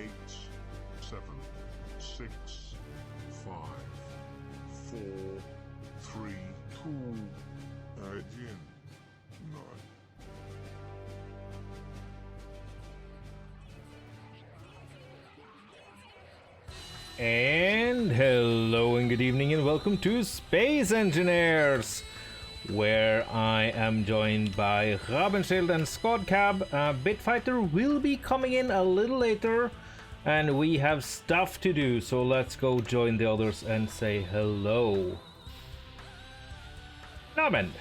8, 7, 6, 5, 4, 3, 2, 1. No. And hello and good evening and welcome to Space Engineers, where I am joined by Rabenschild and Squadcab. Bitfighter will be coming in a little later and we have stuff to do, so let's go join the others and say hello. Namen.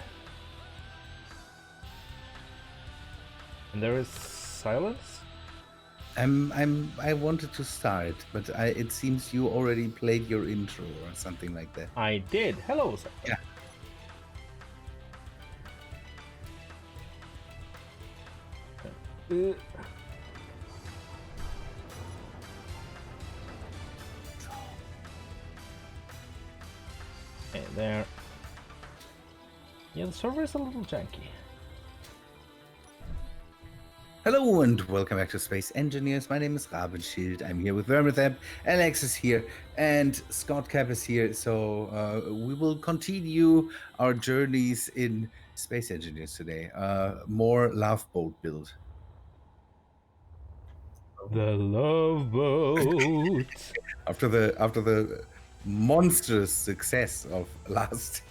And there is silence? I wanted to start, but it seems you already played your intro or something like that. I did. Hello, sir. Yeah. Okay, there. Yeah, the server is a little janky. Hello and welcome back to Space Engineers. My name is Rabenschild. I'm here with Vermithab. Alex is here and Squadcab is here. So we will continue our journeys in Space Engineers today. More love boat build. The love boat. After the monstrous success of last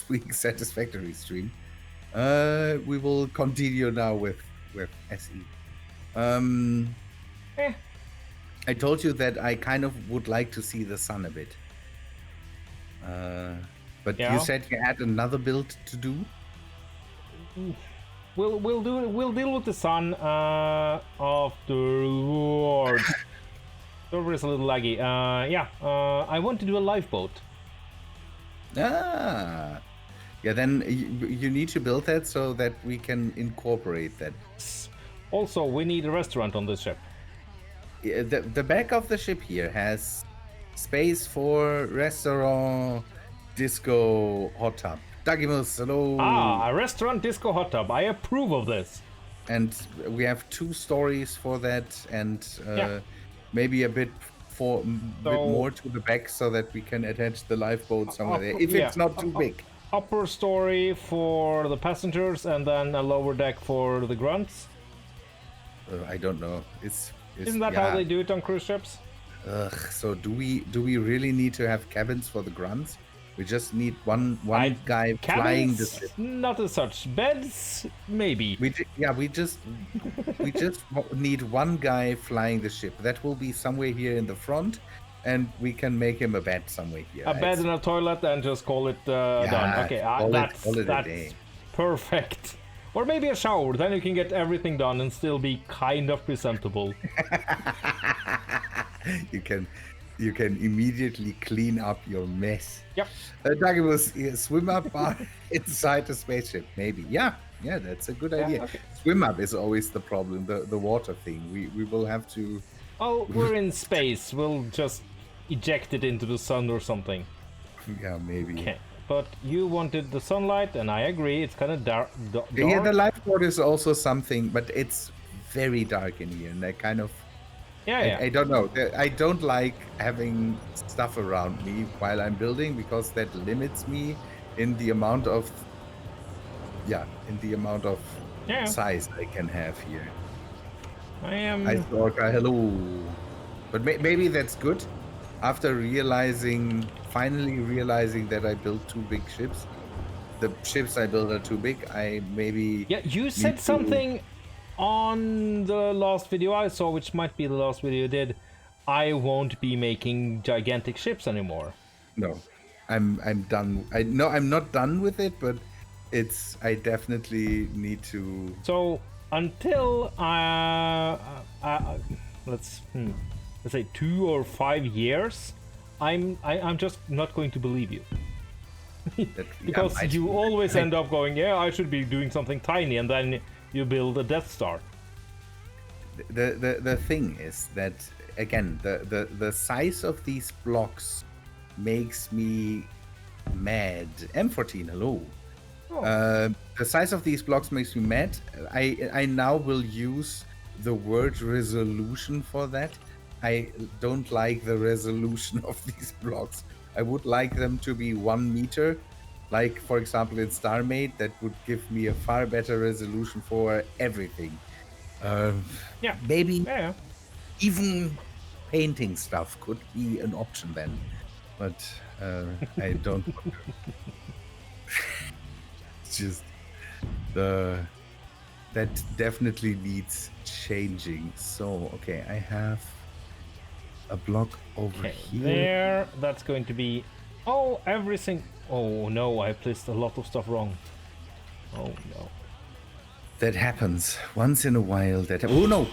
week's Satisfactory stream, we will continue now with SE. I told you that I kind of would like to see the sun a bit. But Yeah. you said you had another build to do? We'll deal with the sun afterwards. Server is a little laggy. I want to do a lifeboat. Ah. Yeah, then you need to build that so that we can incorporate that. Also, we need a restaurant on this ship. Yeah, the back of the ship here has space for restaurant, disco, hot tub. Dagimus, hello. Ah, a restaurant, disco, hot tub. I approve of this. And we have 2 stories for that, and maybe a bit more to the back so that we can attach the lifeboat somewhere there, if it's not too big. Upper story for the passengers, and then a lower deck for the grunts. I don't know. Isn't that how they do it on cruise ships? So do we really need to have cabins for the grunts? We just need one guy flying the ship. Not as such. Beds, maybe. We just need one guy flying the ship. That will be somewhere here in the front, and we can make him a bed somewhere here. A bed and a toilet, and just call it done. Okay, that's perfect. Or maybe a shower. Then you can get everything done and still be kind of presentable. You can immediately clean up your mess. Yep. Dagimus, swim up bar inside the spaceship, maybe. Yeah, that's a good idea. Okay. Swim up is always the problem, the water thing. We will have to... Oh, we're in space. We'll just eject it into the sun or something. Yeah, maybe. Okay. But you wanted the sunlight, and I agree. It's kind of dark. Yeah, the lifeboat is also something, but it's very dark in here, and I kind of... I don't know. I don't like having stuff around me while I'm building because that limits me in the amount of size I can have here. I am. Hi, Storka, hello. But maybe that's good. After finally realizing that I built 2 big ships, the ships I built are too big. I maybe. Yeah, you said something on the last video I saw, which might be the last video you did. I won't be making gigantic ships anymore. No, I'm done. I'm not done with it, but I definitely need to. So until let's say 2 or 5 years, I'm just not going to believe you. Because you always end up going, I should be doing something tiny, and then you build a Death Star. The thing is that, again, the size of these blocks makes me mad. M14, hello. The size of these blocks makes me mad. I now will use the word resolution for that. I don't like the resolution of these blocks. I would like them to be 1 meter. Like, for example, in StarMate, that would give me a far better resolution for everything. Yeah. Maybe Yeah. even painting stuff could be an option then. But I don't. It's just that definitely needs changing. So, okay, I have a block over Okay, here. there. That's going to be. Oh, everything. Oh no, I placed a lot of stuff wrong. Oh no. That happens once in a while. Oh no!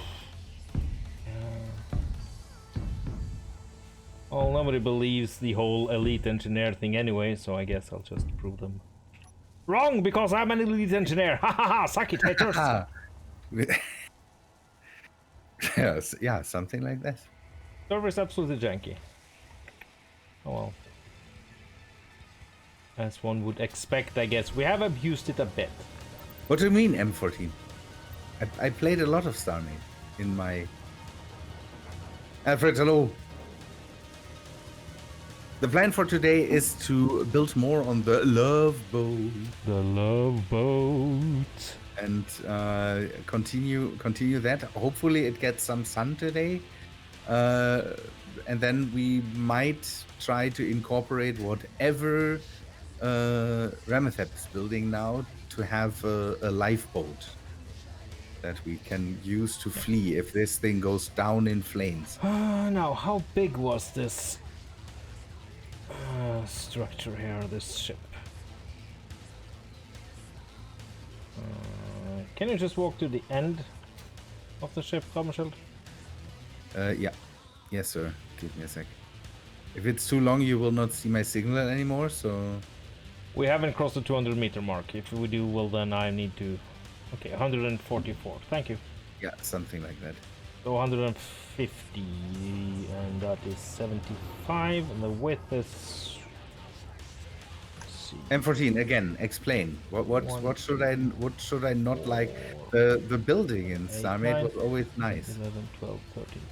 Well, nobody believes the whole elite engineer thing anyway, so I guess I'll just prove them wrong because I'm an elite engineer. Ha ha ha! Suck it, haters. Yes, yeah, something like that. Server is absolutely janky. Oh well. As one would expect, I guess. We have abused it a bit. What do you mean M14? I played a lot of StarMate in my... Alfred, hello! The plan for today is to build more on the love boat. The love boat. And continue that. Hopefully it gets some sun today. And then we might try to incorporate whatever Ramethep is building now to have a lifeboat that we can use to flee if this thing goes down in flames. Now, how big was this structure here, this ship? Can you just walk to the end of the ship, Ramschild? Yeah. Yes, sir. Give me a sec. If it's too long, you will not see my signal anymore, so... We haven't crossed the 200 meter mark. If we do, well, then I need to... Okay, 144. Thank you. Yeah, something like that. So 150, and that is 75, and the width is... Let's see. M14 again. Explain. What should I not like? The building in StarMate was always nice. 11, 12, 13,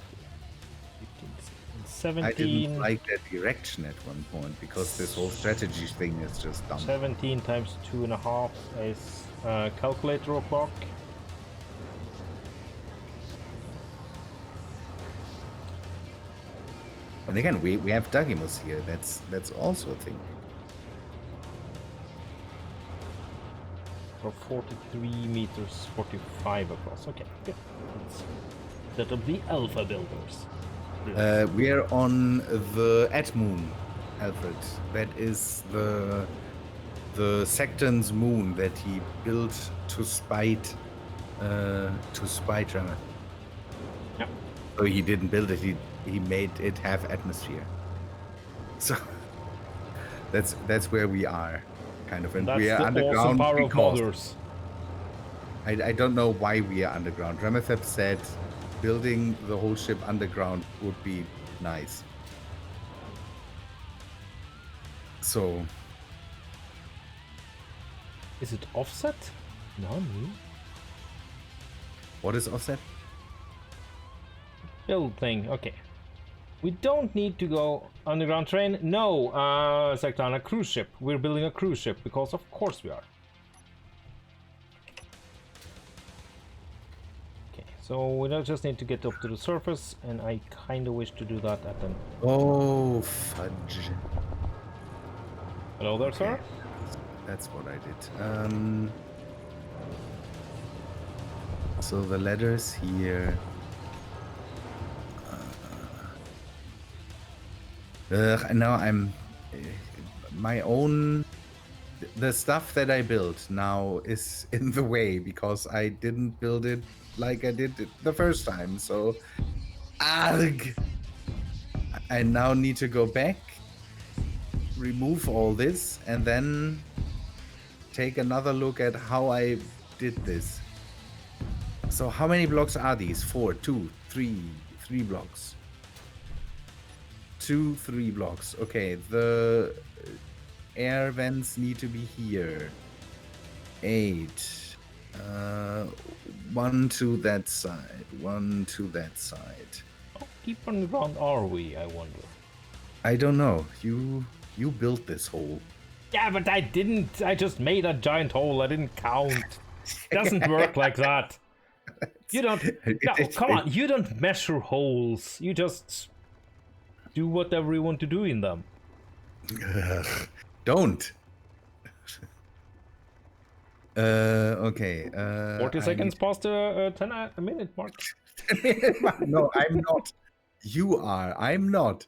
15, 16, I 17. didn't like that direction at one point because this whole strategy thing is just dumb. 17 times 2.5 is calculator o'clock. And again, we have Dagimus here. That's also a thing. For 43 meters, 45 across. Okay, good. Let's set up the alpha builders. We are on the At Moon, Alfred. That is the Secton's moon that he built to spite Drama. Yeah. So he didn't build it. He made it have atmosphere. So that's where we are, kind of, and That's we are the underground awesome power of because mothers. I don't know why we are underground. Ramethep said building the whole ship underground would be nice. So Is it offset? No. what is offset? Build thing. Okay. We don't need to go underground train. No, Sector, a cruise ship. We're building a cruise ship because of course we are. Okay, so we don't just need to get up to the surface, and I kind of wish to do that at an... Oh fudge! Hello there, sir. That's what I did. So the letters here. Now I'm my own. The stuff that I built now is in the way because I didn't build it like I did it the first time. So, arg! I now need to go back, remove all this, and then take another look at how I did this. So how many blocks are these? 4, 2, 3 blocks. 2, 3 blocks. Okay, the air vents need to be here. 8, One to that side. One to that side. How deep on the ground are we, I wonder? I don't know. You built this hole. Yeah, but I didn't. I just made a giant hole. I didn't count. Doesn't work like that. You don't. No, come on. You don't measure holes. You just do whatever you want to do in them. Don't. Okay. 40 seconds past the 10 minute mark. No, I'm not. You are. I'm not.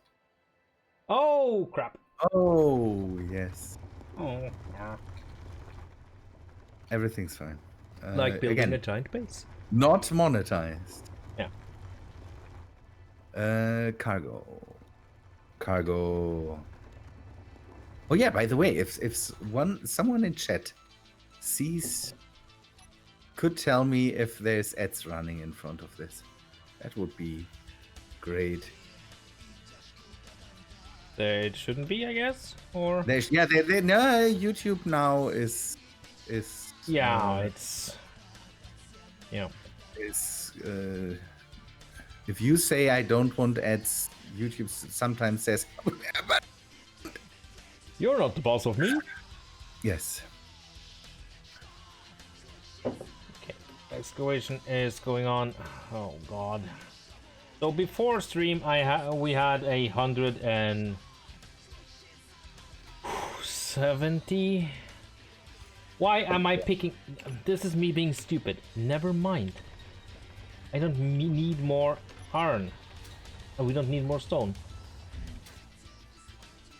Oh, crap. Oh, yes. Oh, yeah. Everything's fine. Like building again, a giant base. not monetized. Yeah. Cargo. Cargo. Oh yeah, by the way, if someone in chat could tell me if there's ads running in front of this, that would be great. There it shouldn't be, I guess, or No, YouTube now is yeah, it's if you say I don't want ads, YouTube sometimes says you're not the boss of me. yes. Okay, excavation is going on. Oh god. So before stream, we had 170. Why am I picking? This is me being stupid. Never mind. I don't need more iron. We don't need more stone.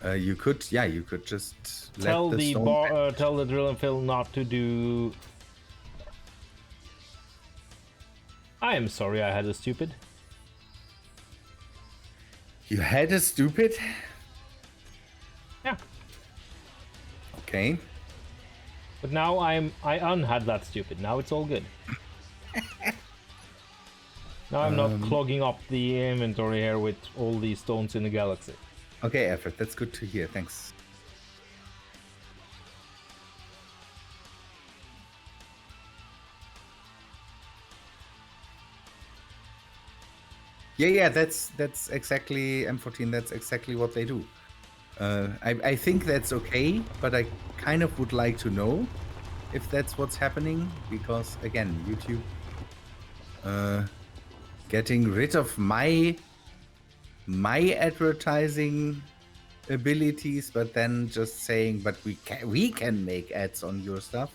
You could just Tell let the the stone tell the drill and fill not to do. I am sorry, I had a stupid. You had a stupid? Yeah. Okay. But now I unhad that stupid. Now it's all good. Now I'm not clogging up the inventory here with all these stones in the galaxy. Okay, Effort, that's good to hear. Thanks. Yeah, that's exactly M14. That's exactly what they do. I think that's okay, but I kind of would like to know if that's what's happening, because again, YouTube getting rid of my advertising abilities, but then just saying, but we can make ads on your stuff.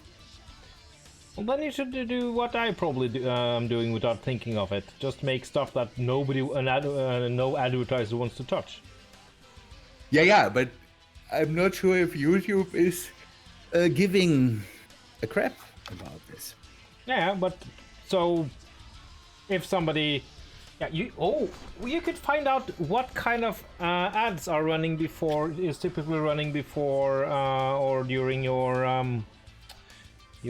Well, then you should do what I probably am doing without thinking of it. Just make stuff that no advertiser wants to touch. Yeah, but I'm not sure if YouTube is giving a crap about this. Yeah, but so if somebody, you could find out what kind of ads are running before is typically running before or during your they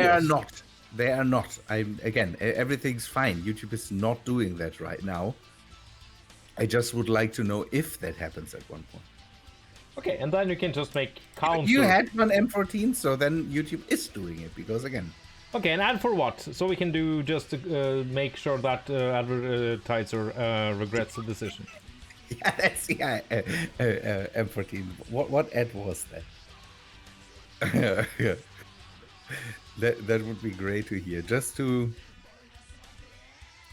are not. They are not. Everything's fine. YouTube is not doing that right now. I just would like to know if that happens at one point. Okay, and then you can just make counter. You had one M14, so then YouTube is doing it, because again. Okay, an ad for what? So we can do just to make sure that advertiser regrets the decision. Yeah, that's M14. What ad was that? Yeah. That would be great to hear. Just to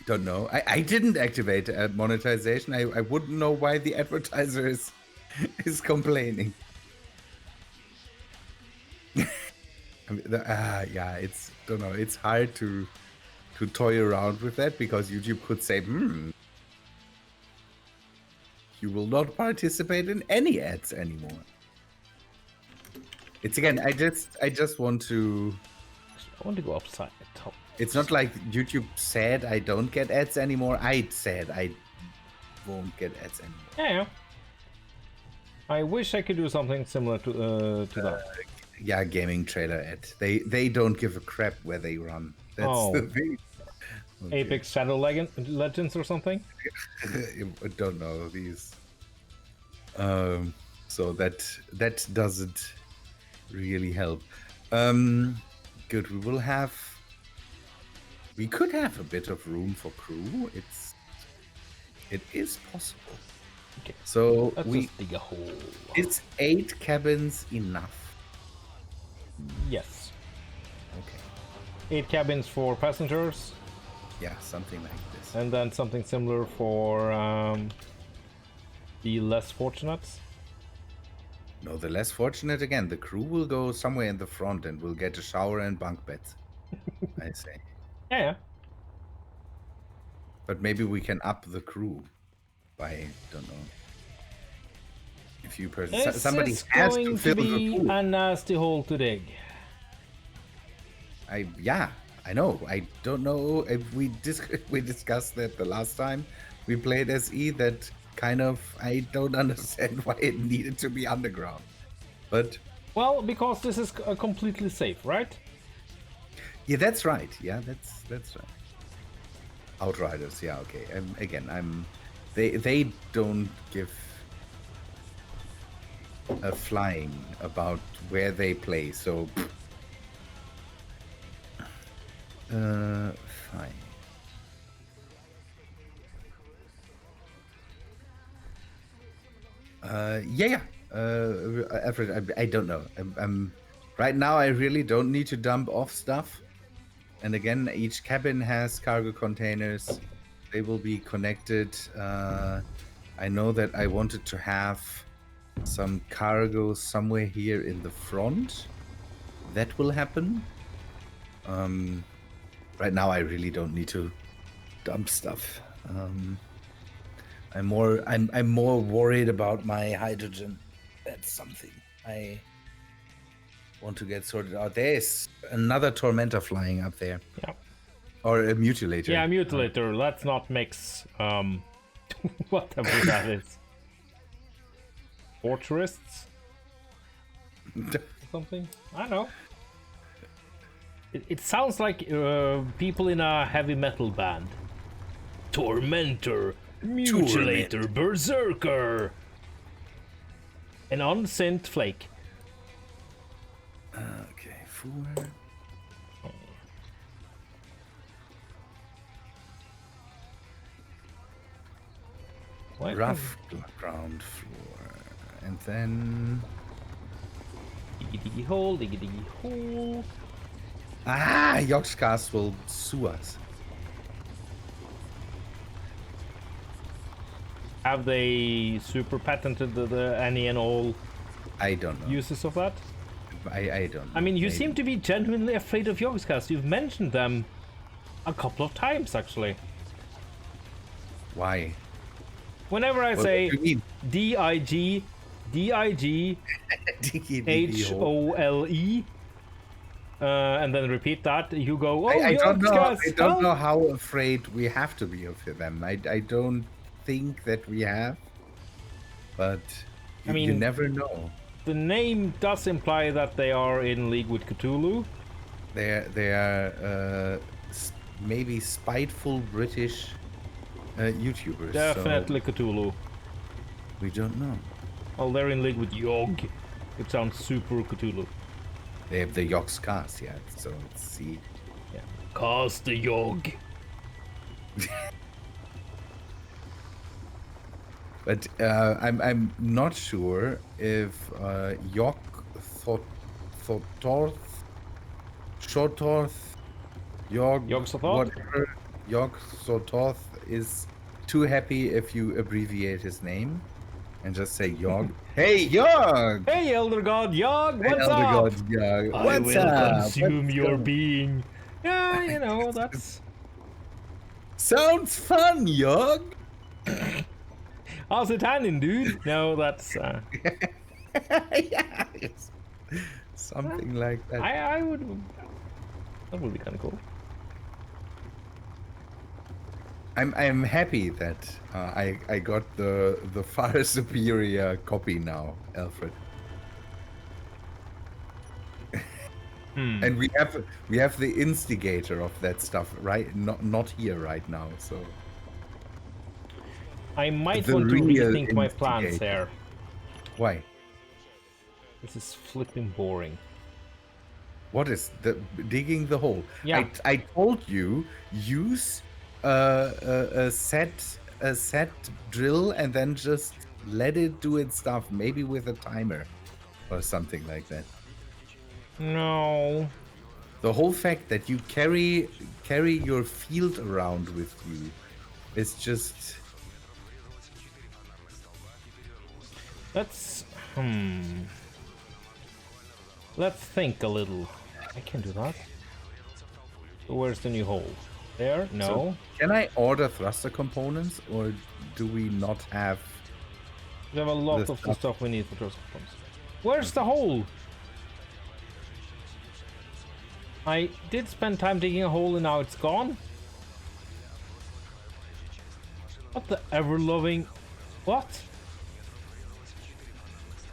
don't know. I didn't activate monetization. I wouldn't know why the advertiser is complaining. I mean, it's don't know. It's hard to toy around with that, because YouTube could say, you will not participate in any ads anymore. It's again, I just want to. I want to go upside the top. It's not like YouTube said I don't get ads anymore. I said I won't get ads anymore. Yeah. I wish I could do something similar to that. Yeah, gaming trailer ad. They don't give a crap where they run. That's the thing. Okay. Apex Shadow Legends or something? I don't know these. So that doesn't really help. Good. We will have. We could have a bit of room for crew. It is possible. Okay. So Let's we. just dig a hole. Is 8 cabins enough? Yes. Okay. 8 cabins for passengers, Yeah, something like this. and then something similar for the less fortunates. No, the less fortunate again. The crew will go somewhere in the front and will get a shower and bunk beds. I say. Yeah, yeah. But maybe we can up the crew by, don't know, a few persons. This Somebody is has going to fill the be pool. a nasty hole to dig. Yeah, I know. I don't know if we discussed that the last time we played SE. That kind of I don't understand why it needed to be underground. But Well, because this is completely safe, right? yeah, that's right. Yeah, that's right. Outriders. Yeah, okay. They don't give a flying about where they play. So fine. Yeah. Alfred, I don't know. Right now. I really don't need to dump off stuff. And again, each cabin has cargo containers. They will be connected. I know that I wanted to have some cargo somewhere here in the front. That will happen. Right now, I really don't need to dump stuff. I'm more worried about my hydrogen. That's something I want to get sorted out. There's another tormentor flying up there. Yeah. Or a mutilator. Yeah, mutilator. Let's not mix whatever that is. Forturists? Something? I don't know. It sounds like people in a heavy metal band. Tormentor, mutilator, berserker, an unsent flake. Okay, 4. What? Rough ground floor. And then... Diggy diggy hole, diggy diggy hole. Ah, Yogscast will sue us. Have they super patented any and all I don't know. uses of that? I don't know. I mean, you Maybe. seem to be genuinely afraid of Yogscast. You've mentioned them a couple of times, actually. Why? Whenever I What say do you mean? D-I-G, D-I-G, Diggy diggy hole. H-O-L-E, and then repeat that, you go, oh, I don't know. Yogscast, I don't huh?" know how afraid we have to be of them. I don't think that we have, but I you mean- never know. The name does imply that they are in league with Cthulhu. They are maybe spiteful British YouTubers. Definitely So Cthulhu. we don't know. Well, they're in league with Yog. It sounds super Cthulhu. They have the Yogscast, yeah. So let's see. Yeah. Cast the Yog. But I'm not sure if Yog Thotorth, Shotorth, Yog Yog-Sothoth? whatever Yog Thotorth is too happy if you abbreviate his name and just say Yog. Hey Yog! Hey, Elder God Yog, Hey, what's Elder up? God Yog. I What's will up? consume What's your going- being. Yeah, you know, that's... Sounds fun, Yog! How's it handing, dude? No, that's... Yes. Something like that. I would... That would be kind of cool. I'm happy that I got the far superior copy now, Alfred. And we have the instigator of that stuff right not here right now. So I might The want to real rethink my plans instigator. here. why? This is flipping boring. What is the digging the hole? Yeah. I told you use a set drill and then just let it do its stuff. Maybe with a timer or something like that. No. The whole fact that you carry your field around with you is just. Let's Let's think a little. I can do that. So where's the new hole? There? No. So, can I order thruster components, or do we not have? We have a lot the of the stuff we need for those pumps. Where's the hole? I did spend time digging a hole and now it's gone. What the ever-loving... What?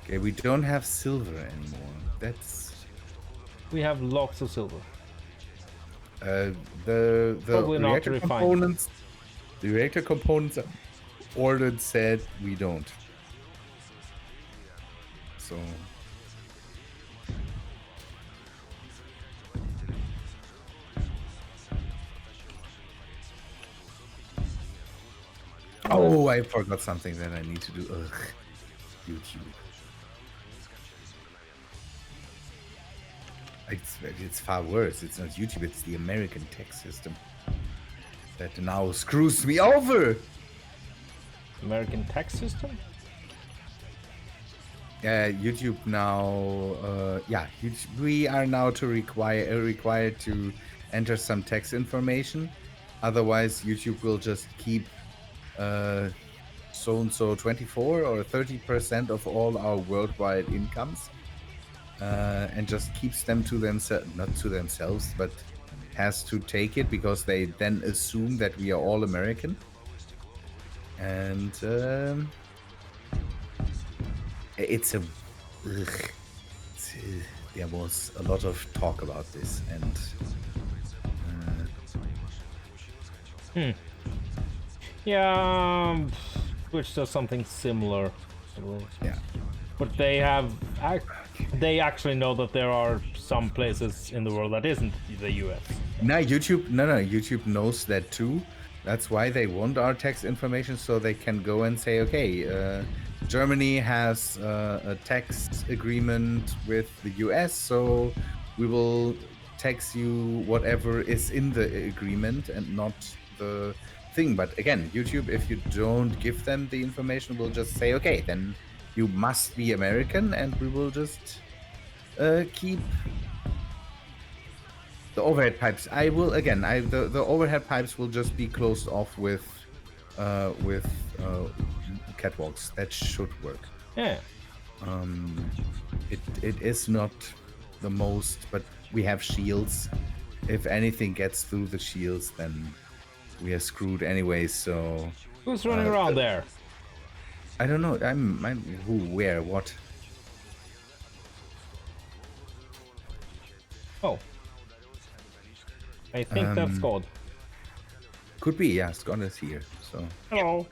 Okay, we don't have silver anymore. That's We have lots of silver. the Probably not reactor refined. components. The reactor components ordered said we don't. So. Oh, I forgot something that I need to do. Ugh. YouTube. It's far worse. It's not YouTube, it's the American tax system that now screws me over. American tax system? YouTube now, we are now required to enter some tax information. Otherwise, YouTube will just keep so and so 24 or 30% of all our worldwide incomes, and just keeps them to themselves, not to themselves, but has to take it because they then assume that we are all American. And it's a there was a lot of talk about this, and Yeah, which does something similar. yeah. But they actually know that there are some places in the world that isn't the US. YouTube knows that too. That's why they want our tax information, so they can go and say, okay, Germany has a tax agreement with the US, so we will tax you whatever is in the agreement and not the thing. But again, YouTube, if you don't give them the information, will just say, okay, then you must be American, and we will just keep the overhead pipes. I will again. The overhead pipes will just be closed off with catwalks. That should work. Yeah. It is not the most, but we have shields. If anything gets through the shields, then we are screwed anyway. So Who's running around there? I don't know. I'm who, where, what? Oh. I think that's God. Could be, yeah. Scott is here. So Hello.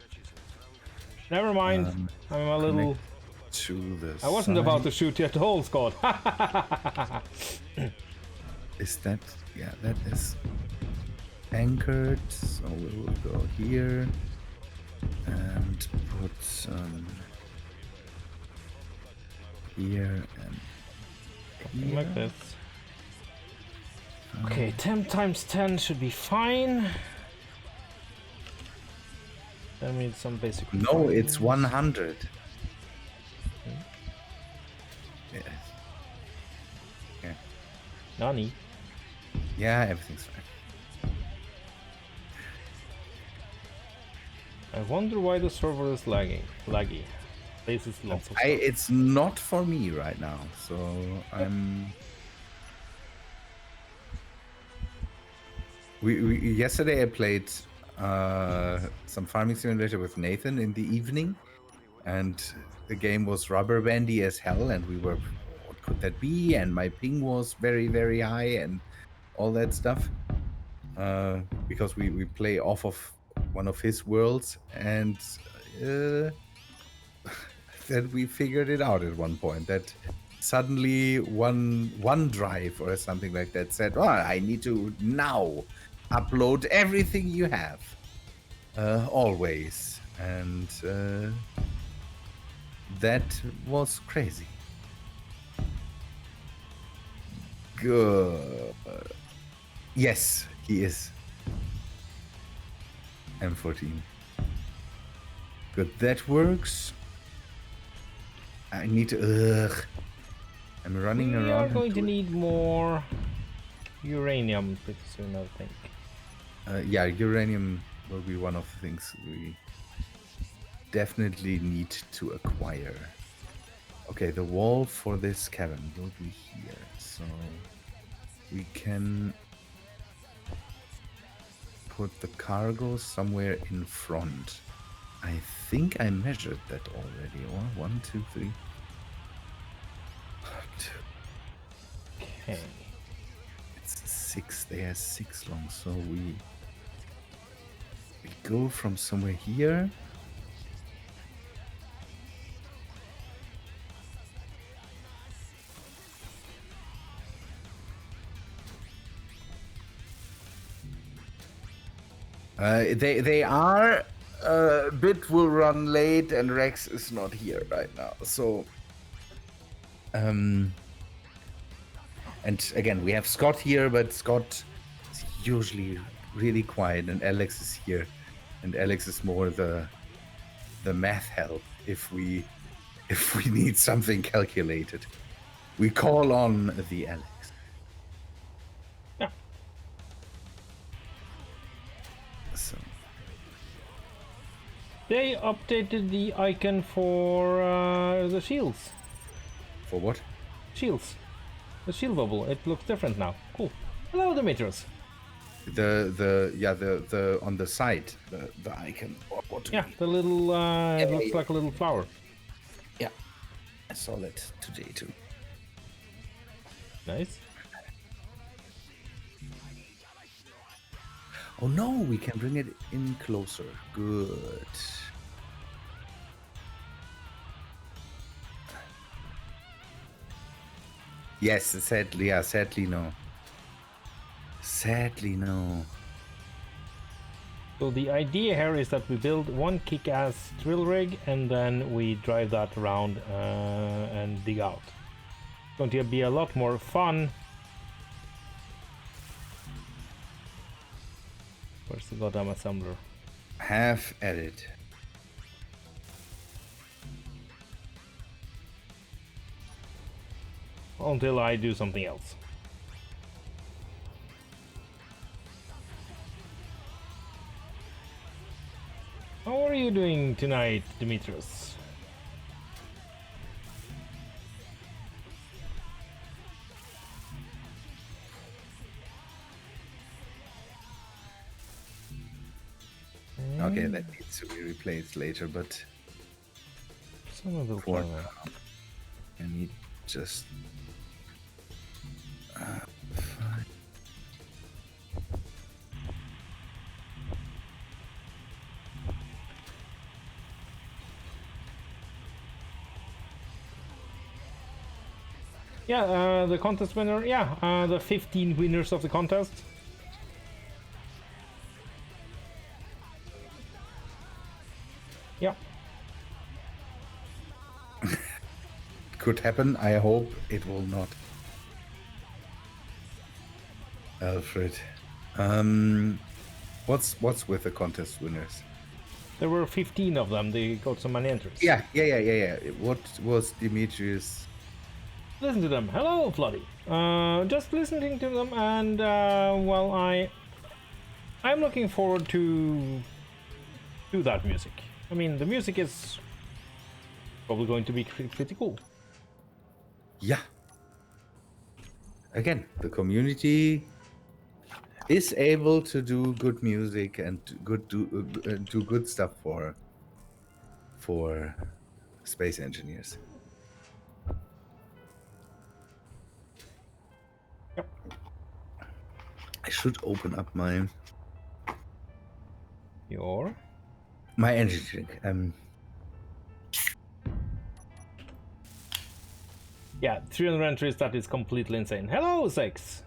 Never mind. I'm a little... to the I wasn't side. about to shoot you at all, Scott. Is that, yeah, that is anchored. So we will go here and put some here and here. Like this. Okay, 10 times 10 should be fine. Then we need some basic... No, it's 100. Yes. Yeah. Nani? Yeah, everything's fine. I wonder why the server is laggy. This is lots of stuff. It's not for me right now, so I'm. We yesterday I played some farming simulator with Nathan in the evening, and the game was rubber bandy as hell, and we were, what could that be? And my ping was very, very high, and all that stuff. Because we play off of one of his worlds, and then we figured it out at one point that suddenly one drive or something like that said, "Oh, I need to now upload everything you have, always," and that was crazy. Good. Yes, he is. M14. Good, that works. I need to. Ugh. I'm running We around. are going to need more uranium pretty soon, I think. Yeah, uranium will be one of the things we definitely need to acquire. Okay, the wall for this cavern will be here, so we can put the cargo somewhere in front. I think I measured that already. Or 1, 2, 3. Okay. It's 6. They are 6 long, so we go from somewhere here. They are. Bit will run late, and Rex is not here right now. So, and again, we have Scott here, but Scott is usually really quiet, and Alex is here, and Alex is more the math help if we need something calculated. We call on the Alex. Yeah. So. They updated the icon for the shields. For what? Shields. The shield bubble. It looks different now. Cool. Hello, Demetrius. The on the side, the icon. What Yeah, the little it looks like a little flower. Yeah, I saw that today too. Nice. Oh no, we can bring it in closer. Good. Yes, sadly no. Sadly no. So the idea here is that we build one kick-ass drill rig and then we drive that around and dig out. It's going to be a lot more fun. Where's the goddamn assembler? Have at it. Until I do something else. How are you doing tonight, Demetrius? Okay, that needs to be replaced later, but Some of the for flower. now, I need just. Fine. Yeah, the contest winner. Yeah, the 15 winners of the contest. Yeah. Could happen. I hope it will not. Alfred, what's with the contest winners? There were 15 of them. They got so many entries. Yeah. What was Demetrius? Listen to them. Hello, Floody. Just listening to them, and well, I'm looking forward to do that music. I mean, the music is probably going to be pretty cool. Yeah. Again, the community is able to do good music and do good stuff for space engineers. Yep. I should open up my energy drink. Yeah, 300 entries, that is completely insane. Hello, Sex!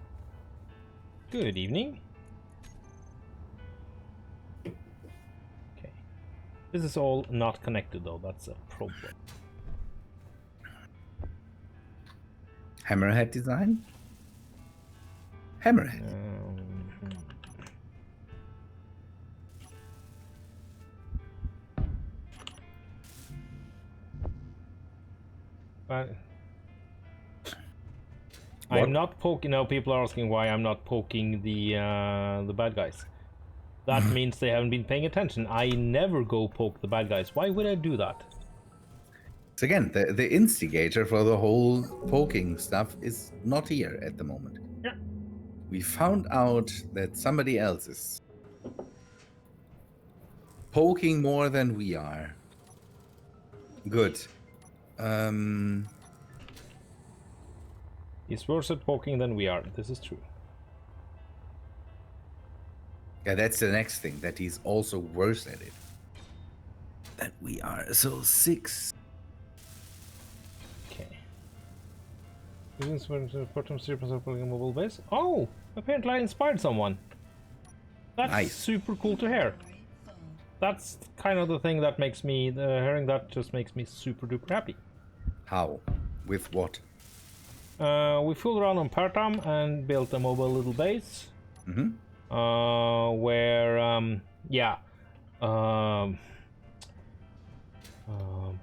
Good evening. Okay. This is all not connected though, that's a problem. Hammerhead design? Hammerhead. But What? I'm not poking. Now people are asking why I'm not poking the bad guys. That means they haven't been paying attention. I never go poke the bad guys. Why would I do that? So again, the instigator for the whole poking stuff is not here at the moment. Yeah. We found out that somebody else is poking more than we are. Good. He's worse at poking than we are. This is true. Yeah, that's the next thing, that he's also worse at it than we are. So 6. Okay. Using bottom 0% pulling a mobile base. Oh, apparently I inspired someone. That's Nice. super cool to hear. That's kind of the thing that makes me, hearing that just makes me super duper happy. How? With what? We fooled around on Partam and built a mobile little base. Mm-hmm. Where, yeah.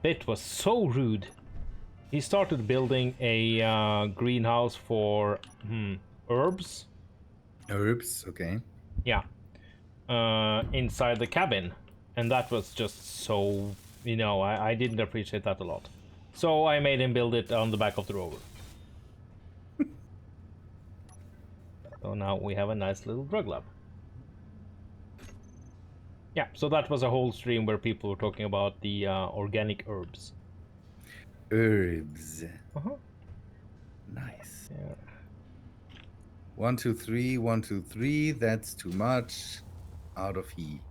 Bit was so rude. He started building a greenhouse for herbs. Herbs, okay. Yeah. Inside the cabin. And that was just so, you know, I didn't appreciate that a lot. So I made him build it on the back of the rover. So now we have a nice little drug lab. Yeah, so that was a whole stream where people were talking about the organic herbs. Herbs. Uh-huh. Nice. Yeah. 1, 2, 3, 1, 2, 3. That's too much. Out of heat.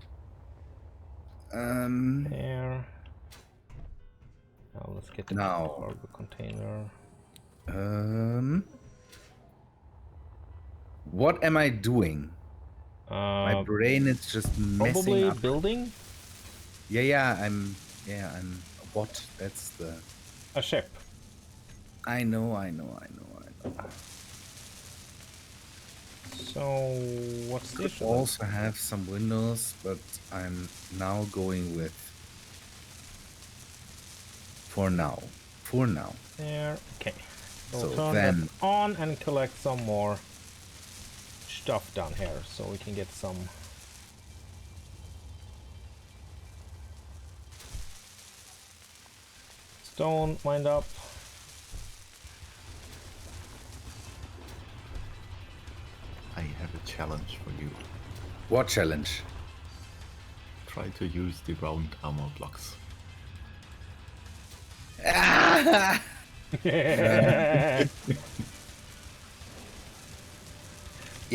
There. Now let's get the Now. cargo container. What am I doing? My brain is just messing Probably up. building I'm what? That's the. a ship. I know. So what's the Could issue? also have some windows, but I'm now going with. For now. There. Okay. So turn then- that on and collect some more stuff down here so we can get some. Stone, wind up. I have a challenge for you. What challenge? Try to use the round armor blocks. Yeah,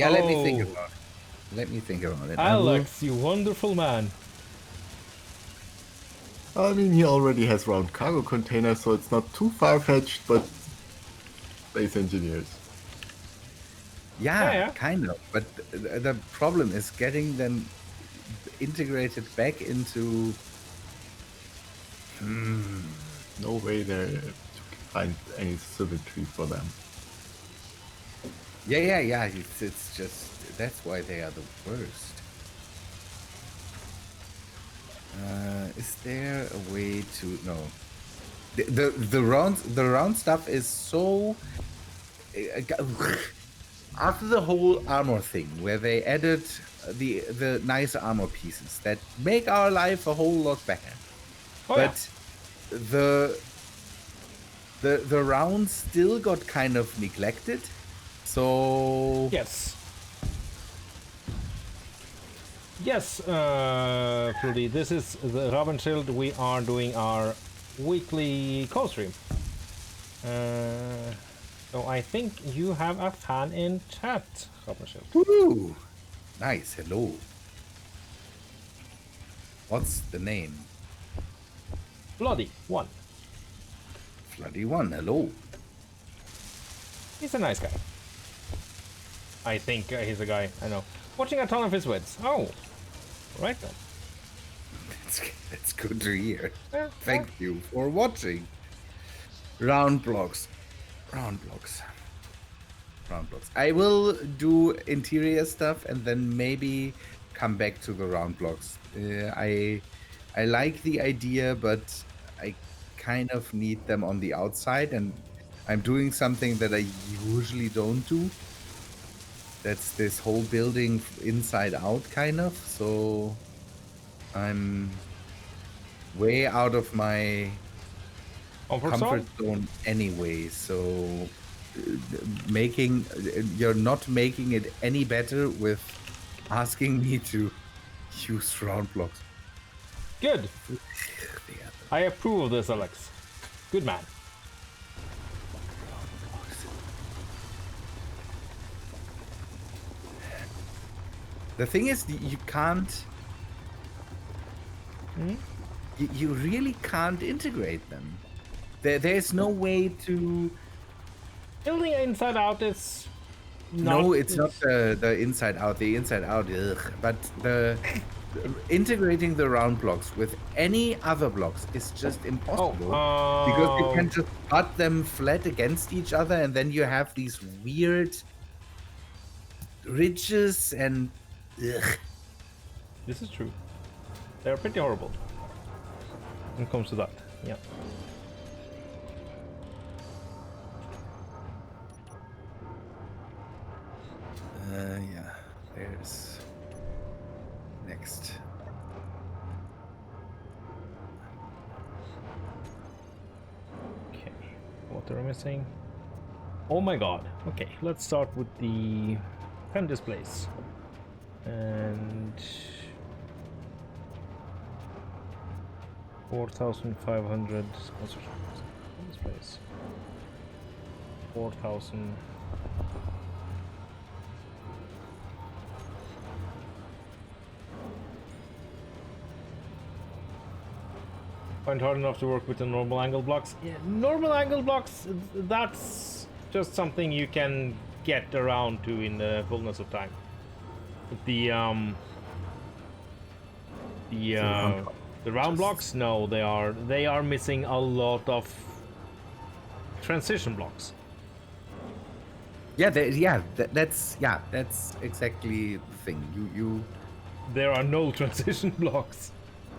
let me Oh. think about it. Alex, you wonderful man. I mean, he already has round cargo containers, so it's not too far-fetched, but space engineers. Yeah, Yeah. kind of. But the problem is getting them integrated back into. No way there to find any symmetry for them. Yeah. It's just that's why they are the worst. Is there a way to no? The round stuff is so. After the whole armor thing, where they added the nice armor pieces that make our life a whole lot better, Oh, but the rounds still got kind of neglected. So yeah. Yes, Fruity, this is the Ravenshield. We are doing our weekly co-stream. So I think you have a fan in chat, Ravenshield. Woo! Nice. Hello. What's the name? Bloody one. Floody One. Hello. He's a nice guy. I think he's a guy. I know. Watching a ton of his vids. Oh, right then. That's good to hear. Yeah, Thank you for watching. Round blocks. Round blocks. Round blocks. I will do interior stuff and then maybe come back to the round blocks. I like the idea, but I kind of need them on the outside, and I'm doing something that I usually don't do. That's this whole building inside out kind of. So I'm way out of my comfort zone anyway. So you're not making it any better with asking me to use round blocks. Good. I approve of this, Alex. Good man. The thing is, you can't. You really can't integrate them. There's no way to. Building inside out is. No, it's not the inside out. The inside out, ugh. But integrating the round blocks with any other blocks is just impossible. Because you can just cut them flat against each other, and then you have these weird ridges and. Ugh. This is true. They're pretty horrible when it comes to that. Yeah. Yeah. There's next. Okay. What are we missing? Oh my god. Okay, let's start with the pen displays. And 4,500 displays. 4,000. Find hard enough to work with the normal angle blocks. Yeah, normal angle blocks. That's just something you can get around to in the fullness of time. But the round blocks, no, they are missing a lot of transition blocks. Yeah, that's exactly the thing. You. There are no transition blocks.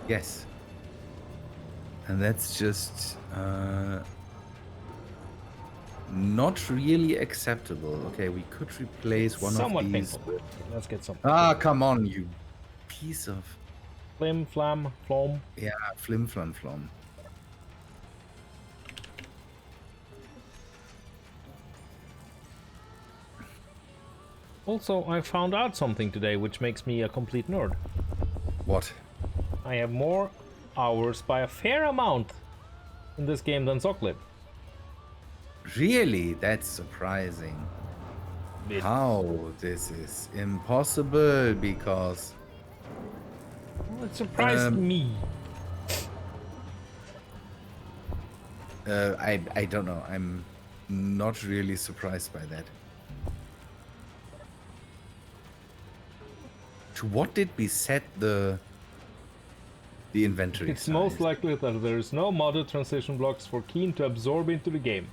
Yes. And that's just not really acceptable. Okay, we could replace one Somewhat of these. painful. Let's get some. Ah, come on, you piece of. Flim, flam, flom. Yeah, flim, flam, flom. Also, I found out something today which makes me a complete nerd. What? I have more hours by a fair amount in this game than Zoclib. Really? That's surprising. It- How? This is impossible because. Well, it surprised me. I don't know. I'm not really surprised by that. To what did we set the inventory It's size? most likely that there is no modded transition blocks for Keen to absorb into the game.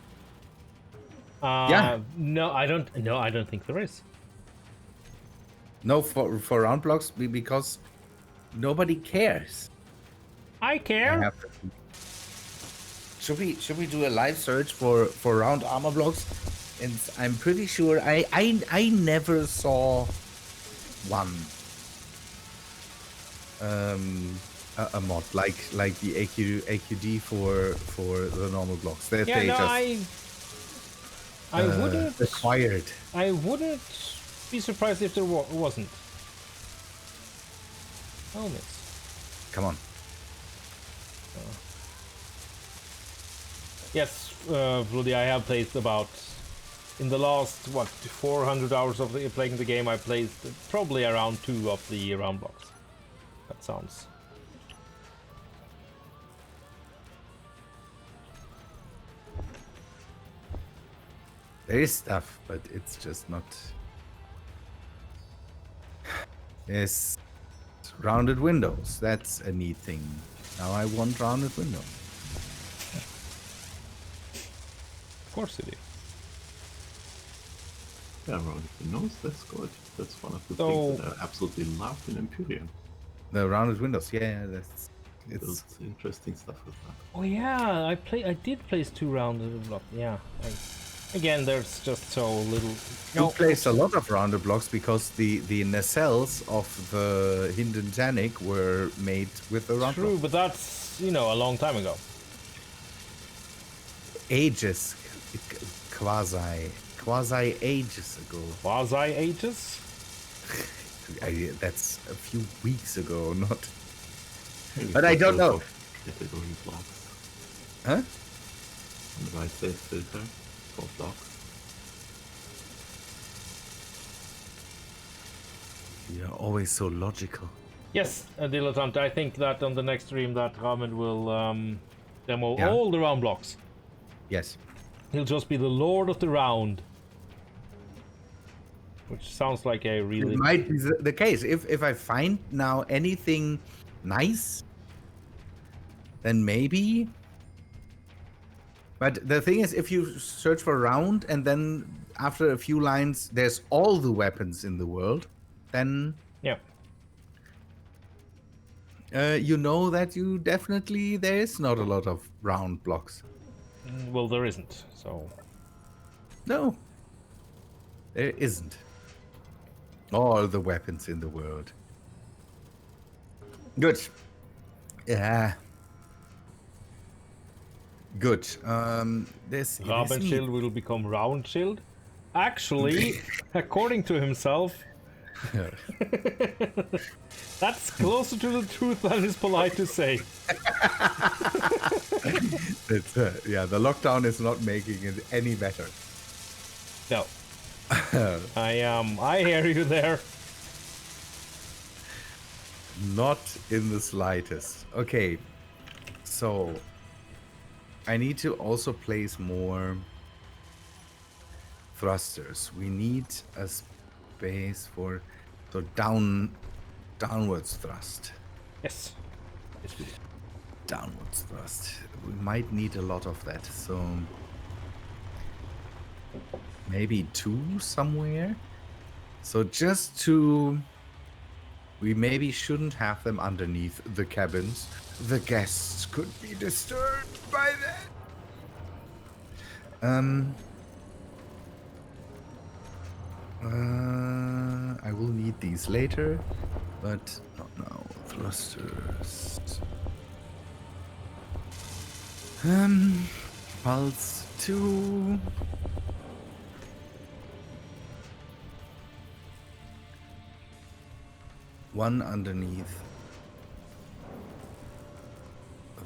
Yeah. No, I don't. No, I don't think there is. No, for round blocks because nobody cares. I care. Should we do a live search for round armor blocks? And I'm pretty sure I never saw one a mod like the AQD for the normal blocks. That Yeah, they no, just I wouldn't. acquired. I wouldn't be surprised if there wasn't. Oh, miss. Come on. Yes, Vladi, I have placed about, in the last, 400 hours of playing the game, I placed probably around 2 of the round blocks. That sounds... There is stuff, but it's just not. There's rounded windows. That's a neat thing. Now I want rounded windows. Of course it is. Yeah, rounded windows, that's good. That's one of the So- things that I absolutely love in Empyrean. The rounded windows, yeah, that's There's it's interesting stuff with that. Oh yeah, I did place 2 rounded blocks. Yeah. Again, there's just so little. you placed a lot of rounded blocks because the nacelles of the Hidden Tanic were made with the round True, block. but that's a long time ago. Ages, quasi ages ago. Quasi ages. That's a few weeks ago, not. Maybe But I don't know. Category blocks. Huh? On the right side filter for blocks. You're always so logical. Yes, Dilettante. I think that on the next stream that Ramen will demo Yeah. all the round blocks. Yes. He'll just be the lord of the round. Which sounds like a really... It might be the case. If I find now anything nice, then maybe. But the thing is, if you search for round and then after a few lines there's all the weapons in the world, then Yeah. you know that you definitely there is not a lot of round blocks. Well, there isn't, so... No, there isn't. All the weapons in the world. Good. Yeah. Good. This Raben Shield will become Round Shield. Actually, according to himself, that's closer to the truth than is polite to say. It's, yeah, the lockdown is not making it any better. No. I hear you there. Not in the slightest. Okay, so I need to also place more thrusters. We need a space for so downwards thrust. Yes. Downwards thrust. We might need a lot of that. So maybe 2 somewhere. So just to. We maybe shouldn't have them underneath the cabins. The guests could be disturbed by that. I will need these later, but not now. Thrusters. Pulse 2. One underneath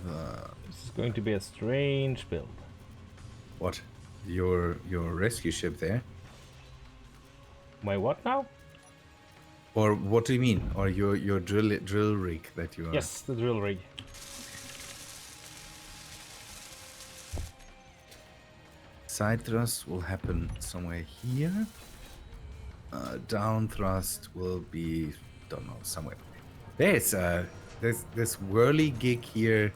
the This is going to be a strange build. what? Your rescue ship there? My what now? Or what do you mean? Or your drill rig that you are? Yes, the drill rig. Side thrust will happen somewhere here. Down thrust will be, don't know, somewhere. There's this whirly gig here.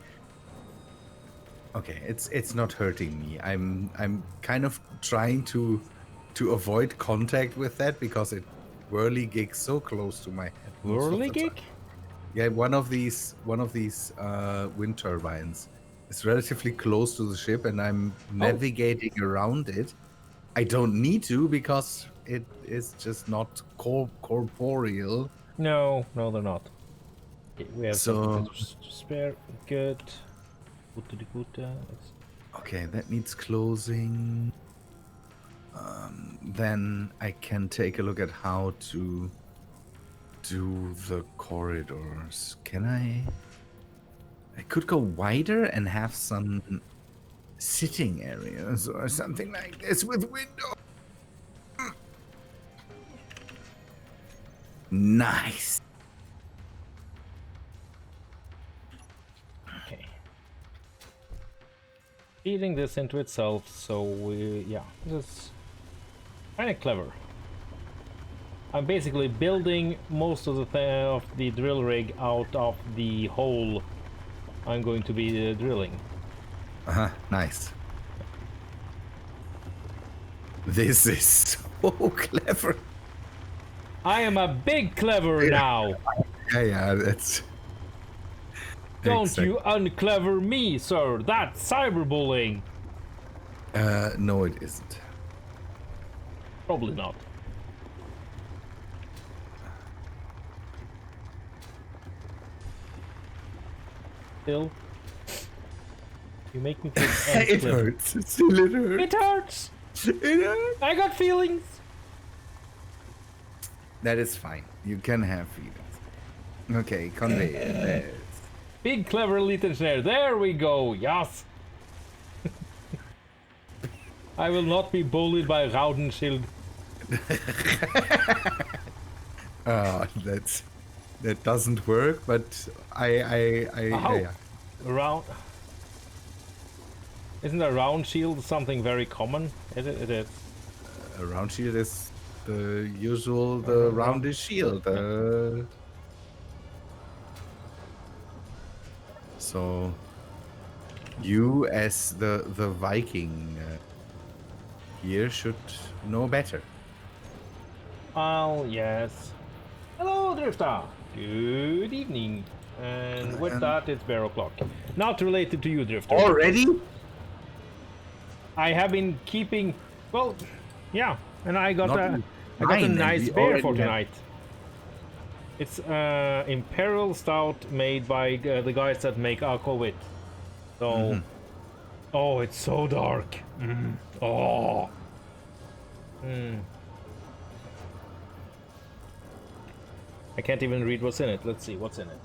Okay, it's not hurting me. I'm kind of trying to avoid contact with that because it whirly gigs so close to my head. most of Whirly the time. gig? Yeah, one of these wind turbines is relatively close to the ship, and I'm navigating around it. I don't need to because it is just not corporeal. No, they're not. Okay, we have So- something to spare. Good. Gutta. Okay, that needs closing. Then I can take a look at how to do the corridors. Can I? I could go wider and have some sitting areas or something like this with windows. Nice. Okay. Feeding this into itself, so we, yeah, just Kind of clever. I'm basically building most of the drill rig out of the hole I'm going to be drilling. Nice. This is so clever. I am a big clever now. Yeah, that's. Don't you unclever me, sir. That's cyberbullying. No, it isn't. Probably not. Still, you make me feel It unclever. hurts. Still, it hurts. It hurts. It hurts. I got feelings. That is fine. You can have feelings. Okay, conveyor. Big clever little snare. There we go. Yes. I will not be bullied by Raudenschild. That doesn't work, but Ow. Round. Isn't a round shield something very common? It is. A round shield is the usual, the roundish shield. So, you as the Viking here should know better. Oh, yes. Hello, Drifter. Good evening. And with that, it's Bear O'Clock. Not related to you, Drifter. Already? I have been keeping... Well, yeah. And I got Not a mine, nice we bear already for have- tonight. It's Imperial Stout made by the guys that make Aquavit. So... Oh, it's so dark. Oh. I can't even read what's in it. Let's see what's in it.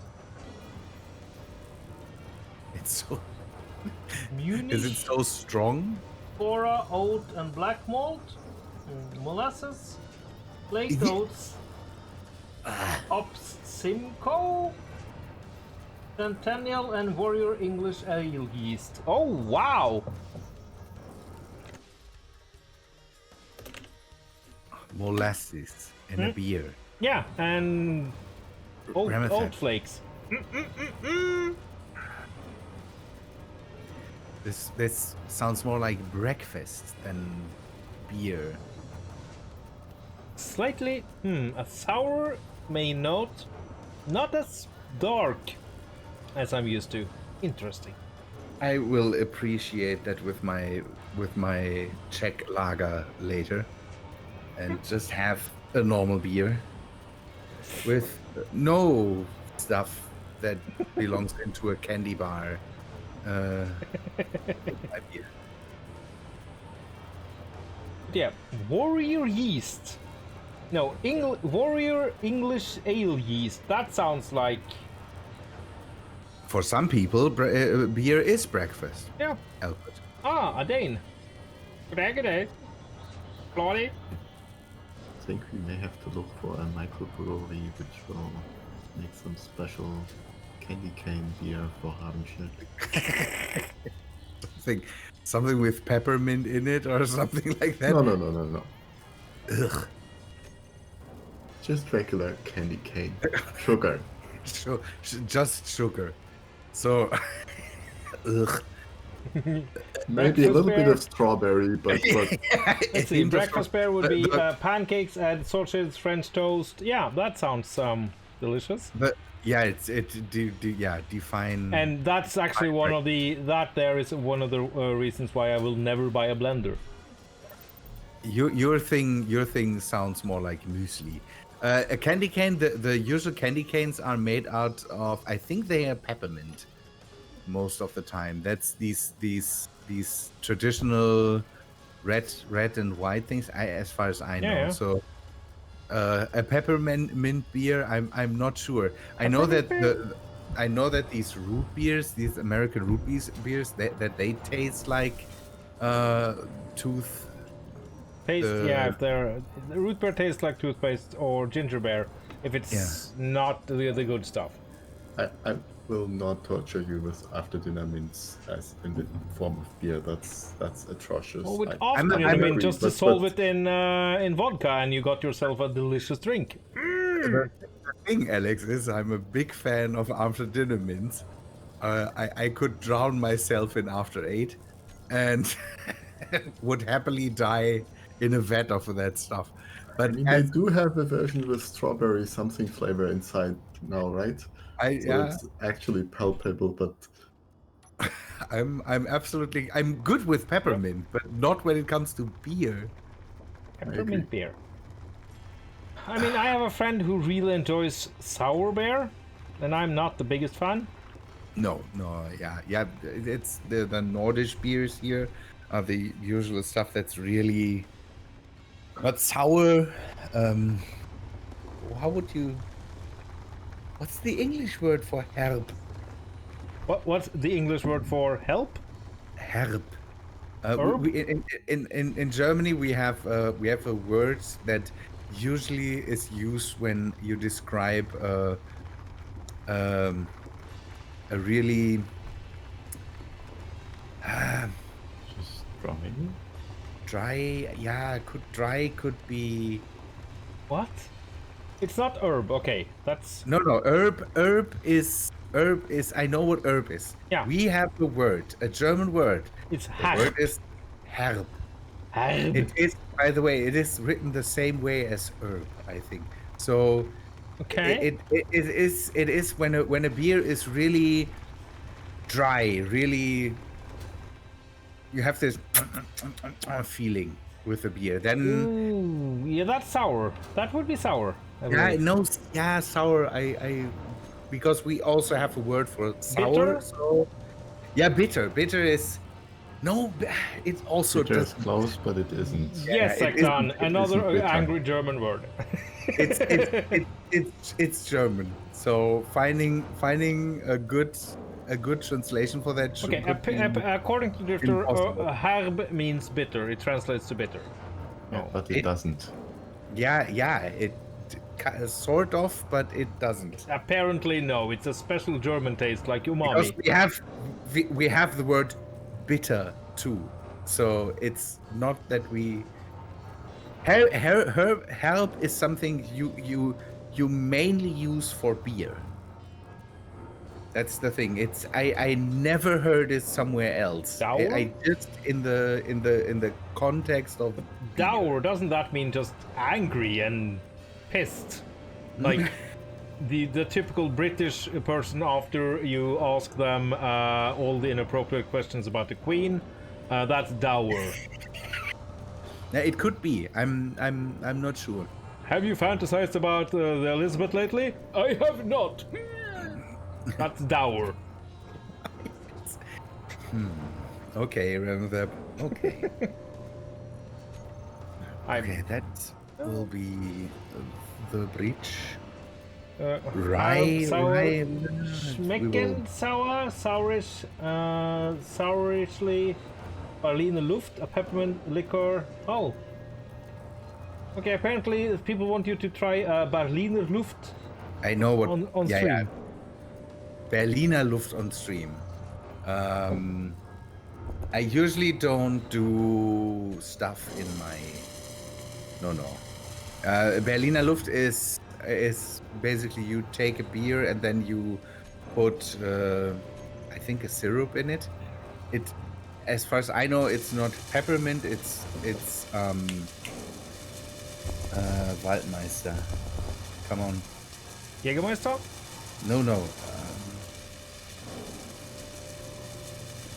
It's so. Munich, Is it so strong? Flora, oat, and black malt, molasses, flaked oats, Ops Simcoe, Centennial, and Warrior English Ale yeast. Oh wow! Molasses in a beer. Yeah, and oat Ramethek. flakes. This sounds more like breakfast than beer. Slightly, a sour may note, not as dark as I'm used to. Interesting. I will appreciate that with my Czech lager later, and just have a normal beer with no stuff that belongs into a candy bar. My beer. Yeah, Warrior yeast. No, Warrior English Ale yeast. That sounds like... For some people, beer is breakfast. Yeah. Albert. Ah, a Dane. Good day, good day. Bloody. I think we may have to look for a microbrewery which will make some special candy cane beer for Abendschnitt. Something with peppermint in it or something like that. No. Ugh. Just regular candy cane. Sugar. Just sugar. So, ugh. Maybe a Breakfast little bit bear. of strawberry, but Let's see, breakfast bear would be pancakes and sausages, French toast. Yeah, that sounds delicious. But yeah, define. And that's actually one of the is one of the reasons why I will never buy a blender. Your thing sounds more like muesli. A candy cane. The usual candy canes are made out of. I think they are peppermint. Most of the time, that's these traditional red and white things. As far as I know. Yeah. So a peppermint beer. I'm not sure. I know that these root beers, these American root beers, that they taste like tooth. Yeah, if the root beer tastes like toothpaste or ginger beer, if it's not the good stuff. will not torture you with after dinner mints as in the form of beer. That's atrocious. Well, with I after dinner, I mean, agree, just but- dissolve but- it in vodka, and you got yourself a delicious drink. The thing, Alex, is I'm a big fan of after dinner mints. I could drown myself in after 8 and would happily die in a vat of that stuff. But I mean, they do have a version with strawberry something flavor inside now, right? So it's actually palpable, but I'm absolutely good with peppermint, but not when it comes to beer. Peppermint beer. I mean, I have a friend who really enjoys sour beer, and I'm not the biggest fan. No, yeah. It's the Nordish beers here are the usual stuff that's really not sour. How would you? What's the English word for herb? What's the English word for help? Herb. Herb? In Germany we have a word that usually is used when you describe a really just dry. dry. Yeah, could be. What? It's not herb. Okay, that's No. Herb is. I know what herb is. Yeah. We have a word, a German word. it's The herb. word is herb. Herb. It is, by the way, it is written the same way as herb, I think. So Okay. it is when a beer is really dry, really you have this feeling with the beer. Then Ooh, yeah, that's sour. That would be sour. I yeah, believe. no, yeah, sour. I because we also have a word for sour. Bitter? So yeah, bitter. Bitter is no. It's also Bitter is just close, but it isn't. Yes, it Ektan, isn't- another isn't bitter. angry German word. it's German. So finding a good translation for that. Okay, could be according to the dictionary, impossible. herb means bitter. It translates to bitter. Yeah, but it It- doesn't. yeah, it sort of, but it doesn't. Apparently, no. It's a special German taste, like Because umami. we have the word bitter too. So it's not that we herb is something you mainly use for beer. That's the thing. It's I never heard it somewhere else. Sour? I just in the context of beer. Dour, doesn't that mean just angry and pissed? Like the typical British person after you ask them all the inappropriate questions about the Queen, that's dour. Yeah, it could be. I'm not sure. Have you fantasized about the Elizabeth lately? I have not. That's dour. Okay, remember that. Okay. I'm Okay, that will be the breach. Rye, sour, rye. schmecken, sour, sourish, sourishly, Berliner Luft, a peppermint liquor. Oh. Okay, apparently people want you to try Berliner Luft I know what. on yeah, stream. yeah. Berliner Luft on stream. I usually don't do stuff in my. No. Berliner Luft is basically you take a beer and then you put I think a syrup in it. It, as far as I know, it's not peppermint. It's Waldmeister. Come on. Jägermeister? No.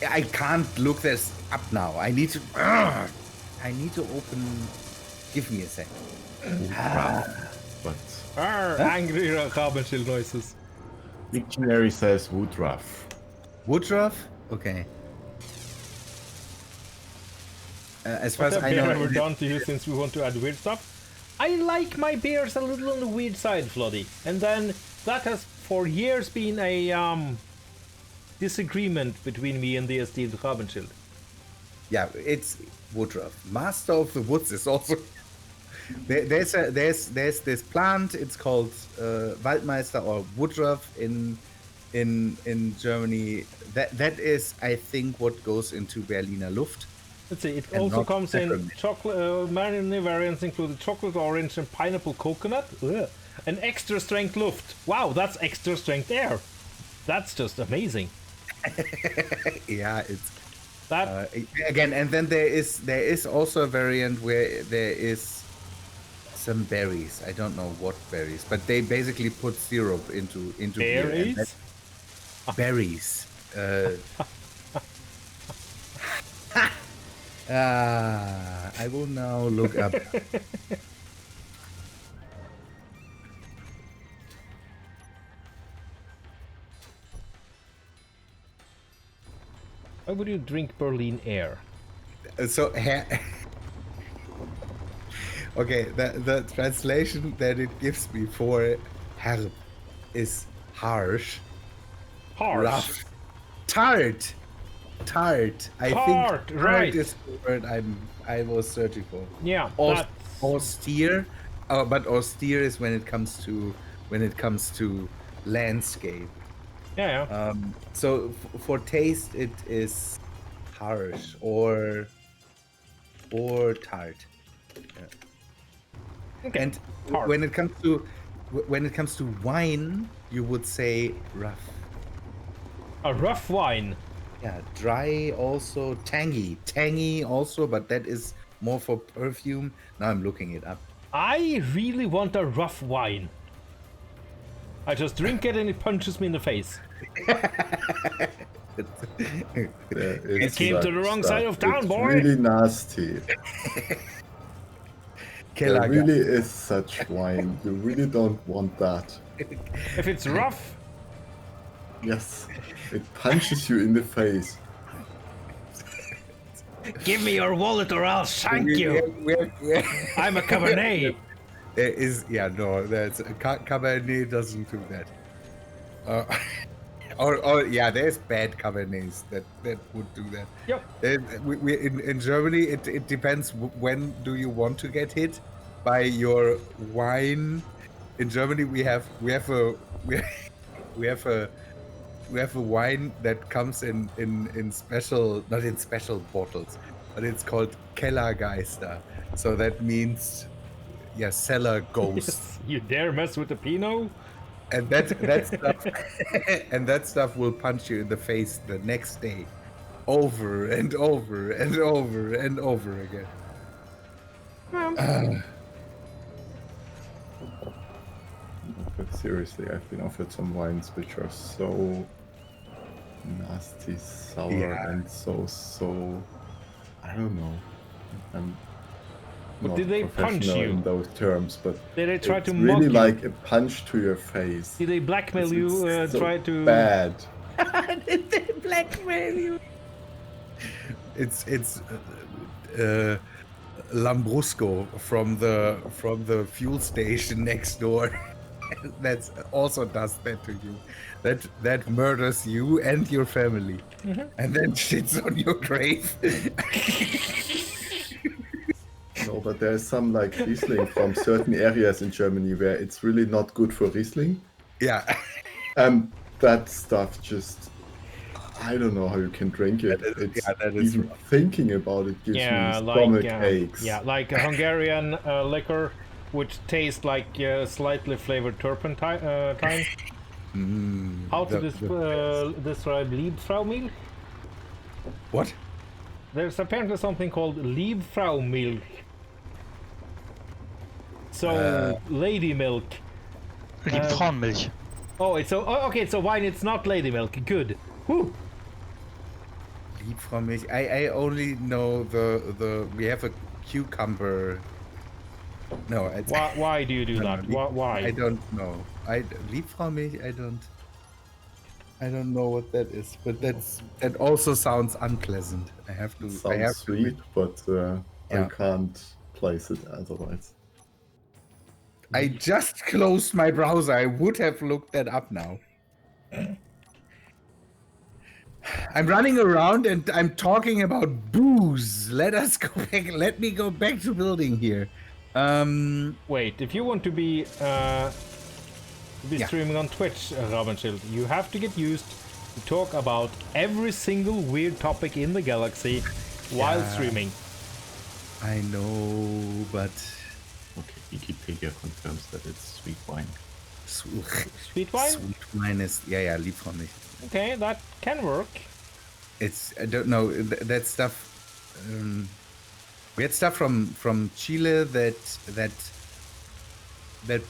I can't look this up now. I need to. I need to open. Give me a second. But Angry Rabenschild noises. dictionary says woodruff. Woodruff? Okay. As far What's as that I beer know, ever done to you since we want to add weird stuff? I like my beers a little on the weird side, Floddy. And then that has for years been a disagreement between me and the esteemed Rabenschild. yeah, it's Woodruff. Master of the Woods is also. There's this plant. It's called Waldmeister or Woodruff in in Germany. That is, I think, what goes into Berliner Luft. Let's see. It And also not comes in peppermint. chocolate. Many variants include chocolate orange and pineapple coconut. Ugh. An extra strength Luft. Wow, that's extra strength air. That's just amazing. Yeah, it's That again, and then there is also a variant where there is some berries. I don't know what berries, but they basically put syrup into beer. And berries. berries. I will now look up. Why would you drink Berlin air? So, okay, the translation that it gives me for herb is harsh, Harsh. rough, tart. Tart. I Tart, think right. is the word I was searching for. Yeah, Aus- that's- austere, but austere is when it comes to landscape. Yeah. So for taste, it is harsh or tart. Okay. And Tart. when it comes to wine, you would say rough. A rough wine. Yeah, dry also, tangy also, but that is more for perfume. Now I'm looking it up. I really want a rough wine. I just drink it and it punches me in the face. It came to the wrong side of town, it's boy. really nasty. Killer There really is such wine. You really don't want that. If it's rough, Yes, it punches you in the face. give me your wallet or I'll shank you. I'm a Cabernet. That's Cabernet doesn't do that. Or yeah, there's bad Cabernets that would do that. Yep. We in Germany, it depends when do you want to get hit by your wine. In Germany, we have a wine that comes in special, not in special bottles, but it's called Kellergeister. So that means, yeah, cellar ghost. You dare mess with the Pinot? And that stuff, and that stuff will punch you in the face the next day, over and over and over and over again. But seriously, I've been offered some wines which are so nasty, sour, Yeah. and so. I don't know. I'm But not did they punch professional you? in those terms, but Did they try it's to really mock you? like a punch to your face. Did they blackmail It's- you? it's so Try to bad. Did they blackmail you? It's Lambrusco from the fuel station next door. That's also does that to you. That murders you and your family, and then shits on your grave. No, but there's some like Riesling from certain areas in Germany where it's really not good for Riesling. Yeah. That stuff just, I don't know how you can drink it. That is Even thinking about it gives me stomach aches. like a Hungarian liquor, which tastes like slightly flavored turpentine. How to describe Liebfraumilch? What? There's apparently something called Liebfraumilch. So lady milk. Liebfrauenmilch. Oh, it's okay. It's a wine. It's not lady milk. Good. Whew. Liebfraumilch. I only know the we have a cucumber. No, it's, Why do you do that? Why? I don't know. Liebfraumilch. I don't know what that is, but that also sounds unpleasant. I have to. Sounds I have sweet, but Yeah. I can't place it otherwise. I just closed my browser. I would have looked that up now. I'm running around and I'm talking about booze. Let us go back. Let me go back to building here. Wait, if you want to be to be Yeah. streaming on Twitch, Rabenschild. You have to get used to talk about every single weird topic in the galaxy while Yeah. streaming. I know, but Okay, Wikipedia confirms that it's sweet wine. Sweet wine? Sweet wine is liebfreundlich. Okay, that can work. It's I don't know that stuff. We had stuff from Chile that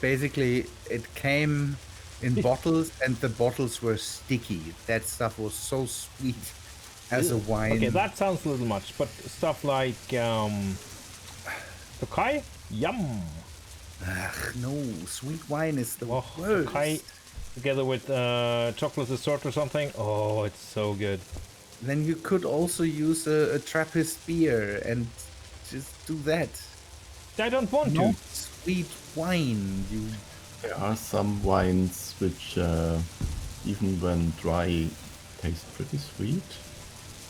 basically it came in bottles and the bottles were sticky. That stuff was so sweet as a wine. Okay, that sounds a little much, but stuff like Tokai? Yum! Ugh, no, sweet wine is the Oh, worst. Tokai together with chocolate dessert or something. Oh, it's so good. Then you could also use a Trappist beer and just do that. I don't want Not to. sweet wine. You There are some wines which, even when dry, taste pretty sweet.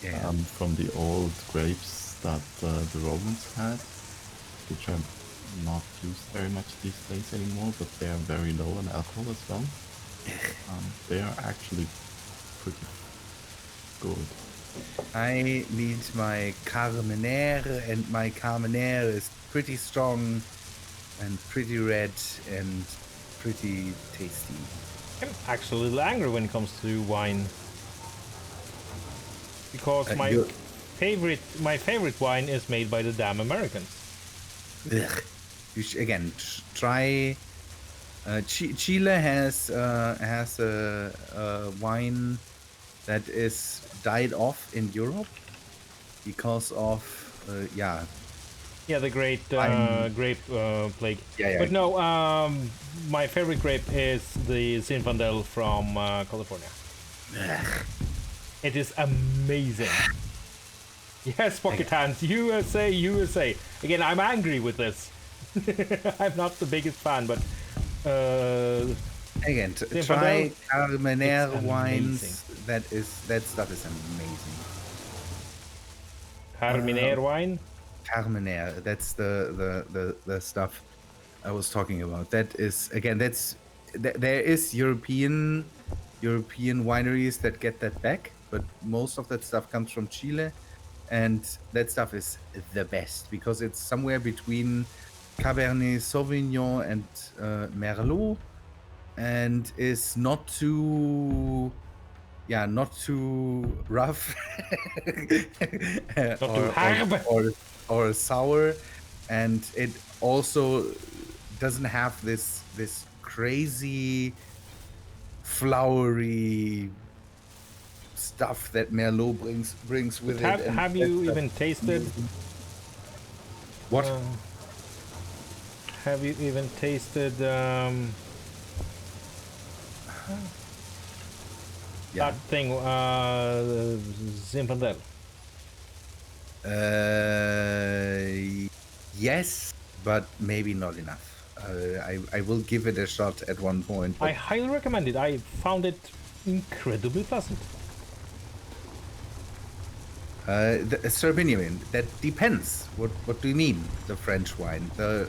yeah. From the old grapes that the Romans had, which are not used very much these days anymore, but they are very low in alcohol as well. They are actually pretty good. I need my Carmenere, and my Carmenere is pretty strong and pretty red and pretty tasty. I'm actually a little angry when it comes to wine. Because you're- my favorite wine is made by the damn Americans. Ugh. You again try. Chile has a wine that is died off in Europe because of Yeah, the great grape plague. Yeah. But no, my favorite grape is the Zinfandel from California. It is amazing. Yes, Pocket Hands, USA, USA. Again, I'm angry with this. I'm not the biggest fan, but Again, Zinfandel, try Carmenere it's wines. That stuff is amazing. Carmenere wine. Carmenere, that's the stuff I was talking about. That is again, there is European wineries that get that back, but most of that stuff comes from Chile, and that stuff is the best because it's somewhere between Cabernet Sauvignon and Merlot, and is not too rough Not too herb. or sour, and it also doesn't have this crazy flowery stuff that Merlot brings with it. and Have you that's even tasted? what? Have you even tasted Yeah. that thing, Zinfandel? Yes, but maybe not enough. I will give it a shot at one point. I But highly recommend it. I found it incredibly pleasant. Sir Benjamin, that depends. What do you mean? The French wine, the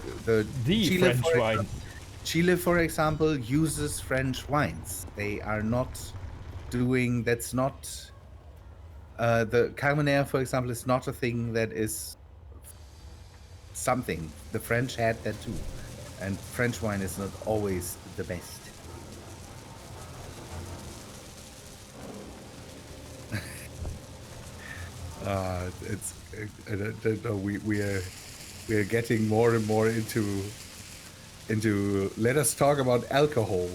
Chile, French for wine. example- Chile, for example, uses French wines. They are not doing. That's not. The Carmenere, for example, is not a thing that is something. The French had that too, and French wine is not always the best. It's I don't know. We are getting more and more into. Let us talk about alcohol.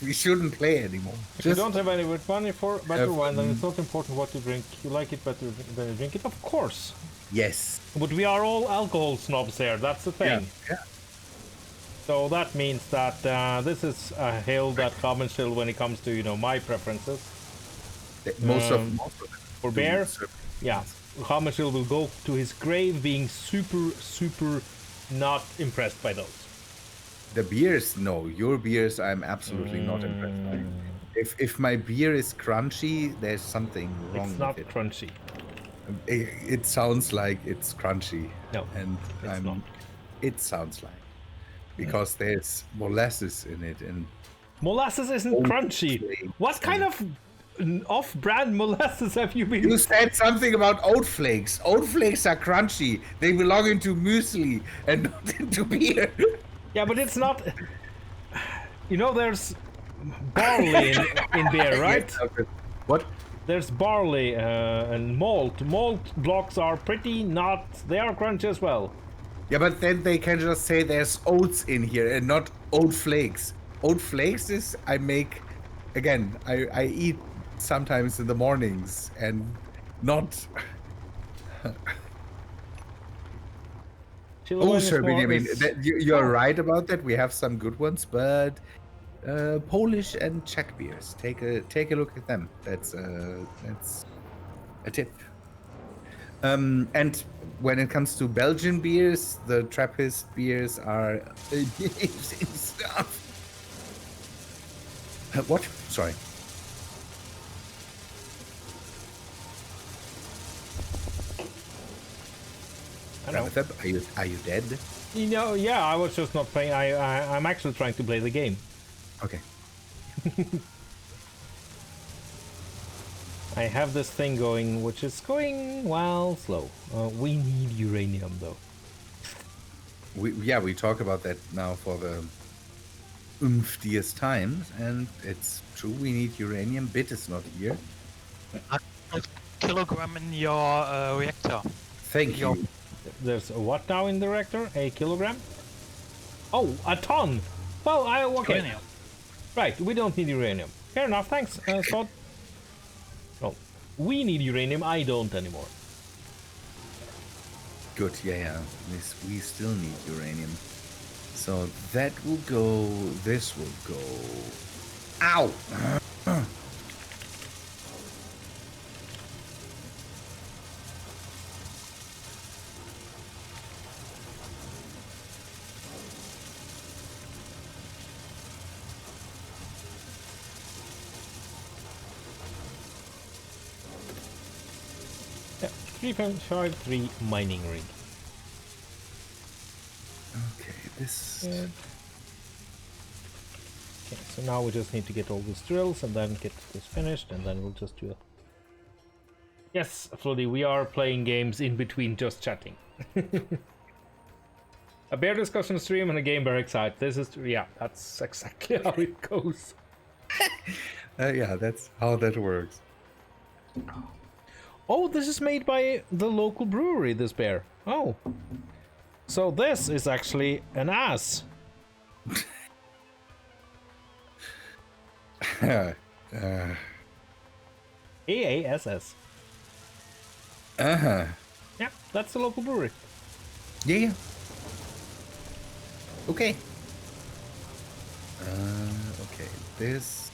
We shouldn't play anymore. If you don't have any money for better Have wine, then fun. it's not important what you drink. You like it better than you drink it, of course. Yes. But we are all alcohol snobs here. That's the thing. Yeah. So that means that this is a hill that Robenschild when it comes to Um, my preferences. Most of For do beer, serve- yeah, Robenschild will go to his grave being super not impressed by those. The beers, no. Your beers, I'm absolutely not impressed by. If my beer is crunchy, there's something wrong It's not with it. crunchy. It sounds like it's crunchy. No, and it's not. It sounds like because there's molasses in it, and Molasses isn't Oat crunchy. flakes. What kind of off-brand molasses have you been? You said something about oat flakes. Oat flakes are crunchy. They belong into muesli and not into beer. Yeah, but it's not. You know, there's barley in beer, right? Yes, okay. What? There's barley and malt. Malt blocks are pretty not. They are crunchy as well. Yeah, but then they can just say there's oats in here and not oat flakes. Oat flakes is I make, again, I eat sometimes in the mornings and not. Chillowen Oh, is sure, more- Benjamin. is- You're right about that. We have some good ones, but Polish and Czech beers. Take a look at them. That's a tip. And when it comes to Belgian beers, the Trappist beers are amazing stuff. What? Sorry. I know. Are you dead? You know, yeah, I was just not playing. I'm actually trying to play the game. Okay. I have this thing going, which is going, well, slow. We need uranium, though. We talk about that now for the umptiest times, and it's true. We need uranium. Bit is not here. A kilogram in your reactor. Thank Yo. you. There's a what now in the reactor? A kilogram? Oh, a ton! Well, okay. Uranium. Right, we don't need uranium. Fair enough, thanks, Scott. No, we need uranium, I don't anymore. Good. Yeah. We still need uranium. So that will go. This will go. Ow! Yeah, 3.53 mining rig. Okay. This. Good. Okay, so now we just need to get all these drills and then get this finished, and then we'll just do it. Yes, Floody, we are playing games in between just chatting. A bear discussion stream and a game bear excite. This is, yeah, that's exactly how it goes. Yeah, that's how that works. Oh, this is made by the local brewery, this beer. Oh. So this is actually an ass. AASS. Uh-huh. Yeah, that's the local brewery. Yeah. Okay. Okay. This.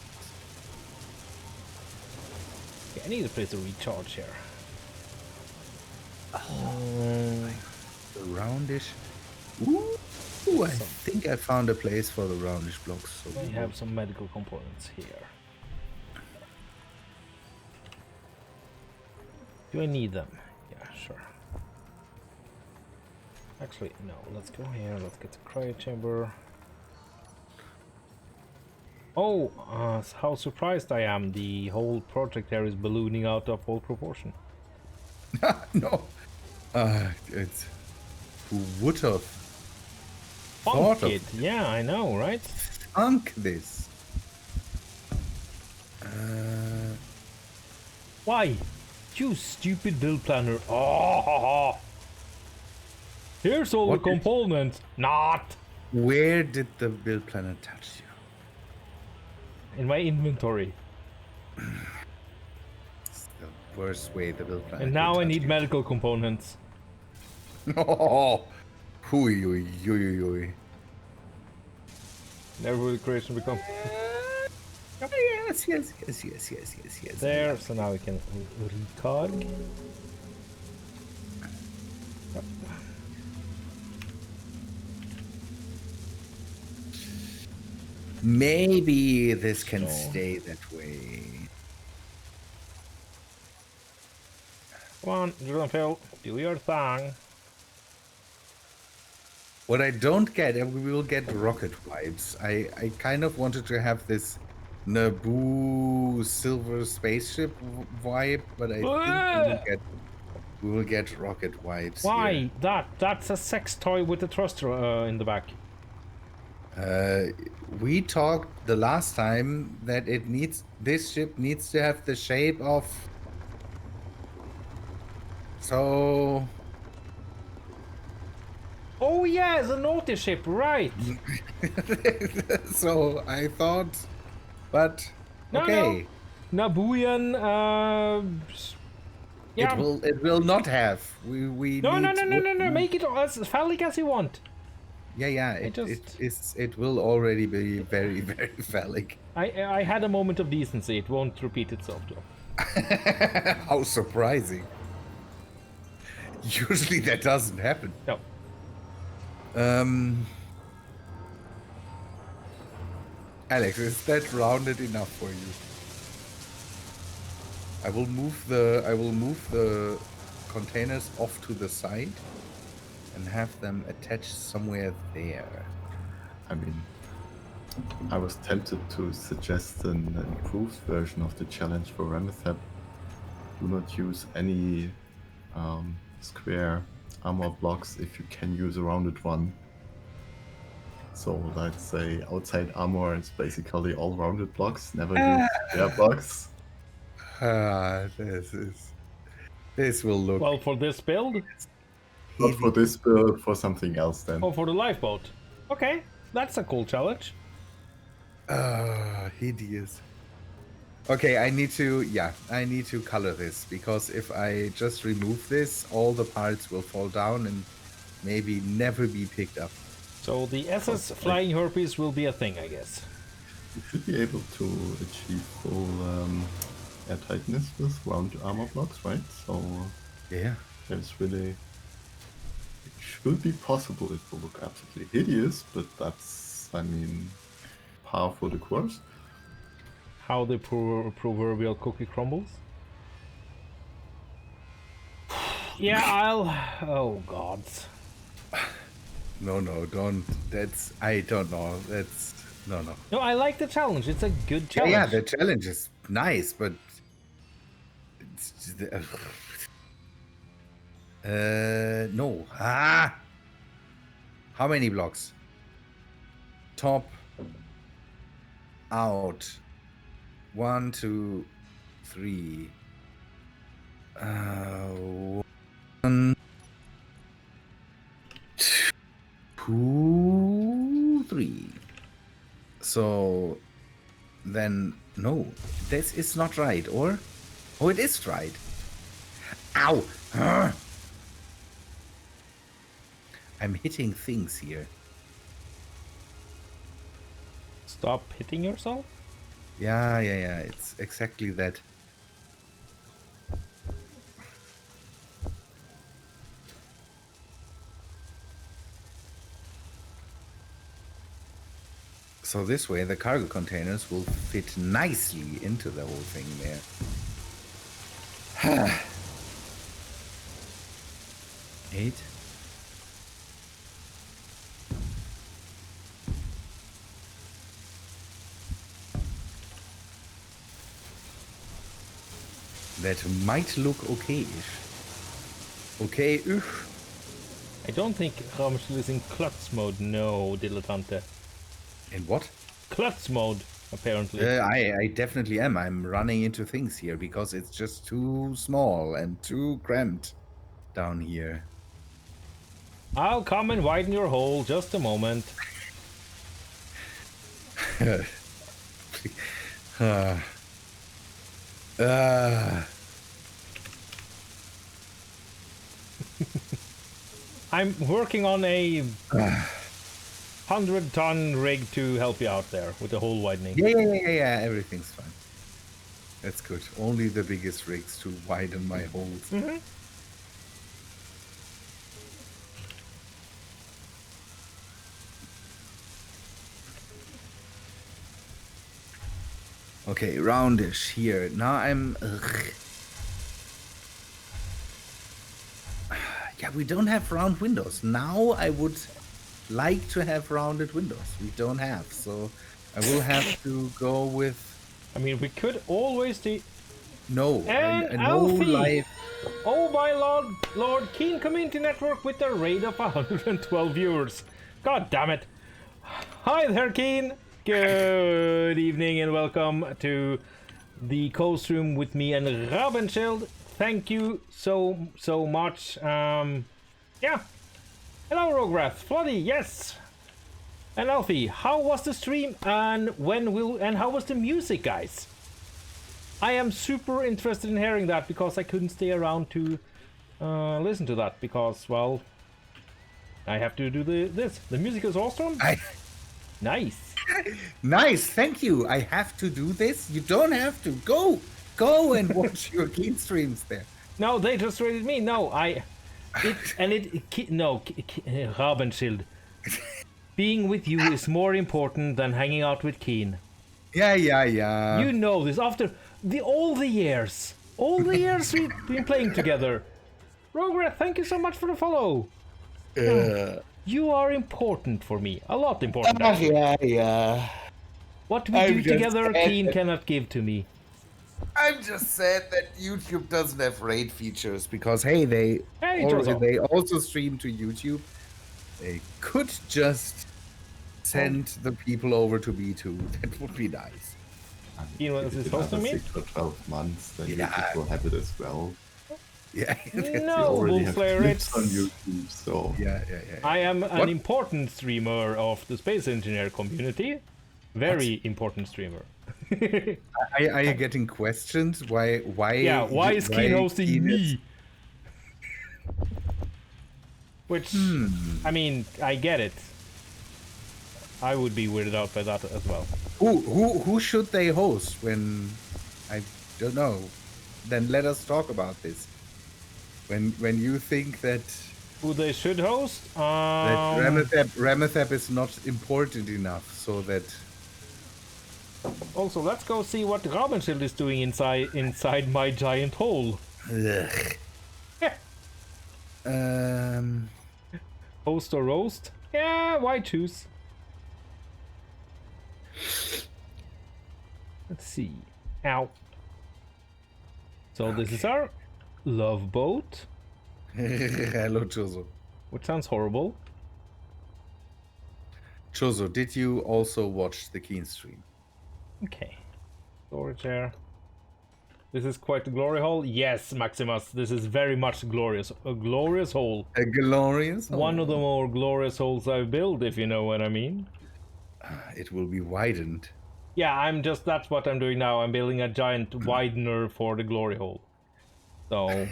Okay, I need a place to recharge here. The roundish. Ooh, I think I found a place for the roundish blocks. So We have some medical components here. Do I need them? Yeah, sure. Actually, no. Let's go here. Let's get the cryo chamber. Oh, how surprised I am. The whole project here is ballooning out of all proportion. no. It's who would have Funk thought it. of Yeah, I know, right? thunk this? Why? You stupid build planner. Oh, here's all What the is- components. Not Where did the build planner touch you? in my inventory. It's the worst way the build planner. And could now I touch need you. medical components. Oh, hui, hui, hui, hui. Never will creation become Yes. there. So now we can recog. Yep. Maybe this can So- stay that way. Come on, Jordan Phil, do your thing. What I don't get, and we will get rocket vibes. I kind of wanted to have this Naboo silver spaceship vibe, but I think we will get rocket vibes Why? That's a sex toy with a thruster in the back. here. We talked the last time that this ship needs to have the shape of. So Oh yeah, the naughty ship, right? so I thought, but No, okay. no. Nabooian, yeah. It will not have. We No, no, need no, no, no, no. Make it as phallic as you want. Yeah. It will already be very, very phallic. I had a moment of decency. It won't repeat itself, though. How surprising. Usually that doesn't happen. No. Alex, is that rounded enough for you? I will move the containers off to the side and have them attached somewhere there. I mean, I was tempted to suggest an improved version of the challenge for Ramethep. Do not use any square armor blocks if you can use a rounded one. So let's say outside armor is basically all rounded blocks, never use square blocks. This will look Well, for this build, Not for this build, for something else then. or for the lifeboat. Okay, that's a cool challenge. hideous. Okay, I need to color this, because if I just remove this, all the parts will fall down and maybe never be picked up. So the SS flying herpes will be a thing, I guess. You should be able to achieve full airtightness with round armor blocks, right? So Yeah. there's really... It should be possible. It will look absolutely hideous, but that's, I mean, par for the course. How the proverbial cookie crumbles. Yeah, oh god. No, don't. I don't know. No. No, I like the challenge. It's a good Yeah, challenge. yeah, the challenge is nice, but no. How many blocks? Top, out. 1, 2, 3. 1, 2, 3. So then no, this is not right, or? Oh, it is right. Ow! I'm hitting things here. Stop hitting yourself? Yeah. It's exactly that. So this way, the cargo containers will fit nicely into the whole thing there. Eight. That might look okay-ish. Okay-ish. I don't think Ramschel is in Klutz mode. No, dilettante. In what? Klutz mode, apparently. I definitely am. I'm running into things here because it's just too small and too cramped down here. I'll come and widen your hole. Just a moment. I'm working on a 100-ton rig to help you out there with the hole widening. Yeah. Everything's fine. That's good. Only the biggest rigs to widen my holes. Mm-hmm. Okay, roundish here. Now I'm... Yeah, we don't have round windows. Now I would like to have rounded windows. We don't have, so I will have to go with I mean, we could always do. no. And No Alfie! life. Oh my Lord Keen Community Network with a rate of 112 viewers. God damn it. Hi there, Keen. Good evening and welcome to the Coast Room with me and Rabenschild. Thank you so much. Yeah. Hello, Rograth. Floody, yes. And Alfie, how was the stream and how was the music, guys? I am super interested in hearing that because I couldn't stay around to listen to that because, well, I have to do this. The music is awesome. Nice. Nice, thank you. I have to do this. You don't have to. Go and watch your Keen streams there. No, they just rated me. No, Rabenschild. Being with you is more important than hanging out with Keen. Yeah. You know this after all the years we've been playing together. Rograth, thank you so much for the follow. You are important for me, a lot important. Yeah. What we do together, Keen cannot give to me. I'm just sad that YouTube doesn't have raid features because they Jozo. also stream to YouTube. They could just send the people over to B2. That would be nice. Keen was If supposed to another me. 6 or 12 months, then Yeah. YouTube will have it as well. Yeah. No, Already have Bullflare, clips on it's... YouTube, so Yeah. I am an What? important streamer of the Space Engineer community. Very important streamer. Are you getting questions? Why? Yeah, why is Keen hosting Keen is- me? Which, I mean, I get it. I would be weirded out by that as well. Who should they host when? I don't know. Then let us talk about this. When you think that Who they should host? Ramethep is not important enough, so that Also, let's go see what Rabenschild is doing inside my giant hole. ugh. Yeah. Host or roast? Yeah, why choose? Let's see. Ow. So this is our love boat, Hello, Chozo. which sounds horrible. Chozo, did you also watch the Keen stream? Okay. Storage air. This is quite a glory hole. Yes, Maximus, this is very much glorious. A glorious hole. A glorious. One of the more glorious holes I've built, if you know what I mean. It will be widened. Yeah, that's what I'm doing now. I'm building a giant widener for the glory hole. So,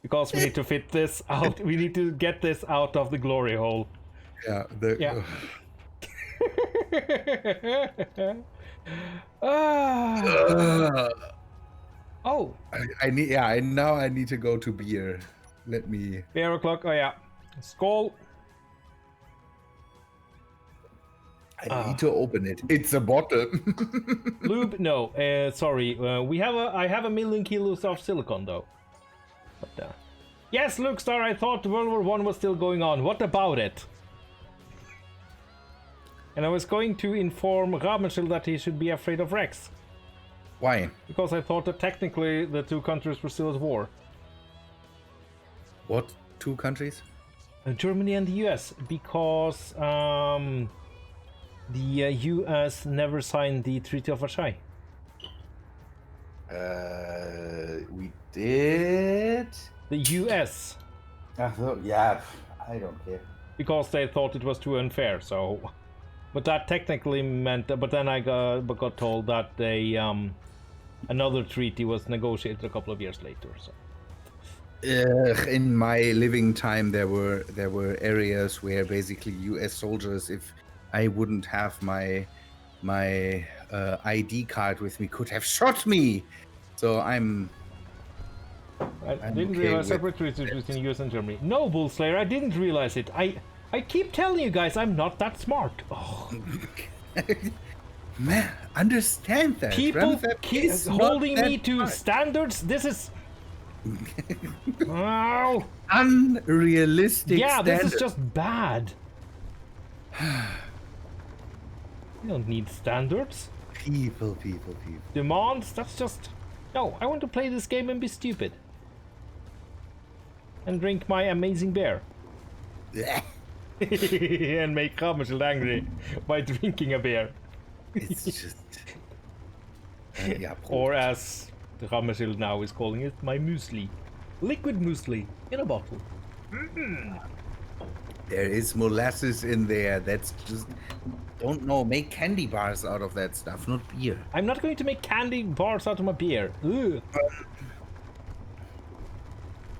because we need to fit this out, we need to get this out of the glory hole. Yeah. Yeah. Ah. Oh, I need. Yeah. I need to go to beer. Let me. beer o'clock. Oh yeah, Skull. I need to open it. It's a bottle. Lube? No, sorry. I have a million kilos of silicon though. But, yes, Luke Star. I thought World War I was still going on. What about it? And I was going to inform Rabenschild that he should be afraid of Rex, Why? because I thought that technically the two countries were still at war. What? 2 countries? Germany and the US, because the US never signed the Treaty of Versailles. We did. The US, Yeah. I don't care. because they thought it was too unfair. So, but that technically meant. But then I got told that another treaty was negotiated a couple of years later. So. In my living time, there were areas where basically U.S. soldiers, if I wouldn't have my ID card with me, could have shot me. So I didn't okay realize with separate treaties between US and Germany. No, Bullslayer, I didn't realize it. I keep telling you guys I'm not that smart. Oh. Man, understand that. People Ramethep keep is not holding that me to smart. standards. This is Oh! Unrealistic Yeah, this standards. is just bad. You don't need standards. People. Demands, that's just... No, I want to play this game and be stupid. And drink my amazing beer. Blech. And make Rameshield angry by drinking a beer. It's just. Yeah, Or as the Rameshield now is calling it, my muesli. Liquid muesli in a bottle. there is molasses in there. That's just. Don't know. Make candy bars out of that stuff, not beer. I'm not going to make candy bars out of my beer. Ugh.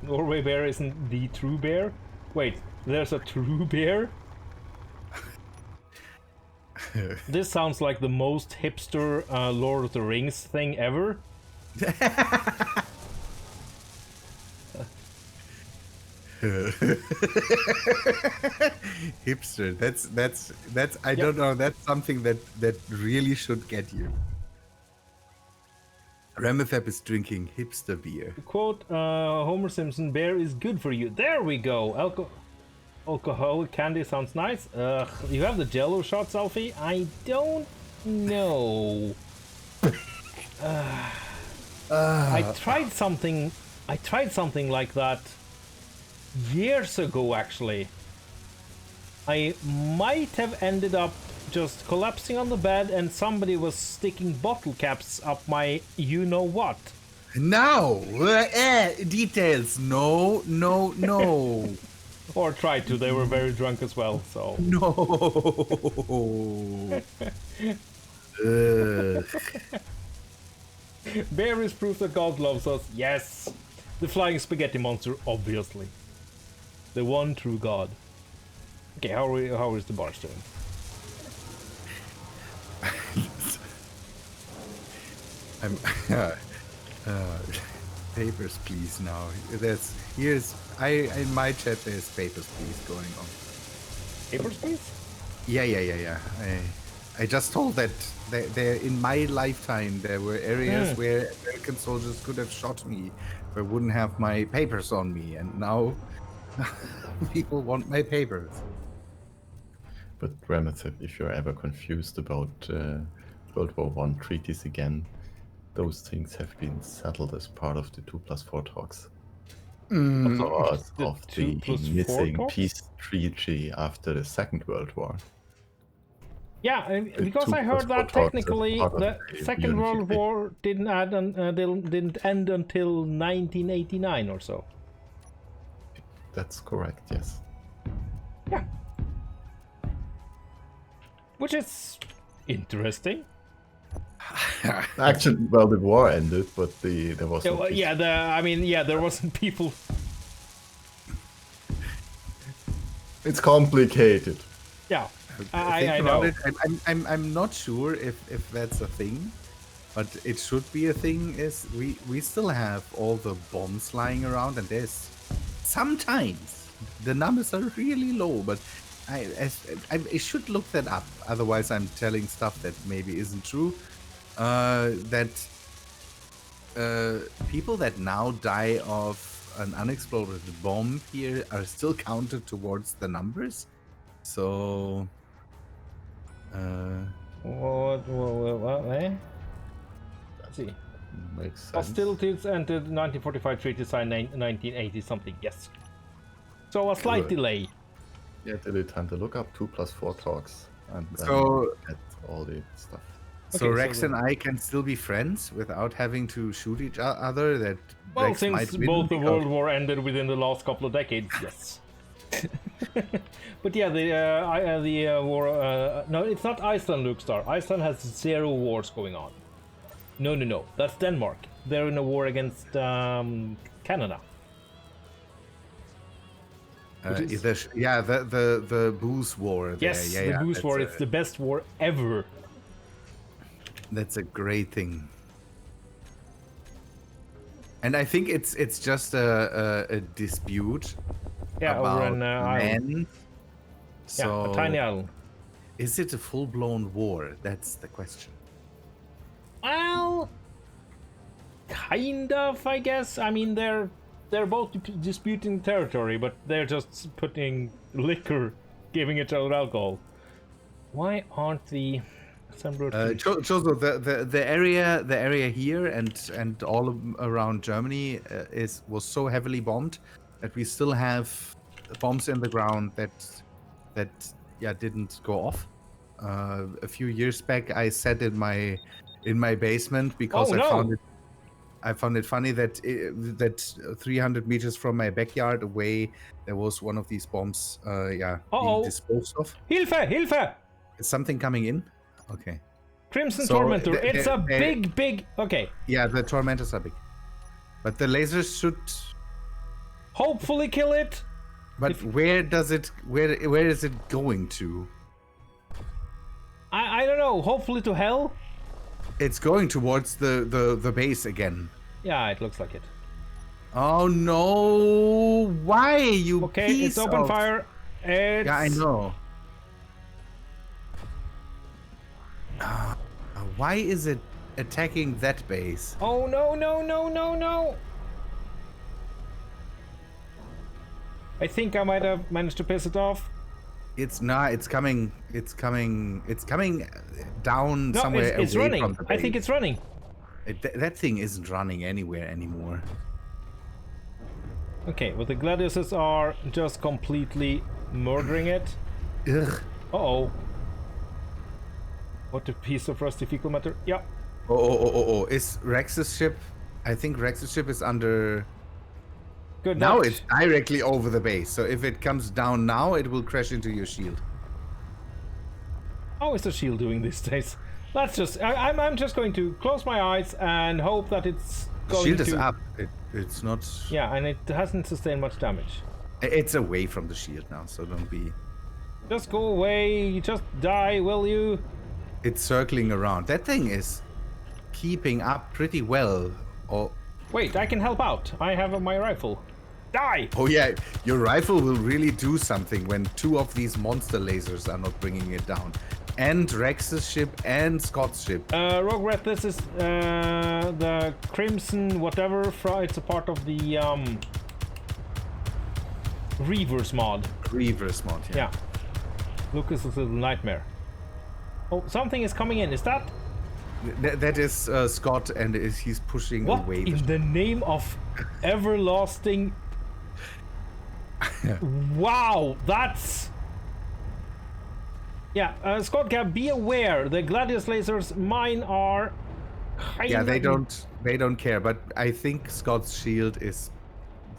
Norway bear isn't the true bear? Wait, there's a true bear? This sounds like the most hipster Lord of the Rings thing ever. Hipster. That's. I don't know. That's something that really should get you. Ramethep is drinking hipster beer. Quote, Homer Simpson, beer is good for you. There we go. Alcoholic candy sounds nice. You have the Jello shots, Alfie? I don't know. I tried something like that years ago, actually. I might have ended up just collapsing on the bed and somebody was sticking bottle caps up my you-know-what. No! Details. No. Or tried to, they were very drunk as well, so... No. Bear is proof that God loves us, yes! The flying spaghetti monster, obviously. The one true God. Okay, how is the bar doing? I'm papers please now. In my chat there's papers please going on. Papers, please? Yeah. I just told that there in my lifetime there were areas where American soldiers could have shot me but wouldn't have my papers on me, and now people want my papers. But Ramethep, if you're ever confused about World War I treaties again, those things have been settled as part of the 2+4 talks. Because The of 2+4 the missing talks? peace treaty after the Second World War. Yeah, because I heard 2+4 that talks as technically part of the Second World unification. War didn't end until 1989 or so. That's correct, yes. Yeah. Which is interesting. Actually, well, the war ended, but there was no peace. There wasn't people. It's complicated. Yeah, Think I about know. it. I'm not sure if that's a thing, but it should be a thing. Is we still have all the bombs lying around, and there's sometimes the numbers are really low, but I should look that up. Otherwise, I'm telling stuff that maybe isn't true. That people that now die of an unexploded bomb here are still counted towards the numbers. So, What? Let's see. Makes sense. Hostilities entered 1945, treaty signed 1980 something. Yes. So a slight Good. delay. Yeah, did it time to look up 2+4 talks and then So- get all the stuff. so Okay, Rex so and I can still be friends without having to shoot each other. That Well, Rex might since win both the because- World War ended within the last couple of decades, yes. But yeah, the war. No, it's not Iceland, Lukestar. Iceland has 0 wars going on. No. That's Denmark. They're in a war against Canada. the booze war. There. Yes, yeah, the Booze that's War. a- It's the best war ever. That's a great thing. And I think it's just a dispute Yeah, about over in Ireland. men. So Yeah, a tiny island. is it a full-blown war? That's the question. Well, kind of, I guess. I mean, they're both disputing territory, but they're just putting liquor, giving each other alcohol. Why aren't the assembler? Jozo, the area here and all around Germany was so heavily bombed that we still have bombs in the ground that didn't go off. A few years back, I sat in my basement because I found it funny that 300 meters from my backyard away there was one of these bombs. Being disposed of. Hilfe! Hilfe! Is something coming in? Okay. Crimson So, Tormentor. It's a big. Okay. Yeah, the tormentors are big, but the lasers should. Hopefully kill it. But where is it going to? I don't know. Hopefully to hell. It's going towards the base again. Yeah, it looks like it. Oh no! Why you? Okay, piece it's open of... fire. It's... Yeah, I know. Why is it attacking that base? Oh no! I think I might have managed to piss it off. It's not. It's coming. It's coming down No, somewhere it's away running. from the base. I think it's running. That thing isn't running anywhere anymore. Okay, well the gladiuses are just completely murdering it. Ugh. Uh-oh. What a piece of rusty fecal matter. Yeah. Oh. Is Rex's ship? I think Rex's ship is under... Good. Now it's directly over the base. So if it comes down now, it will crash into your shield. How is the shield doing these days? Let's just... I'm just going to close my eyes and hope that it's going Shield to... is up. It's not... Yeah, and it hasn't sustained much damage. It's away from the shield now, so don't be... Just go away. Just die, will you? It's circling around. That thing is keeping up pretty well. Oh, Wait, I can help out. I have my rifle. Die! oh yeah, your rifle will really do something when two of these monster lasers are not bringing it down. And Rex's ship and Scott's ship. Rogue Red, this is the Crimson whatever. It's a part of the Reverse mod. Reverse mod, yeah. Yeah. Lucas's little nightmare. Oh, something is coming in. Is that? That is Scott, and he's pushing What away in the name of everlasting? Wow, that's... Yeah, Scott Cap, be aware, the Gladius lasers, mine are... Yeah, they don't care, but I think Scott's shield is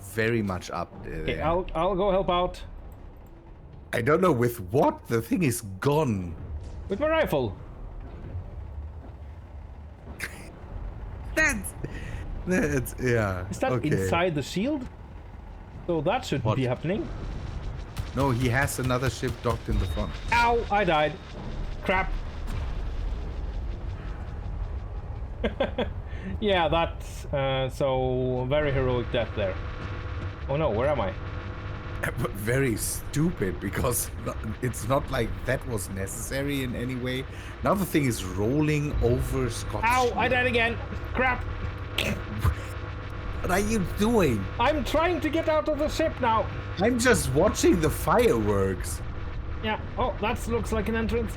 very much up there. Okay, I'll go help out. I don't know with what, the thing is gone. With my rifle. That's yeah. Is that okay. inside the shield? So that shouldn't What? be happening. No, he has another ship docked in the front. Ow, I died. Crap. Yeah, that's so very heroic death there. Oh no, where am I? Very stupid, because it's not like that was necessary in any way. Now the thing is rolling over Scott's Ow, shield. I died again. Crap. What are you doing? I'm trying to get out of the ship now. I'm just watching the fireworks. Yeah. Oh, that looks like an entrance.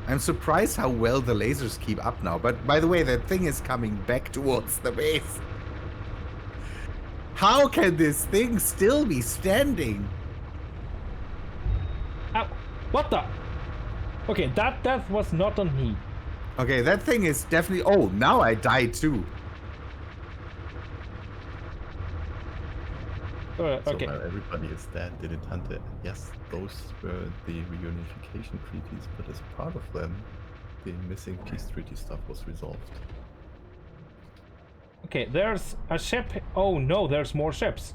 I'm surprised how well the lasers keep up now. But by the way, that thing is coming back towards the base. How can this thing still be standing? Ow. What the? Okay, that was not on me. Okay, that thing is definitely... Oh, now I died too. So Okay. while everybody is dead, did it hunt it? Yes, those were the reunification treaties, but as part of them, the missing peace treaty stuff was resolved. Okay, there's a ship. Oh no, there's more ships.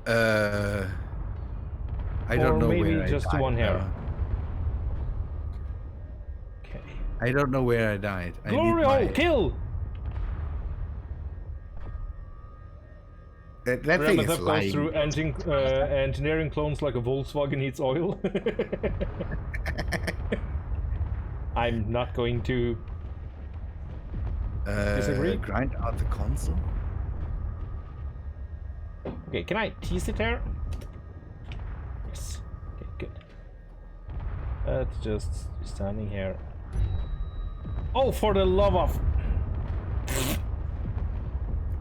I don't Or know maybe where just I died. one here. Okay. I don't know where I died. I need Glory my... hole, kill! That thing is Ramazep goes lying. through engineering clones like a Volkswagen needs oil. I'm not going to Disagree? Grind out the console? Okay, can I tease it there? Yes. Okay, good. That's just standing here. Oh, for the love of...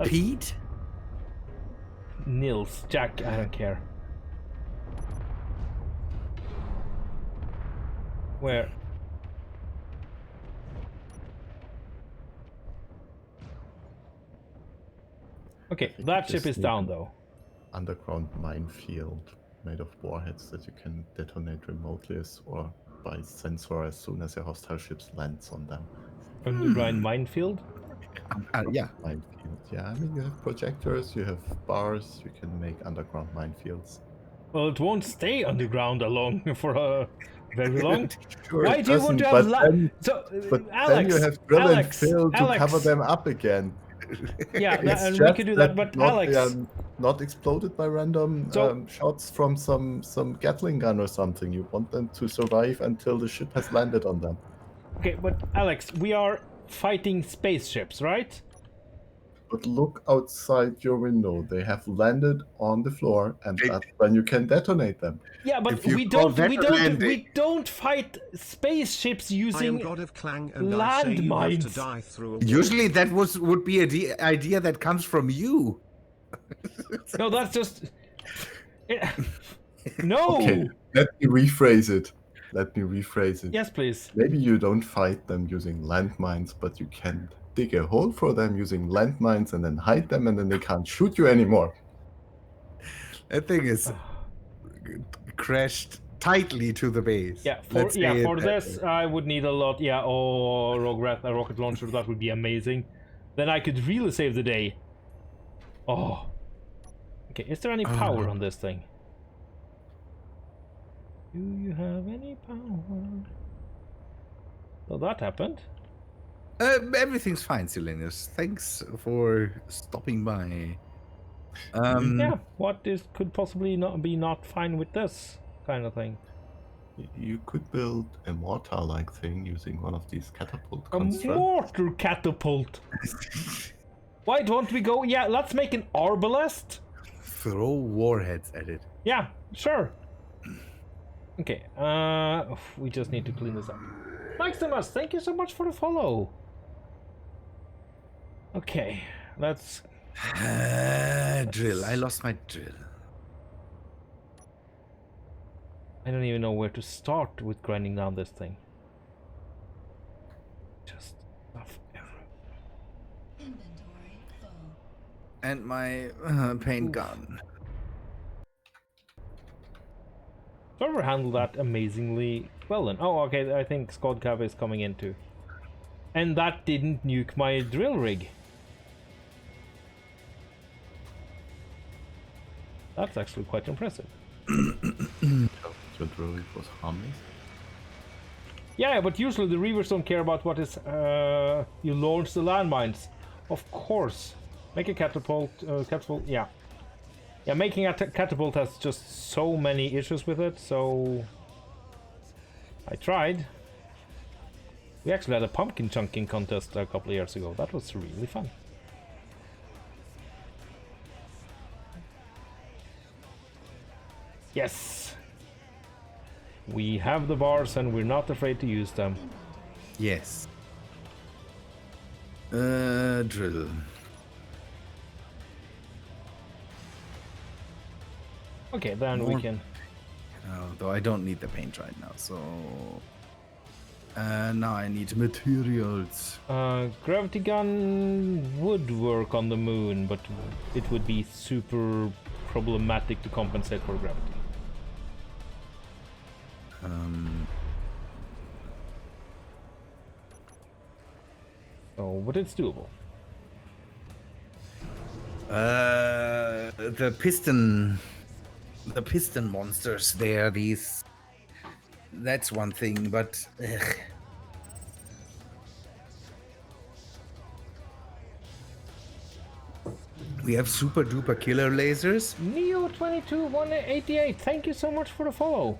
Pete? Nils, Jack, I don't care. Where? Okay, think that you ship just is need down an though. Underground minefield made of warheads that you can detonate remotely or by sensor as soon as a hostile ship lands on them. Underground minefield? Yeah. Minefield, yeah. I mean, you have projectors, you have bars, you can make underground minefields. Well, it won't stay underground along for very long. Sure, Why it do you want doesn't, to but have then, so, then you Alex, have drill and Alex, fill to Alex. cover them up again. Yeah, It's and we just could do that, but not, Alex. they are not exploded by random So- shots from some Gatling gun or something. You want them to survive until the ship has landed on them. Okay, but Alex, we are fighting spaceships, right? But look outside your window. They have landed on the floor, and Hey. that's when you can detonate them. Yeah, but If you we call don't, that we a don't, landing. we don't fight spaceships I am using. God of Clang, and I say you have to landmines. die through a wall. Usually that would be a idea that comes from you. No, that's just. No. Okay, let me rephrase it. Yes, please. Maybe you don't fight them using landmines, but you can dig a hole for them using landmines and then hide them, and then they can't shoot you anymore. That thing is crashed tightly to the base. Yeah, Let's say for it that this way. I would need a lot. Yeah, or a rocket launcher. That would be amazing. Then I could really save the day. Oh. Okay, is there any power on this thing? Do you have any power? So that happened. Everything's fine, Silenus. Thanks for stopping by. Yeah, what is could possibly not fine with this kind of thing? You could build a mortar-like thing using one of these catapult A constructs. mortar catapult. Why don't we go? Yeah, let's make an arbalest. Throw warheads at it. Yeah, sure. Okay, we just need to clean this up. Maximus, thank you so much for the follow. Okay, let's... Drill. I lost my drill. I don't even know where to start with grinding down this thing. Just stuff everywhere. Inventory full. And my paint gun. Server handled that amazingly well then. Oh, okay, I think Squad is coming in too. And that didn't nuke my drill rig. That's actually quite impressive. Your drill was harmless. Yeah, but usually the Reavers don't care about what is, you launch the landmines. Of course. Make a catapult, yeah. Yeah, making a catapult has just so many issues with it, so... I tried. We actually had a pumpkin chunking contest a couple of years ago. That was really fun. Yes! We have the bars and we're not afraid to use them. Yes. Drill. Okay, then we More- can... Though I don't need the paint right now, so... now I need materials. Gravity gun would work on the moon, but it would be super problematic to compensate for gravity. Oh, but it's doable. The piston monsters there, these... That's one thing, but... Ugh. We have super duper killer lasers. Neo22188, thank you so much for the follow.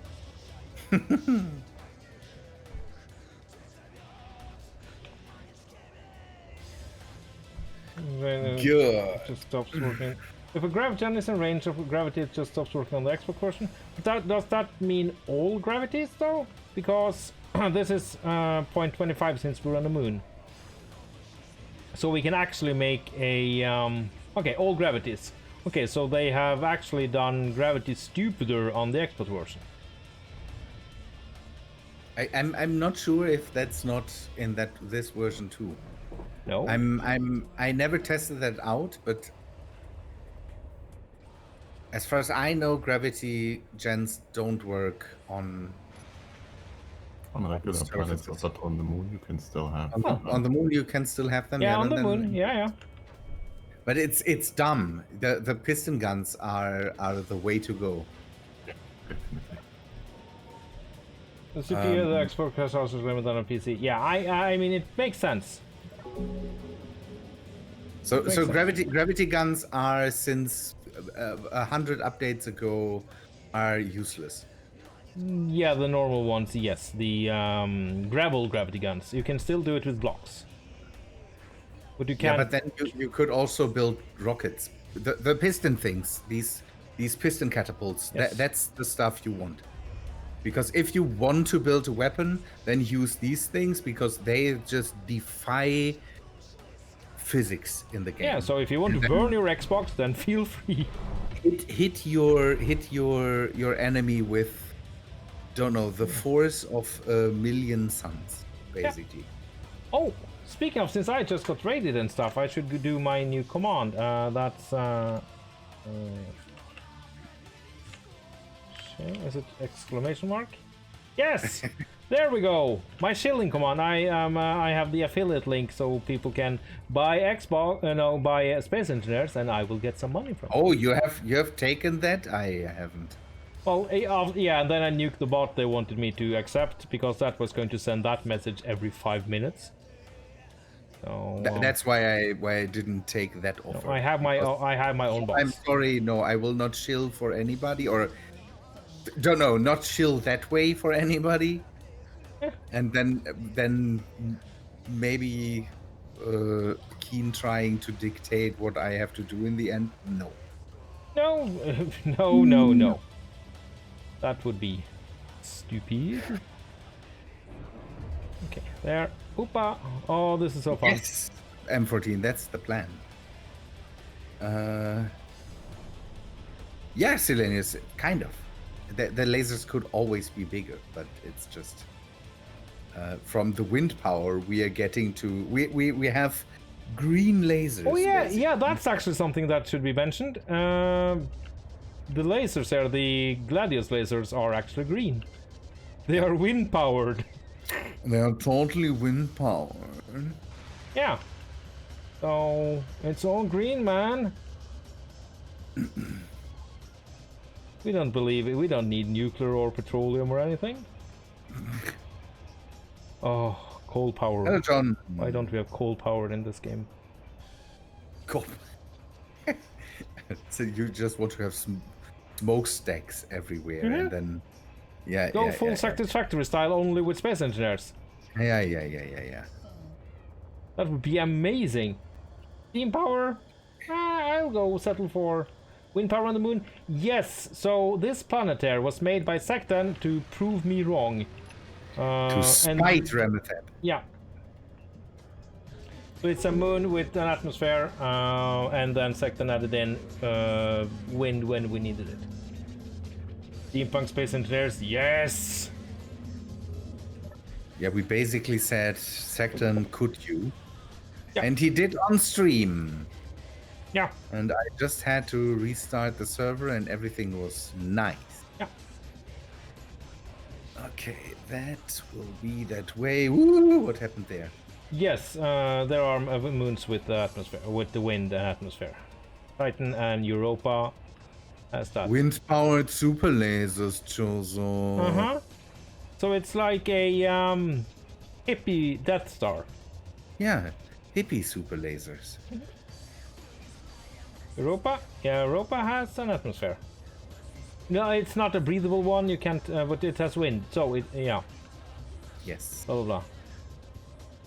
Good. just stops working. If a graviton is in range of gravity, it just stops working on the export portion. But does that mean all gravities though? Because this is 0.25 since we're on the moon. So we can actually make a okay, all gravities. Okay, so they have actually done gravity stupider on the export version. I'm not sure if that's not in this version too. No. I never tested that out, but as far as I know, gravity gens don't work on On regular planets, surfaces. but on the moon you can still have. On the moon. You can still have them. Yeah, on the then- moon. Yeah. But it's dumb. The piston guns are the way to go. Definitely. The CPU, the export has also limited on a PC. Yeah, I mean it makes sense. So Makes sense. gravity guns are since 100 updates ago are useless. Yeah, the normal ones, yes. The gravel gravity guns. You can still do it with blocks. But you Yeah, can't. but then you could also build rockets. The piston things, these piston catapults. Yes. That's the stuff you want. Because if you want to build a weapon, then use these things because they just defy physics in the game. Yeah, so if you want to burn your Xbox, then feel free. hit your enemy with, don't know, the force of a million suns, basically. Oh, speaking of, since I just got raided and stuff, I should do my new command. That's is it exclamation mark? Yes, there we go. My shilling command. I have the affiliate link so people can buy Xbox, buy Space Engineers, and I will get some money from it. Oh, you have taken that? I haven't. Well, yeah, and then I nuked the bot they wanted me to accept because that was going to send that message every 5 minutes. So That's why I didn't take that offer. I have my own box. I'm sorry, no, I will not shill for anybody, or don't know, not shill that way for anybody. And then maybe Keen trying to dictate what I have to do in the end. No. No. That would be stupid. Okay, there. Oopa. Oh, this is so fun. Yes, M14. That's the plan. Yeah, Silenius, kind of. The lasers could always be bigger, but it's just from the wind power we are getting to. We have green lasers. Oh yeah, basically. yeah. That's actually something that should be mentioned. The lasers there, the Gladius lasers, are actually green. They are wind powered. They are totally wind powered. Yeah. So it's all green, man. We don't believe it. We don't need nuclear or petroleum or anything. Oh, coal power. Hello, John. Why don't we have coal powered in this game? Cool. So you just want to have smokestacks everywhere, and then Go full Satisfactory style, only with Space Engineers. Yeah. That would be amazing. Steam power? I'll go settle for wind power on the moon. Yes, so this planetaire was made by Sectan to prove me wrong. To spite Remethep. Yeah. So it's a moon with an atmosphere, and then Sectan added in wind when we needed it. Steampunk Space Engineers, yes! Yeah, we basically said Sectan could you. Yeah. And he did on stream. Yeah, And I just had to restart the server and everything was nice. yeah. Okay, that will be that way. Woo! What happened there? Yes, there are moons with the atmosphere, with the wind and atmosphere. Titan and Europa has that. Wind-powered super lasers, Chozo. Uh-huh. So it's like a hippie Death Star. Yeah, hippie super lasers. Europa? Yeah, Europa has an atmosphere. No, it's not a breathable one. You can't, but it has wind. So it, yeah. Yes. Blah blah blah. Oh,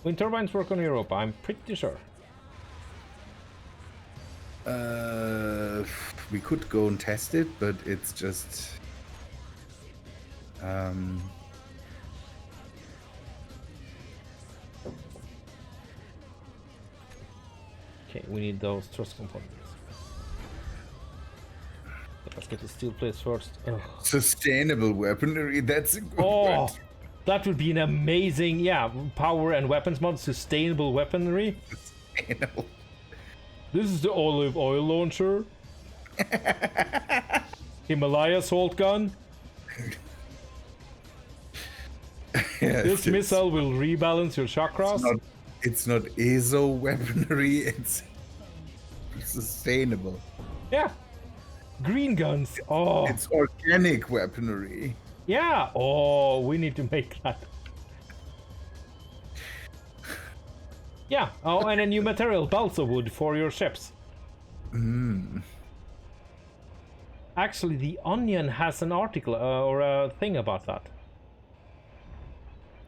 Wind turbines work on Europa. I'm pretty sure. We could go and test it, but it's just. Okay, we need those trust components. Let's get the steel plates first. Ugh. Sustainable weaponry. That's a good Oh, word. that would be an amazing, yeah, power and weapons mod, sustainable weaponry. Sustainable. This is the olive oil launcher. Himalaya salt gun. Yeah, This it's missile will rebalance your chakras. It's not ESO weaponry. It's sustainable. Yeah. Green guns. Oh, It's organic weaponry. yeah. Oh, we need to make that. Yeah. Oh, and a new material, balsa wood, for your ships. Actually, The Onion has an article or a thing about that.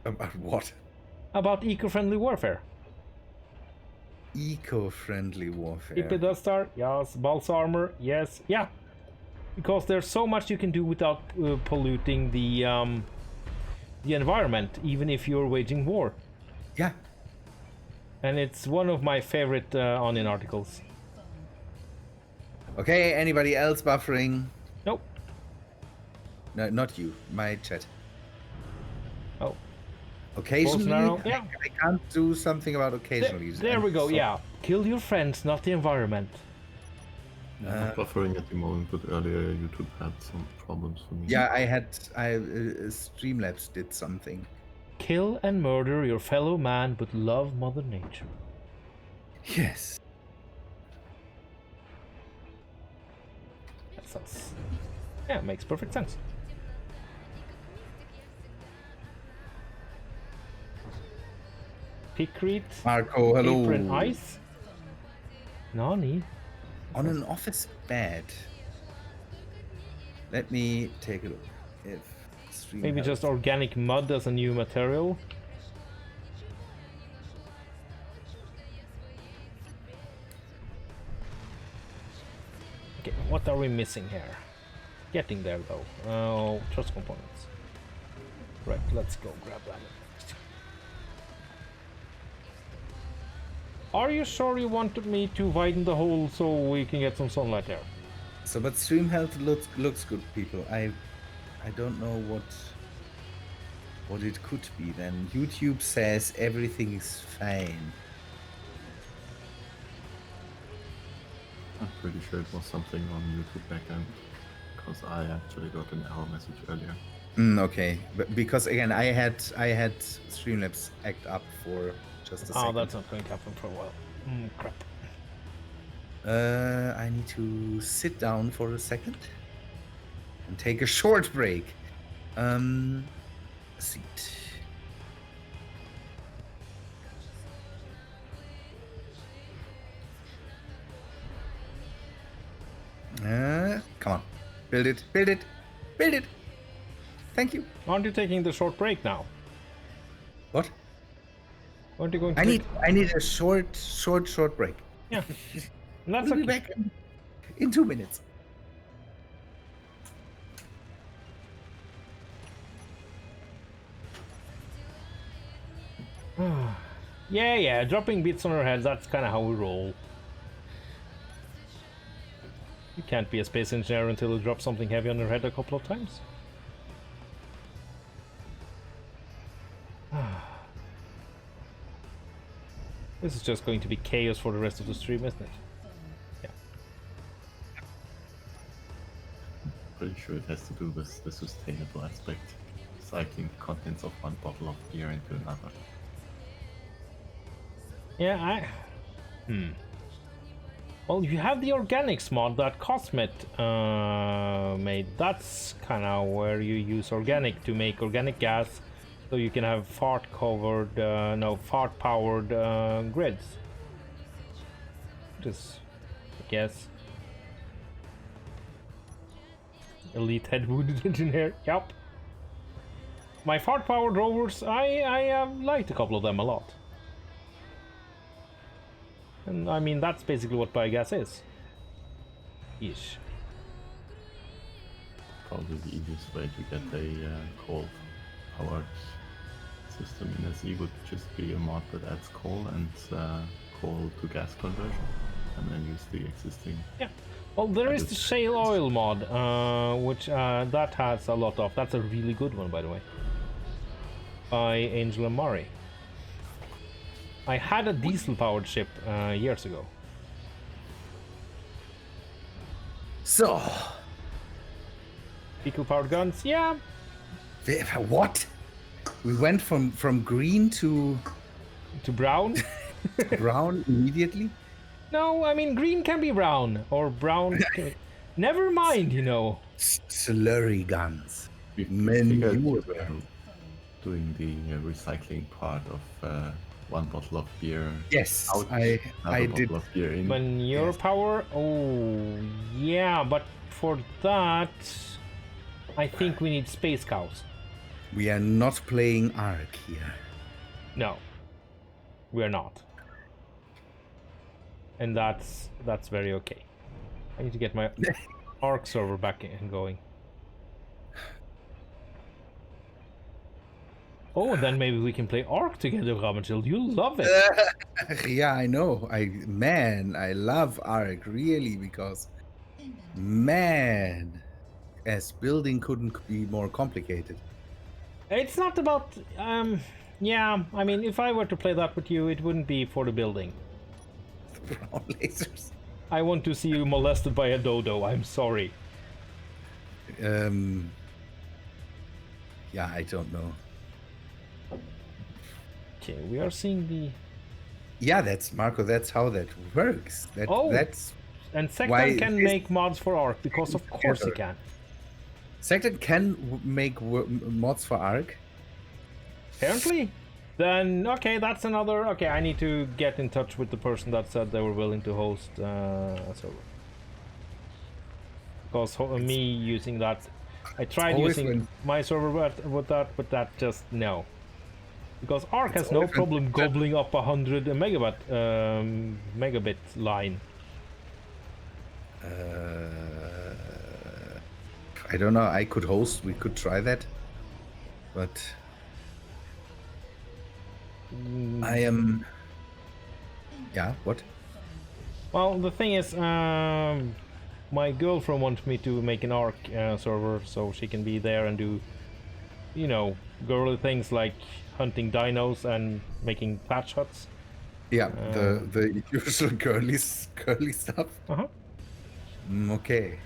About what? About eco-friendly warfare. Eco-friendly warfare. Hippie Death Star, yes. Balsa armor, yes. Yeah. Because there's so much you can do without polluting the environment, even if you're waging war. Yeah. And it's one of my favorite Onion articles. Okay, anybody else buffering? Nope. No, not you. My chat. Oh. Occasionally, narrow, yeah. I can't do something about occasionally. There we go, So- yeah. Kill your friends, not the environment. Yeah, not buffering at the moment, but earlier YouTube had some problems for me. Yeah, Streamlabs did something. Kill and murder your fellow man, but love Mother Nature. Yes. That sounds... Yeah, it makes perfect sense. Pickrete, Marco, hello. apron ice. Nani? On an office bed. Let me take a look. If stream Maybe help- just organic mud as a new material. Okay, what are we missing here? Getting there though. Oh, trust components. Right, let's go grab that. Are you sure you wanted me to widen the hole so we can get some sunlight there? So, but stream health looks good, people. I don't know what it could be. Then YouTube says everything is fine. I'm pretty sure it was something on YouTube backend, because I actually got an error message earlier. Okay, but because again, I had Streamlabs act up for just a second. Oh, that's not going to happen for a while. Crap. I need to sit down for a second and take a short break. Seat. Come on. Build it, build it, build it. Thank you. Aren't you taking the short break now? What? Aren't you going to I take- need a short break. Yeah. That's We'll be okay. back in 2 minutes. Yeah, dropping bits on our heads, that's kind of how we roll. You can't be a space engineer until you drop something heavy on your head a couple of times. This is just going to be chaos for the rest of the stream, isn't it? Yeah. Pretty sure it has to do with the sustainable aspect. Cycling the contents of one bottle of beer into another. Yeah, Well, you have the organics mod that Cosmet made. That's kind of where you use organic to make organic gas, so you can have fart-powered grids. Just, I guess. Elite head wounded engineer. Yup. My fart-powered rovers, I liked a couple of them a lot. And I mean, that's basically what biogas is. Ish. Probably the easiest way to get a coal powered system in SE would just be a mod that adds coal and coal to gas conversion, and then use the existing. Yeah. Well, there is the shale oil mod, which that has a lot of. That's a really good one, by the way. By Angela Murray. I had a diesel-powered ship years ago. So, Vehicle-powered guns, yeah. what? We went from green to To brown. brown immediately. No, I mean green can be brown or brown. Never mind, you know. Slurry guns. We Manure. figured we were doing the recycling part of one bottle of beer. Yes, out, I another did. bottle of beer in. Manure Yes. power? Oh, yeah, but for that, I think we need space cows. We are not playing Ark here. No, we're not. And that's very okay. I need to get my Arc server back and going. Oh, then maybe we can play Ark together, Ramachil. You'll love it. Yeah, I know. I love Ark really because man, as building couldn't be more complicated. It's not about yeah, I mean if I were to play that with you, it wouldn't be for the building. Brown lasers. I want to see you molested by a dodo. I'm sorry. Yeah, I don't know. Okay, we are seeing the Yeah, that's Marco. That's how that works. That's and why Sector can this- make mods for Ark because of course he can. Sector can make mods for Ark. Apparently. Then okay, that's another. Okay, I need to get in touch with the person that said they were willing to host a server. Because me using that, I tried always using when- my server with that, but that just no. Because Ark has no always when- problem gobbling up 100 megabit line. I don't know. I could host. We could try that, but I am. Yeah. What? Well, the thing is, my girlfriend wants me to make an Ark server so she can be there and do, you know, girly things like hunting dinos and making thatch huts. Yeah. The usual girly stuff. Uh-huh. Okay.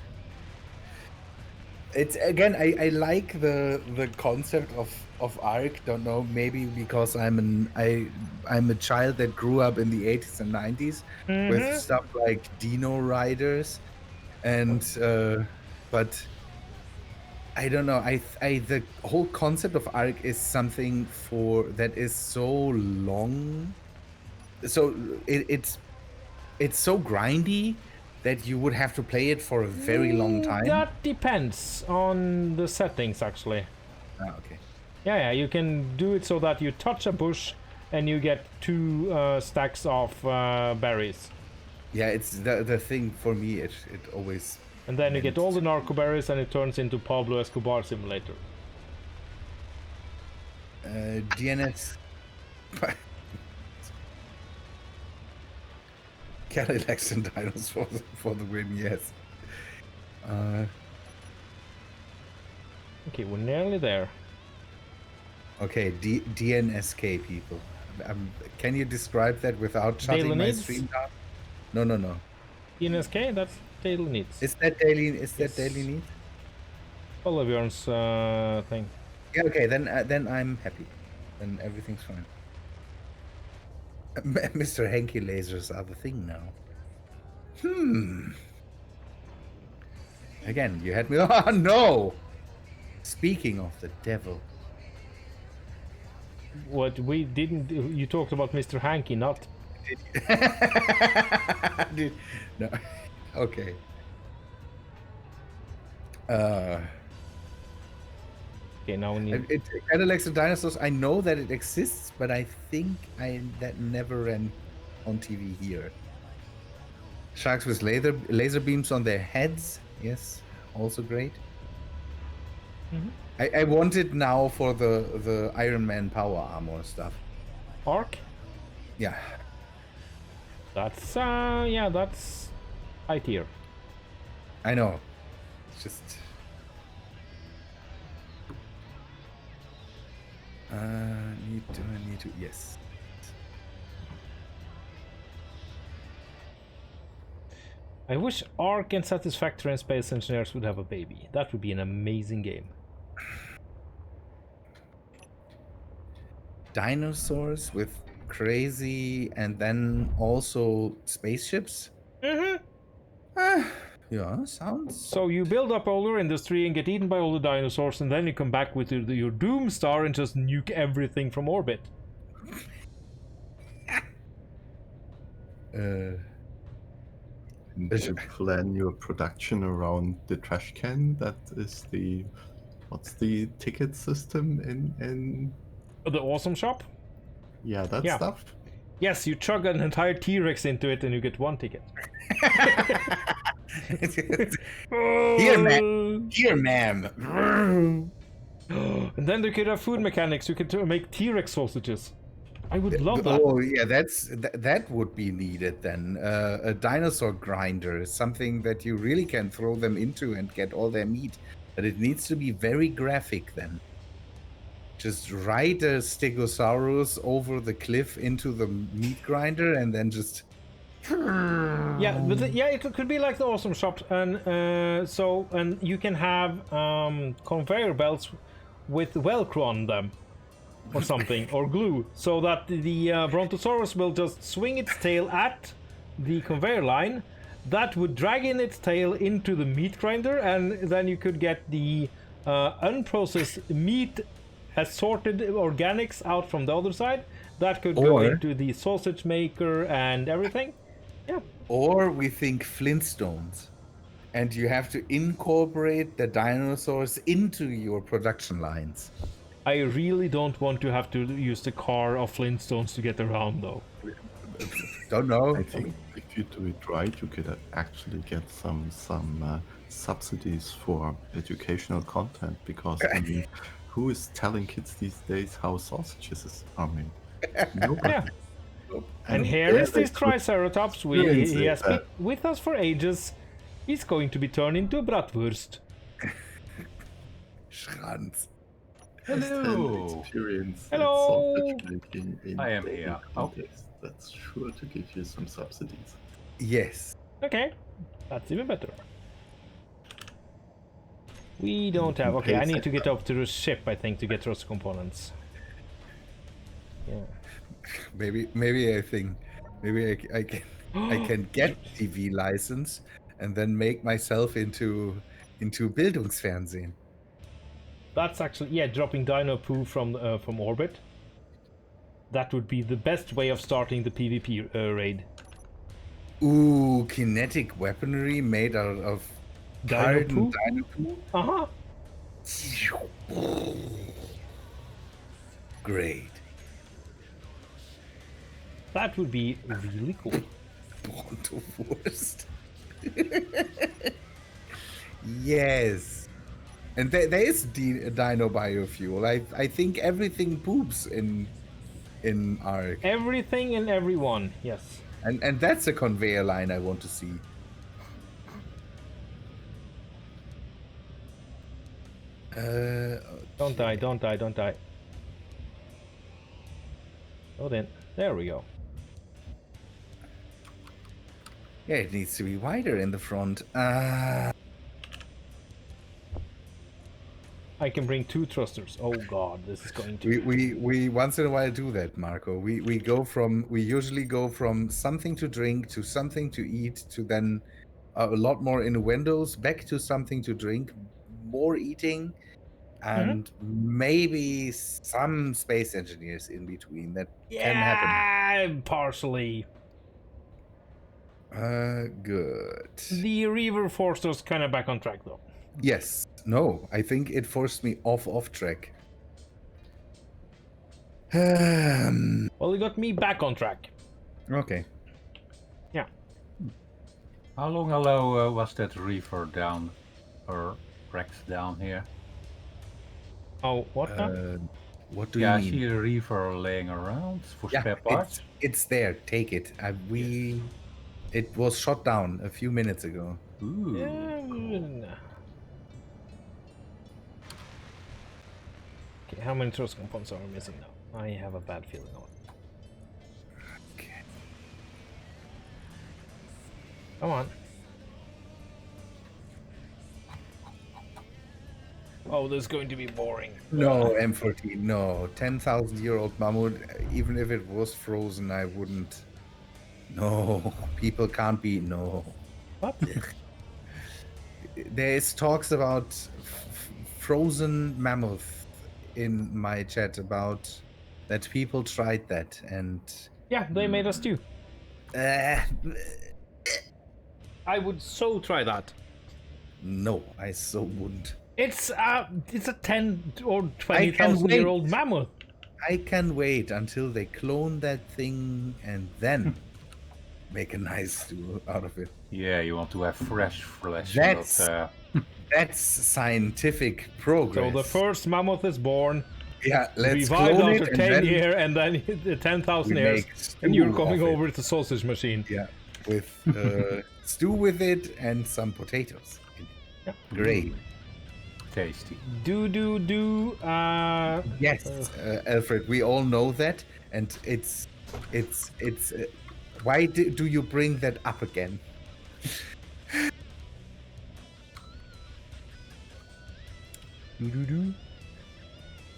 It's again. I like the concept of Ark. Don't know. Maybe because I'm a child that grew up in the 80s and 90s with stuff like Dino Riders, and but I don't know. The whole concept of Ark is something that is so long. So it's so grindy that you would have to play it for a very long time. That depends on the settings, actually. Ah, okay. Yeah, you can do it so that you touch a bush and you get 2 stacks of berries. Yeah, it's the thing for me. It always. And then you get all the narco berries and it turns into Pablo Escobar simulator. DNS. Cadillacs and dinos for the win. Yes. Okay, we're nearly there. Okay, DNSK people. Can you describe that without shutting Daily my needs? stream down? No. ENSK, that's daily needs. Is that daily? Is that Yes. daily need? Olivier's thing. Yeah. Okay. Then I'm happy. Then everything's fine. Mr. Henke lasers are the thing now. Again, you had me. Oh no! Speaking of the devil. What we didn't do, you talked about Mr. Hanky, not Dude, no. Okay. okay. Now we need. Cadillacs and dinosaurs. I know that it exists, but I think that never ran on TV here. Sharks with laser beams on their heads. Yes, also great. I want it now for the Iron Man power armor stuff. Arc? Yeah. That's that's high tier. I know. It's just. Need to. Yes. I wish Arc and Satisfactory and Space Engineers would have a baby. That would be an amazing game. Dinosaurs with crazy and then also spaceships. Yeah, sounds. So you build up all your industry and get eaten by all the dinosaurs, and then you come back with your Doom Star and just nuke everything from orbit. They You should- plan your production around the trash can. That is the what's the ticket system in The Awesome Shop? that Yeah. stuff. Yes, you chug an entire T-Rex into it and you get one ticket. Here, ma'am. Here, ma'am. And then they could have food mechanics. You could make T-Rex sausages. I would love that. Oh yeah, that would be needed then. A dinosaur grinder, something that you really can throw them into and get all their meat. But it needs to be very graphic then. Just ride a Stegosaurus over the cliff into the meat grinder and then just. Yeah, but it could be like the Awesome Shop, and and you can have conveyor belts with Velcro on them, or something, or glue, so that the Brontosaurus will just swing its tail at the conveyor line. That would drag in its tail into the meat grinder, and then you could get the unprocessed meat assorted organics out from the other side. That could go Or- into the sausage maker and everything. Yeah. Or we think Flintstones. And you have to incorporate the dinosaurs into your production lines. I really don't want to have to use the car of Flintstones to get around, though. Don't know. I think if you do it right, you could actually get some subsidies for educational content, because I mean, who is telling kids these days how sausages are made? Nobody. Yeah. And here is this Triceratops. experience He has it. been with us for ages. He's going to be turned into a bratwurst. Schranz. Hello. Experience Hello. sausage making in I am global here. context. That's sure to give you some subsidies. Yes. Okay, that's even better. We don't have. can Okay, pay I need to separate. get up to the ship, I think, to get those components. Yeah. Maybe I think I can get TV license and then make myself into Bildungsfernsehen. That's actually dropping dino poo from orbit. That would be the best way of starting the PvP raid. Ooh, kinetic weaponry made out of Dino hardened poo? dino poo. Uh-huh. Great. That would be really cool. Bronto-Wurst. Yes. And there is dino biofuel. I think everything poops in Ark. Everything and everyone, yes. And that's a conveyor line I want to see. Don't die, don't die, don't die. Oh, then. There we go. Yeah, it needs to be wider in the front. I can bring 2 thrusters. Oh god, this is going to... We once in a while do that, Marco. We usually go from something to drink to something to eat to then a lot more innuendos, back to something to drink, more eating, and maybe some space engineers in between. That can happen. Yeah, partially. Good. The Reaver forced us kind of back on track, though. Yes. No, I think it forced me off track. Well, it got me back on track. Okay. Yeah. How long ago was that reefer down, or wrecked down here? Oh, what now? What do Yeah, I you see mean? a reefer laying around for Yeah, spare parts. it's there. Take it. It was shot down a few minutes ago. Ooh. Okay, how many trust components are we missing now? I have a bad feeling on it. Okay. Come on. Oh, this is going to be boring. No, M14. No, 10,000-year-old mammoth. Even if it was frozen, I wouldn't. No, people can't be. No. What? There is talks about frozen mammoth in my chat about that people tried that and Yeah, they made us too. uh, I would so try that. no, I so wouldn't. It's a 10 or I can 20,000 year old mammoth. I can wait until they clone that thing and then make a nice stew out of it. Yeah, you want to have fresh flesh. That's- Not, That's scientific progress. So the first mammoth is born, yeah, let's revived clone after it and 10 then years, and then 10,000 we years, make and you're stew coming of it. over to the sausage machine. Yeah, with stew with it and some potatoes. Yeah. Great. tasty. Do. Yes, Alfred, we all know that, and it's. Why do you bring that up again? Do.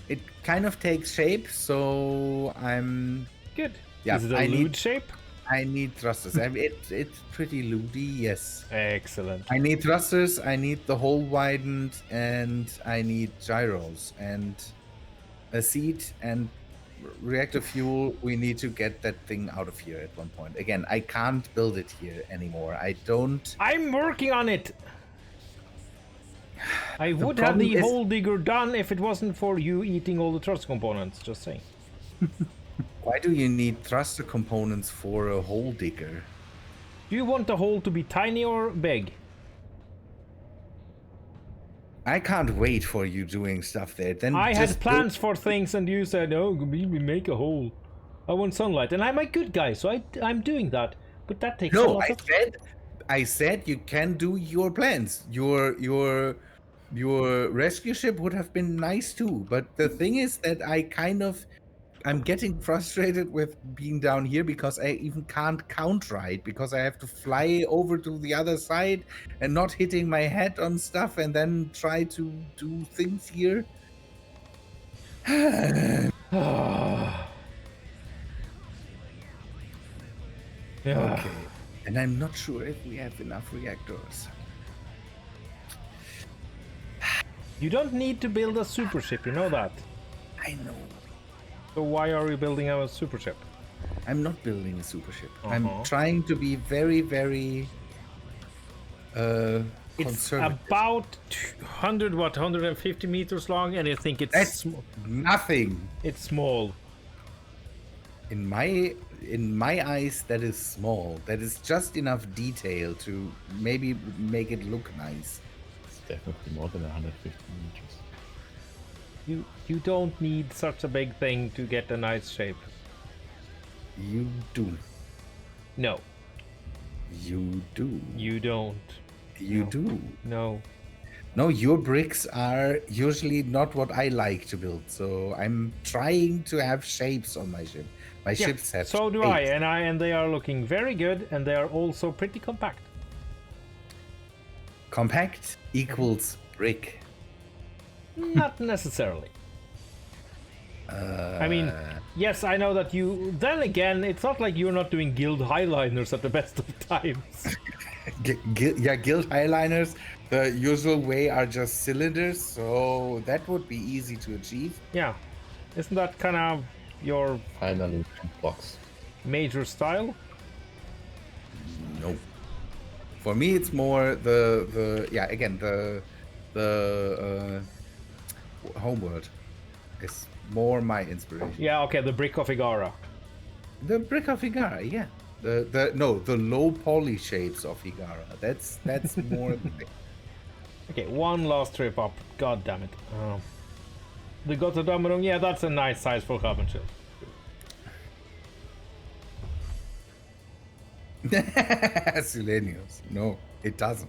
It kind of takes shape, so I'm. Good. Yeah, Is it a I lewd need- shape? I need thrusters. I mean, it's pretty loody, yes. Excellent. I need thrusters. I need the hole widened, and I need gyros and a seat and reactor fuel. We need to get that thing out of here at one point. Again, I can't build it here anymore. I don't. I'm working on it. I would have problem the is- hole digger done if it wasn't for you eating all the trust components. Just saying. Why do you need thruster components for a hole digger? Do you want the hole to be tiny or big? I can't wait for you doing stuff there. Then I just had plans for things, and you said, "Oh, we make a hole. I want sunlight," and I'm a good guy, so I'm doing that. But that takes a No, lot of. I said you can do your plans. Your rescue ship would have been nice too. But the thing is that I'm getting frustrated with being down here because I even can't count right because I have to fly over to the other side and not hitting my head on stuff and then try to do things here. Yeah. Okay. And I'm not sure if we have enough reactors. You don't need to build a super ship, you know that. I know. So why are you building a super ship? I'm not building a super ship. Uh-huh. I'm trying to be very, very It's conservative. about 150 meters long, and I think it's That's nothing. it's small. In my eyes, that is small. That is just enough detail to maybe make it look nice. It's definitely more than 150 meters. You don't need such a big thing to get a nice shape. You do. No, You do. you don't. You do. No. No, your bricks are usually not what I like to build. So I'm trying to have shapes on my ship. My Yeah, ships have so do shapes. and they are looking very good, and they are also pretty compact. Compact equals brick. Not necessarily. I mean, yes, I know that you. Then again, it's not like you're not doing guild highliners at the best of times. Guild highliners, the usual way are just cylinders, so that would be easy to achieve. Yeah, isn't that kind of your Finally, blocks. major style? No. For me, it's more the homeworld is more my inspiration. Yeah, okay, the brick of Igara. The brick of Igara, yeah. The low poly shapes of Higara. That's more the thing. Okay, one last trip up. God damn it. The Gotterdammerung, yeah, that's a nice size for carbon shield. Silenius. No, it doesn't.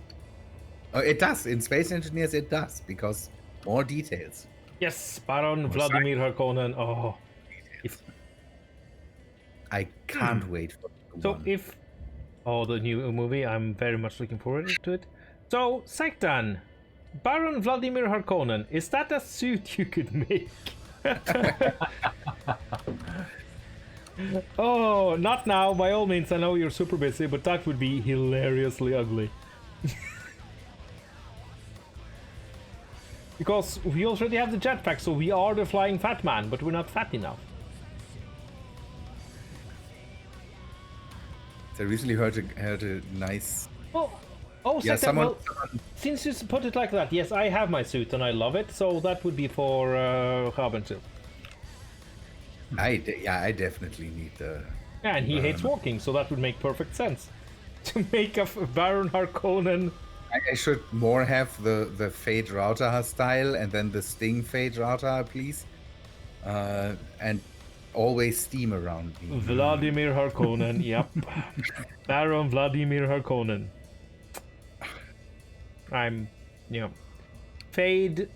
Oh, it does. In Space Engineers, it does, because more details. Yes, Baron Vladimir Harkonnen. Oh, if I can't wait for the so, one. if the new movie, I'm very much looking forward to it. So, Sektan, Baron Vladimir Harkonnen, is that a suit you could make? Oh, not now. By all means, I know you're super busy, but that would be hilariously ugly. Because we already have the jetpack, so we are the flying fat man, but we're not fat enough. I recently heard a nice. Oh, Yeah, Sektan, someone. well, since you put it like that, yes, I have my suit and I love it, so that would be for Rabensil. I definitely need the. Yeah, and he hates walking, so that would make perfect sense. To make a Baron Harkonnen. I should more have the Fade Router style and then the Sting Fade Router, please. And always steam around me. Vladimir Harkonnen, yep. Baron Vladimir Harkonnen. Fade.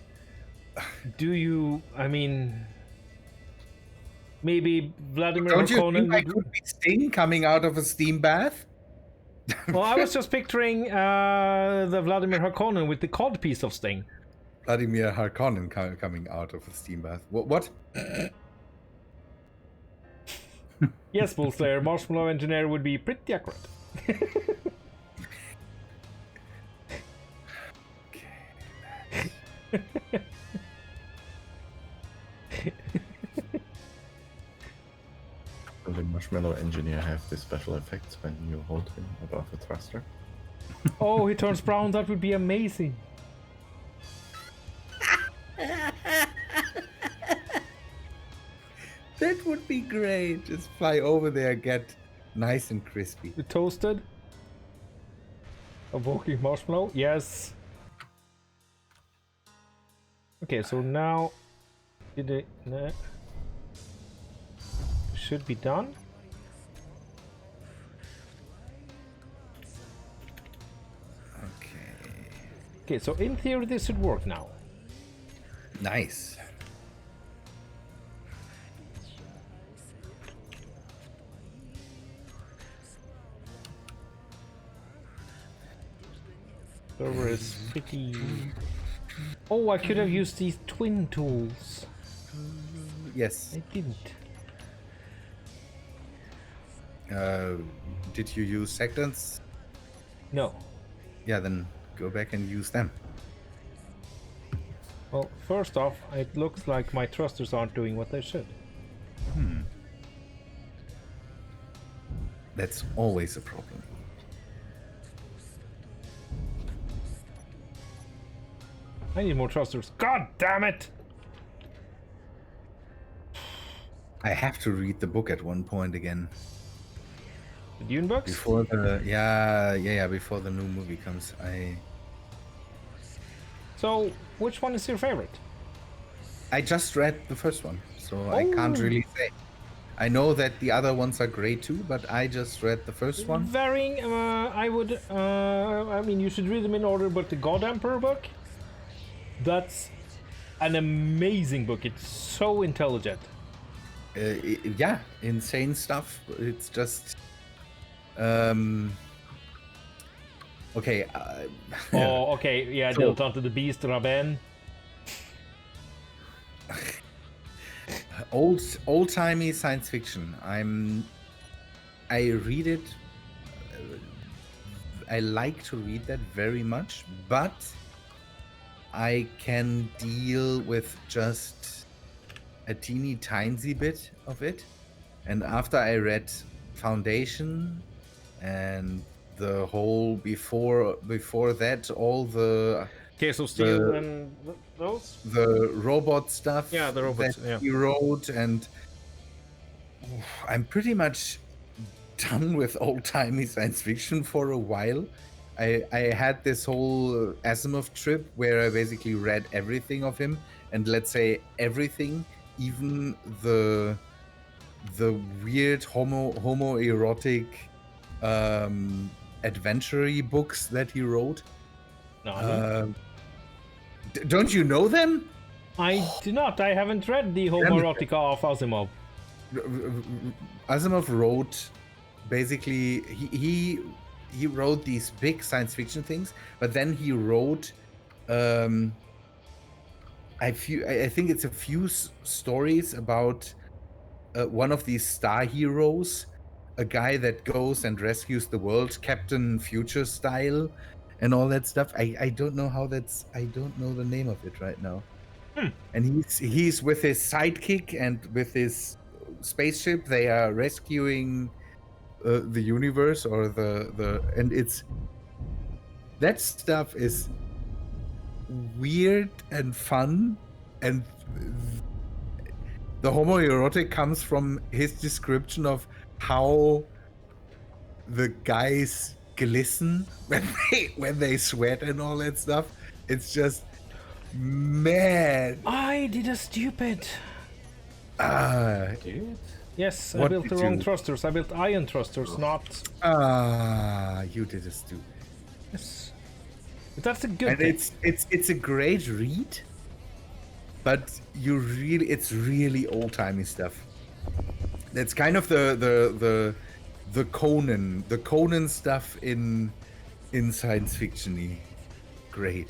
I mean, maybe Vladimir Don't you Harkonnen think I could be Sting coming out of a steam bath? Well, I was just picturing the Vladimir Harkonnen with the cod piece of Sting. Vladimir Harkonnen coming out of a steam bath. What? Yes, Bullslayer, Marshmallow Engineer would be pretty accurate. Will the Marshmallow Engineer have the special effects when you hold him above a thruster? Oh, he turns brown, that would be amazing. That would be great. Just fly over there, get nice and crispy. The toasted? A walking marshmallow? Yes. Okay, so now should be done. Okay, so in theory this should work now. Nice. Server is pretty. Oh, I could have used these twin tools. Yes. I didn't. Did you use sectants? No. Yeah, then go back and use them. Well, first off, it looks like my thrusters aren't doing what they should. That's always a problem. I need more thrusters. God damn it! I have to read the book at one point again. The Dune books? Before the before the new movie comes. So, which one is your favorite? I just read the first one, so I can't really say. I know that the other ones are great too, but I just read the first one. Varying, I mean, you should read them in order, but the God Emperor book? That's an amazing book. It's so intelligent. Yeah, insane stuff. It's just okay. Oh, okay, yeah, So- Dealt onto the Beast, Raben. old-timey science fiction. I read it. I like to read that very much, but I can deal with just a teeny tiny bit of it. And after I read Foundation and the whole before that, all the Case of Steel The- and those? the robot stuff Yeah, the robots, that yeah. he wrote, and I'm pretty much done with old-timey science fiction for a while. I had this whole Asimov trip where I basically read everything of him, and let's say everything, even the weird homoerotic adventure books that he wrote. Nani? Don't you know them? I do not. I haven't read the Homoerotica of Asimov. Asimov wrote basically he wrote these big science fiction things, but then he wrote I think it's a few stories about one of these star heroes, a guy that goes and rescues the world, Captain Future style, and all that stuff. I don't know how that's. I don't know the name of it right now. And he's with his sidekick and with his spaceship. They are rescuing the universe, or and it's that stuff is weird and fun, and the homoerotic comes from his description of how the guys glisten when they sweat and all that stuff. It's just, man. I did a stupid. Dude. Yes, I What built the did wrong you- thrusters. I built ion thrusters, not. You did a stupid. Yes. But that's a good And thing. it's a great read, but it's really old timey stuff. That's kind of the Conan stuff in science fiction-y. Great.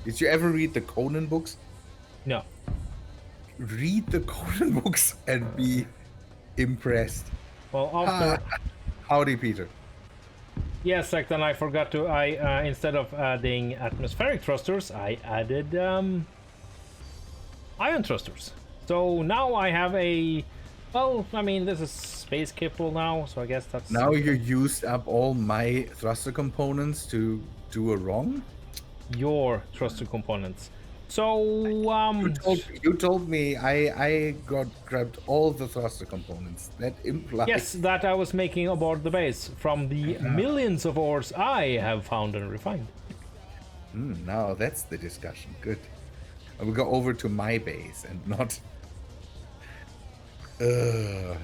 Did you ever read the Conan books? No. Read the Conan books and be impressed. Well, after. Howdy, Peter. Yes, like then I forgot to. Instead of adding atmospheric thrusters, I added ion thrusters. So now I have a. Well, I mean, this is space capable now, so I guess that's. Now you used up all my thruster components to do a wrong? Your thruster components. So You told me I grabbed all the thruster components. That implies yes, that I was making aboard the base from the millions of ores I have found and refined. Now that's the discussion. Good. I will go over to my base and not. Okay,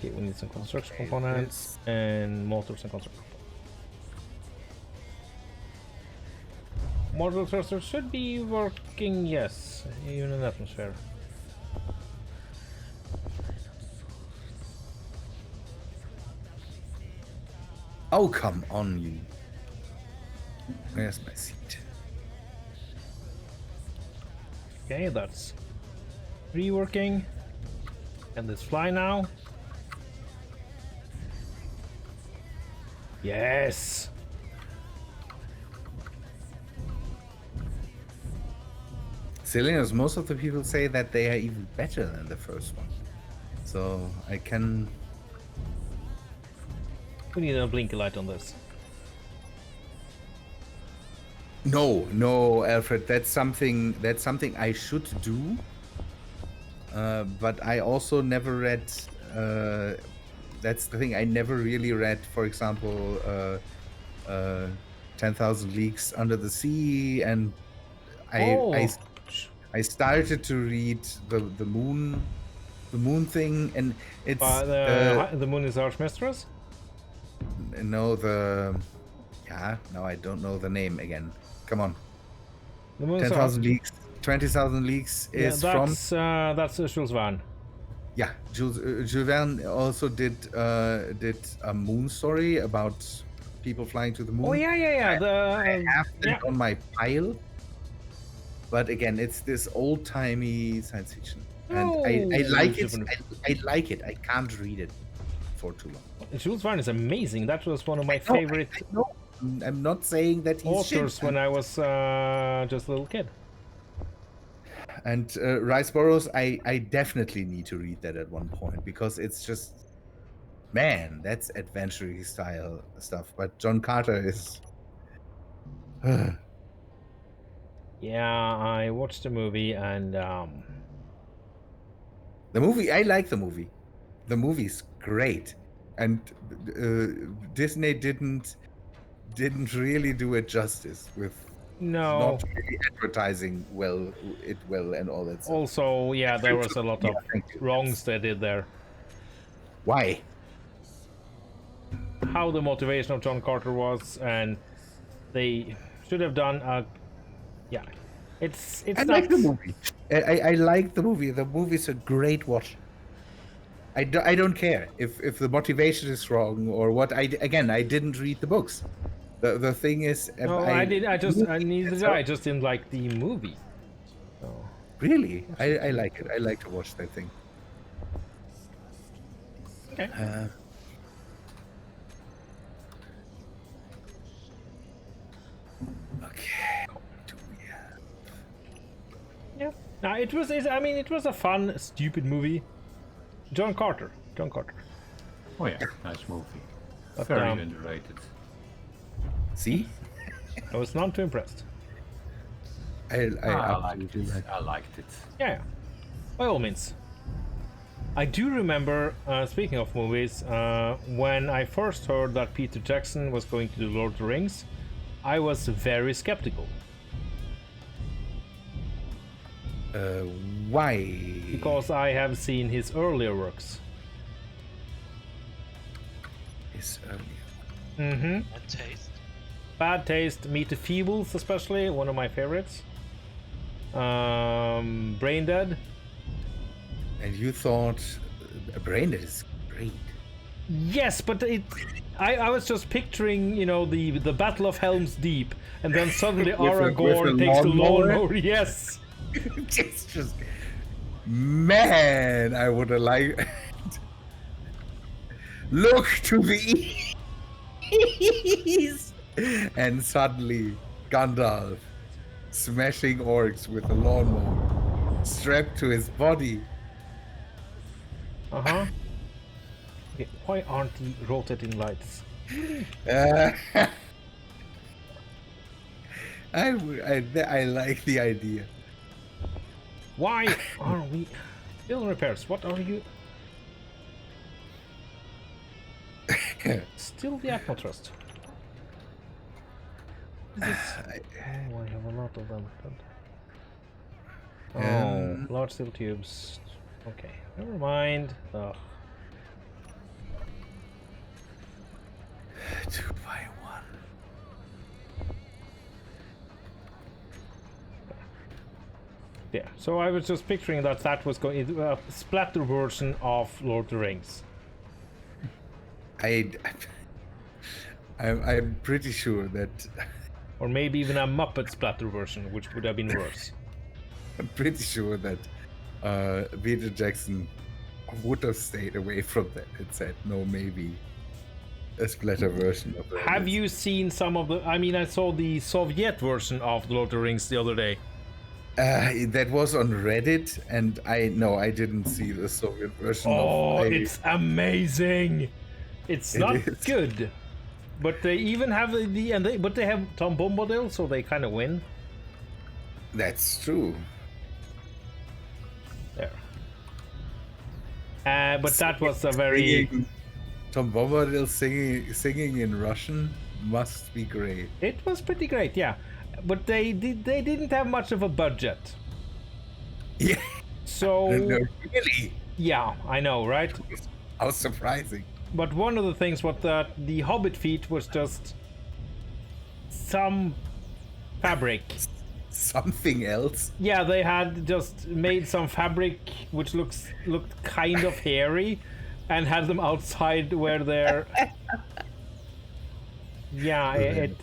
we need some construction components and motors and construction. Mortal thrusters should be working, yes, even in atmosphere. Oh, come on, you. Where's my seat? Okay, that's reworking. Can this fly now? Yes! Cylinders, most of the people say that they are even better than the first one. So I can. We need a blinky light on this. No, Alfred. That's something I should do. But I also never read. That's the thing. I never really read, for example, 10,000 Leagues Under the Sea, and I started to read the moon thing, and it's the moon is Archmistress? no now I don't know the name again. Come on, The moon is 10,000 Leagues, 20,000 Leagues is from that's Jules Verne. yeah. Jules Verne also did a moon story about people flying to the moon. Oh yeah. I have it yeah. on my pile. But again, it's this old-timey science fiction, and I like it. I like it. I can't read it for too long. Jules Verne is amazing. That was one of my No, favorite I know. I'm not saying that he's authors shit. when I was just a little kid. And Rice Burroughs, I definitely need to read that at one point, because it's just, man, that's adventure style stuff. But John Carter is. Yeah, I watched the movie and The movie, I like the movie. The movie's great. and Disney didn't really do it justice with No. not really advertising well and all that stuff. Also, yeah, there was a lot of thank you. wrongs they did there. Why? How the motivation of John Carter was, and they should have done a. Yeah, it's I not. like the movie. I like the movie. The movie's a great watch. I don't care if the motivation is wrong or what. I didn't read the books. The thing is, No, I did. I neither did I. Just didn't like the movie. So. Really, I like it. I like to watch that thing. Okay. Okay. What do we have? Yeah. No, it was. I mean, it was a fun, stupid movie. John Carter. Oh yeah, nice movie. But, Very underrated. See, I was not too impressed. I liked absolutely it. like. I liked it. Yeah, by all means. I do remember, speaking of movies, when I first heard that Peter Jackson was going to do Lord of the Rings, I was very skeptical. Why? Because I have seen his earlier works. His earlier. Mm-hmm. Bad taste. Bad Taste, Meet the Feebles especially, one of my favorites. Brain Dead. And you thought Brain Dead is great. Yes, but I was just picturing, the Battle of Helm's Deep, and then suddenly With a Aragorn takes the lawnmower? lawnmower. Yes. It's just, man, I would have liked. Look to the east, and suddenly Gandalf smashing orcs with a lawnmower strapped to his body. Uh-huh. Okay, why aren't the rotating lights? I like the idea. Why are we... Building repairs, what are you... Still the Atmo Trust. Oh, I have a lot of them. Oh, large steel tubes. Okay, never mind. Ugh. 2x1. Yeah, so I was just picturing that was going to a splatter version of Lord of the Rings. I'm pretty sure that Or maybe even a Muppet splatter version, which would have been worse. I'm pretty sure that Peter Jackson would have stayed away from that and said no, maybe a splatter version of that. Have you seen some of the... I mean, I saw the Soviet version of The Lord of the Rings the other day. That was on Reddit, and I didn't see the Soviet version. Oh, it's amazing! It's not is. good, but they even have but they have Tom Bombadil, so they kind of win. That's true. There. But that was a very... Tom Bombadil singing in Russian must be great. It was pretty great, yeah. But they didn't have much of a budget. Yeah. So No, really? yeah, I know, right? How surprising. But one of the things was that the Hobbit feet was just some fabric. Something else? Yeah, they had just made some fabric which looked kind of hairy, and had them outside where they're. Yeah, it.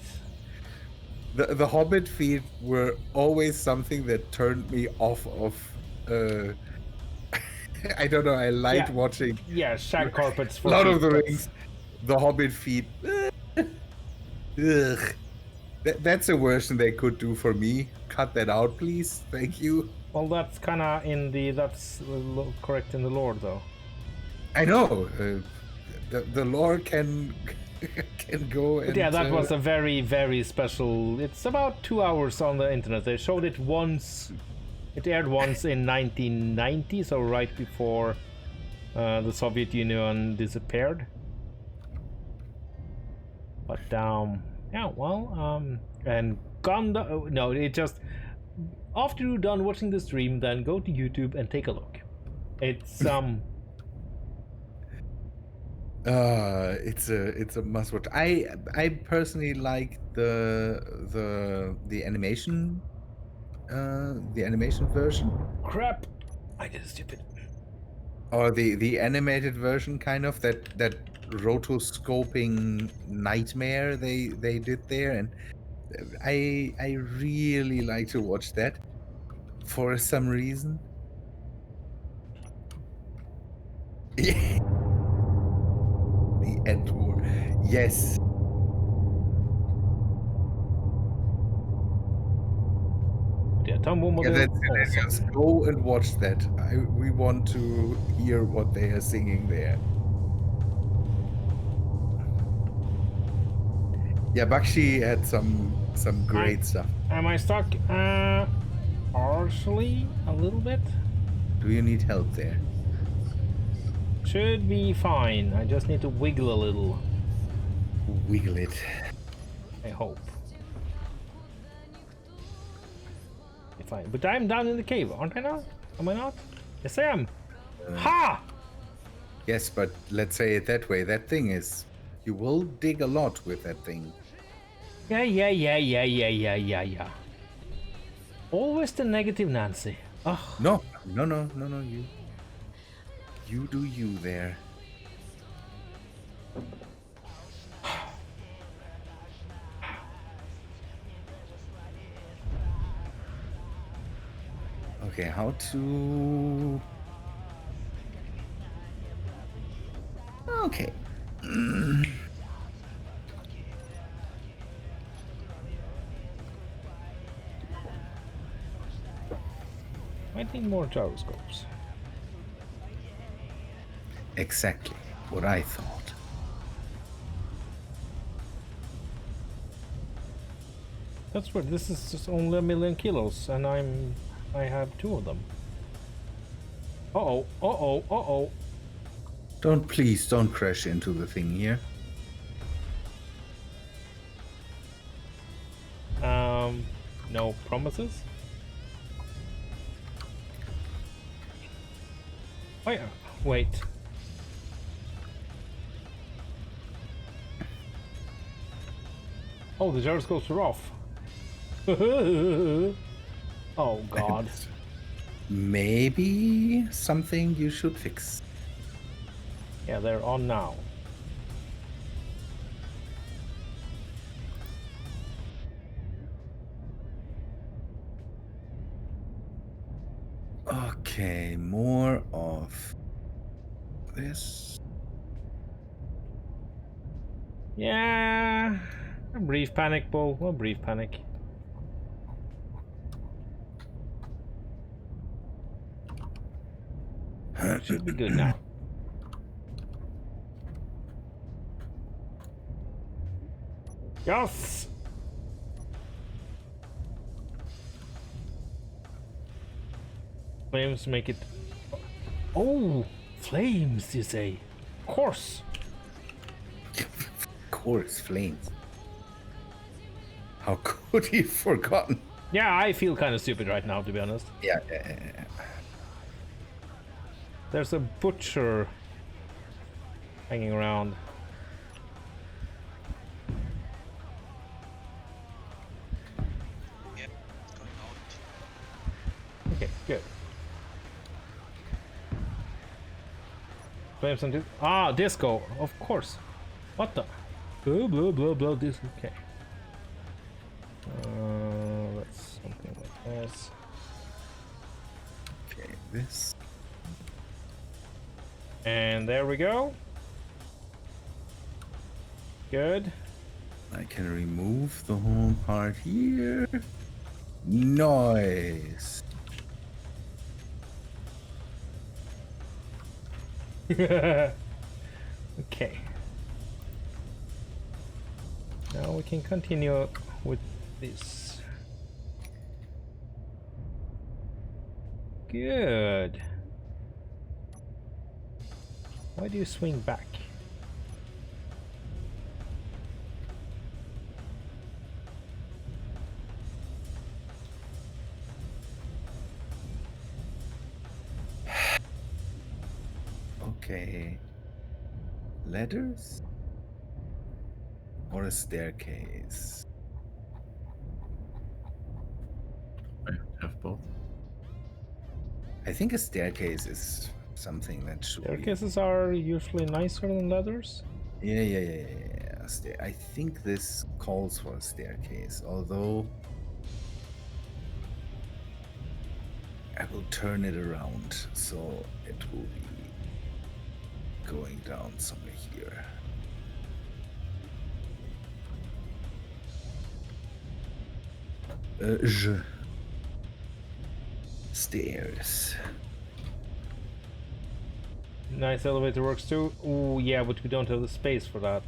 The Hobbit feet were always something that turned me off of. I don't know. I liked watching Yeah, shag carpets for Lord of the feet. Rings. The Hobbit feet. Ugh. That's a version they could do for me. Cut that out, please. Thank you. Well, that's kind of that's correct in the lore, though. I know. The lore can go. And, But yeah, that was a very, very special. It's about 2 hours on the internet. They showed it once. It aired once in 1990, so right before the Soviet Union disappeared. But yeah, well, and Gundam. No, it just after you're done watching the stream, then go to YouTube and take a look. It's it's a must watch. I personally like the animation version, crap. I get stupid. or the animated version, kind of that rotoscoping nightmare they did there, and I really like to watch that for some reason. Yeah. The end war. Yes. Yeah, Tumble Yeah, model. that's hilarious. Awesome. Go and watch that. We want to hear what they are singing there. Yeah, Bakshi had some great stuff. Am I stuck? Partially, a little bit. Do you need help there? Should be fine. I just need to wiggle a little. Wiggle it. I hope. Fine, but I'm down in the cave, aren't I not? Am I not? Yes, I am. Ha! Yes, but let's say it that way. That thing is, you will dig a lot with that thing. Yeah. Always the negative Nancy. Ugh. No. You do you there. Okay, how to... Okay. Might need more gyroscopes. Exactly what I thought. That's weird. This is just only 1,000,000 kilos, and I have 2 of them. Uh-oh. Please don't crash into the thing here. No promises? Oh yeah, wait. Oh, the gyroscopes are off. Oh god. Maybe something you should fix. Yeah, they're on now. Okay, more of this. Yeah, a brief panic, Bull. A brief panic. Should be good now. Yes! Flames make it... Oh! Flames, you say? Of course! Of course, flames. How could he have forgotten? Yeah, I feel kind of stupid right now, to be honest. Yeah. There's a butcher hanging around. Yep, it's going out. Okay, good. Flames and disco, of course. What the? Blah, this, okay. Let's something like this. Okay, this. And there we go. Good. I can remove the whole part here. Nice. Okay. Now we can continue with this. Good. Why do you swing back? Okay. Ladders? Or a staircase? I have both. I think a staircase is something that should be. Staircases are usually nicer than ladders. Yeah. I think this calls for a staircase, although I will turn it around so it will be going down somewhere here. Stairs. Nice elevator works too. Ooh, yeah, but we don't have the space for that.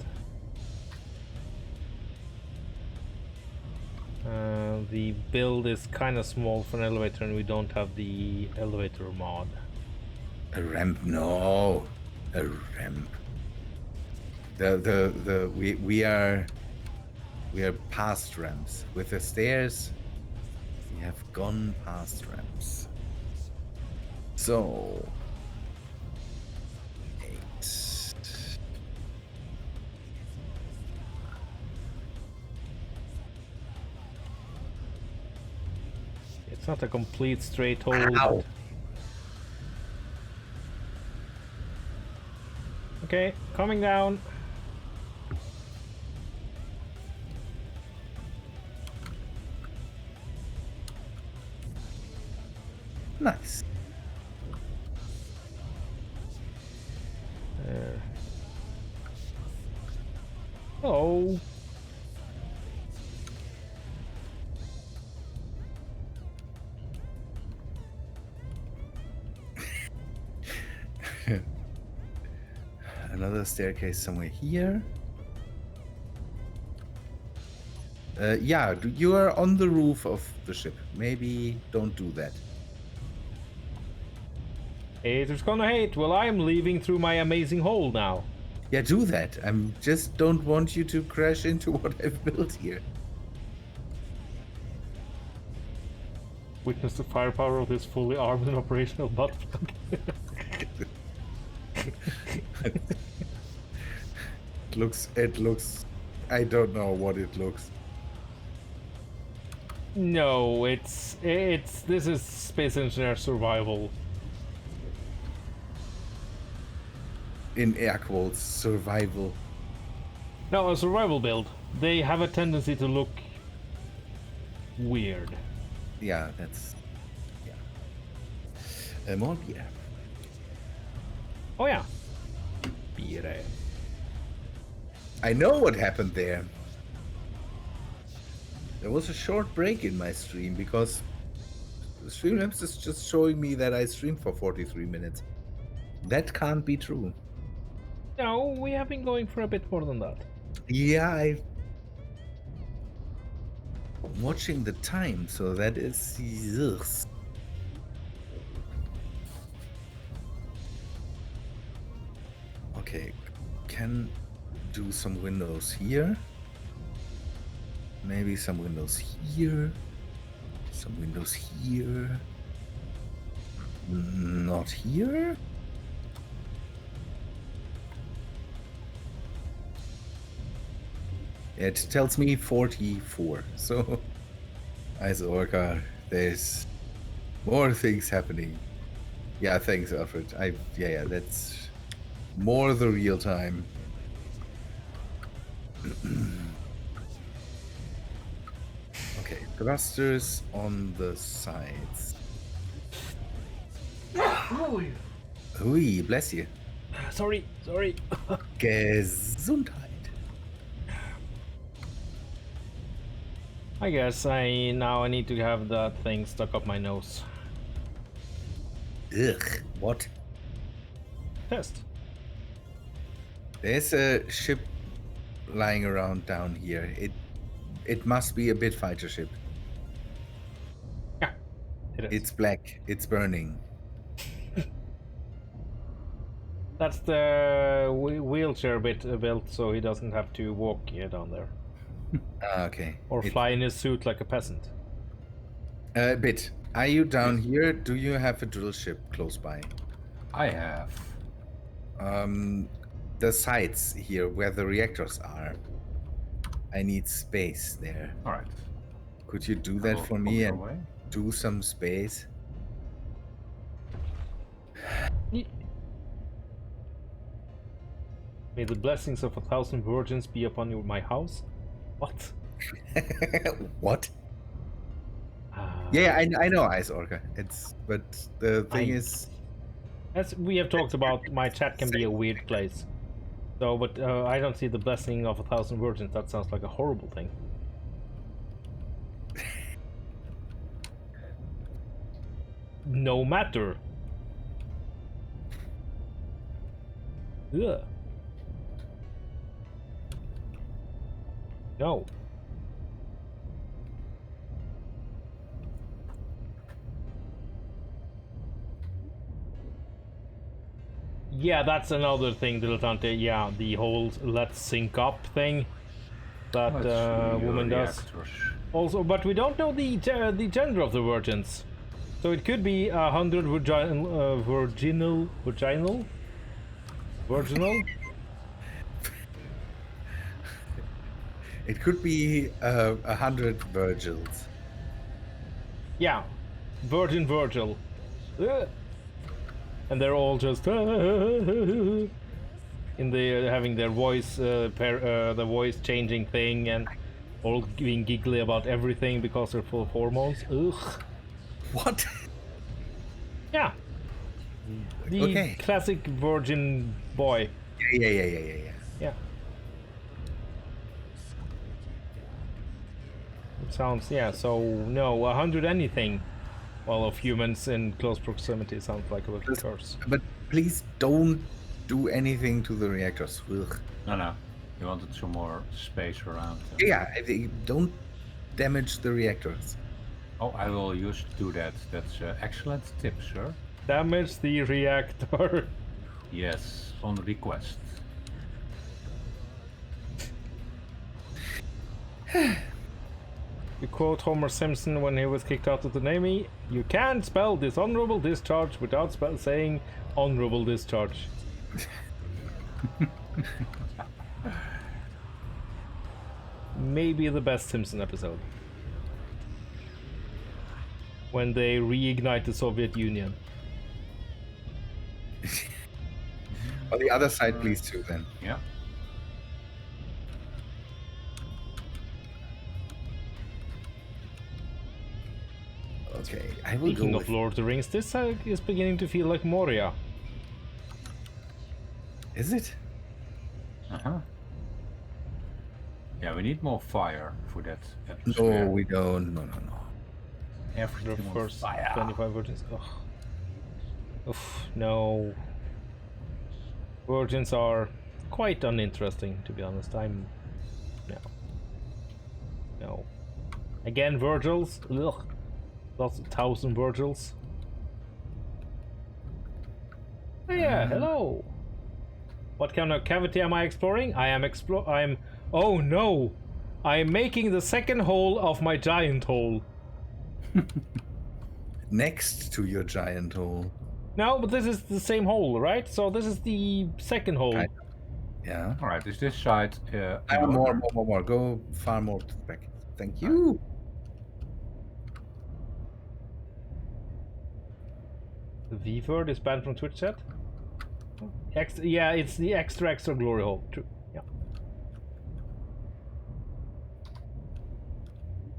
The build is kind of small for an elevator, and we don't have the elevator mod. A ramp? No, a ramp. We are past ramps with the stairs. We have gone past ramps. So 8. It's not a complete straight hole. Ow. But... Okay, coming down. Nice. Oh. Another staircase somewhere here. Yeah, you are on the roof of the ship. Maybe don't do that. Haters gonna hate. Well, I'm leaving through my amazing hole now. Yeah, do that. I'm just don't want you to crash into what I've built here. Witness the firepower of this fully armed and operational butt plug. It looks I don't know what it looks. No, this is Space Engineer Survival. In air quotes, survival. No, a survival build. They have a tendency to look weird. Yeah, that's yeah. More beer. Oh yeah. Beer. I know what happened there. There was a short break in my stream because Streamlabs is just showing me that I streamed for 43 minutes. That can't be true. No, we have been going for a bit more than that. Yeah, I'm watching the time, so that is yes. Okay, can do some windows here. Maybe some windows here. Some windows here. Not here. It tells me 44. So, as Orca, there's more things happening. Yeah, thanks, Alfred. Yeah, that's more the real time. Okay, thrusters on the sides. Hui, bless you. Sorry. Gesundheit. I guess I need to have that thing stuck up my nose. Ugh, what? Test. There's a ship lying around down here. It must be a bit fighter ship. Yeah, it is. It's black. It's burning. That's the wheelchair bit built so he doesn't have to walk down there. Ah, okay. Or fly in his suit like a peasant. Bit. Are you down here? Do you have a drill ship close by? I have. The sites here where the reactors are. I need space there. All right. Could you do I that will for move me your and way. do some space? May the blessings of 1,000 virgins be upon you, my house. What? What? Ah, Yeah, I know Ice Orca. But the thing I- is, as we have talked about, my chat can be a weird place. So, but I don't see the blessing of 1,000 virgins. That sounds like a horrible thing. No matter. Ugh. No. Yeah, that's another thing, Dilettante. Yeah, the whole let's sync up thing that Let's see your woman does. reactors. Also, but we don't know the gender of the virgins. So it could be 100 virginal. it could be 100 Virgils. Yeah, Virgil. Ugh. And they're all just in the having their voice, the voice changing thing, and all being giggly about everything because they're full of hormones. Ugh. What? Yeah. The Okay. classic virgin boy. Yeah. Yeah. It sounds, yeah, so no, 100 anything. Well, of humans in close proximity sounds like a curse. But please don't do anything to the reactors. Ugh. No. You wanted some more space around. Yeah, don't damage the reactors. Oh, I will use to do that. That's excellent tip, sir. Damage the reactor. Yes, on request. You quote Homer Simpson when he was kicked out of the Navy. You can't spell dishonorable discharge without saying honorable discharge. Maybe the best Simpson episode. When they reignite the Soviet Union. On the other side, please, too, then. Yeah. Okay, I will Speaking go of with... Lord of the Rings, this is beginning to feel like Moria. Is it? Uh-huh. Yeah, we need more fire for that No, atmosphere. we don't. No. The Everything on first fire. 25 virgins. Ugh. Oof, no. Virgins are quite uninteresting, to be honest. No. Again, Virgils. Ugh. Lots of 1,000 Virgils. Oh, yeah, hello. What kind of cavity am I exploring? Oh no! I am making the second hole of my giant hole. Next to your giant hole. No, but this is the same hole, right? So this is the second hole. Kind Yeah. All right, is this side? More. Go far more to the back. Thank you. The V word is banned from Twitch chat. Yeah, it's the extra glory hole. True. Yeah.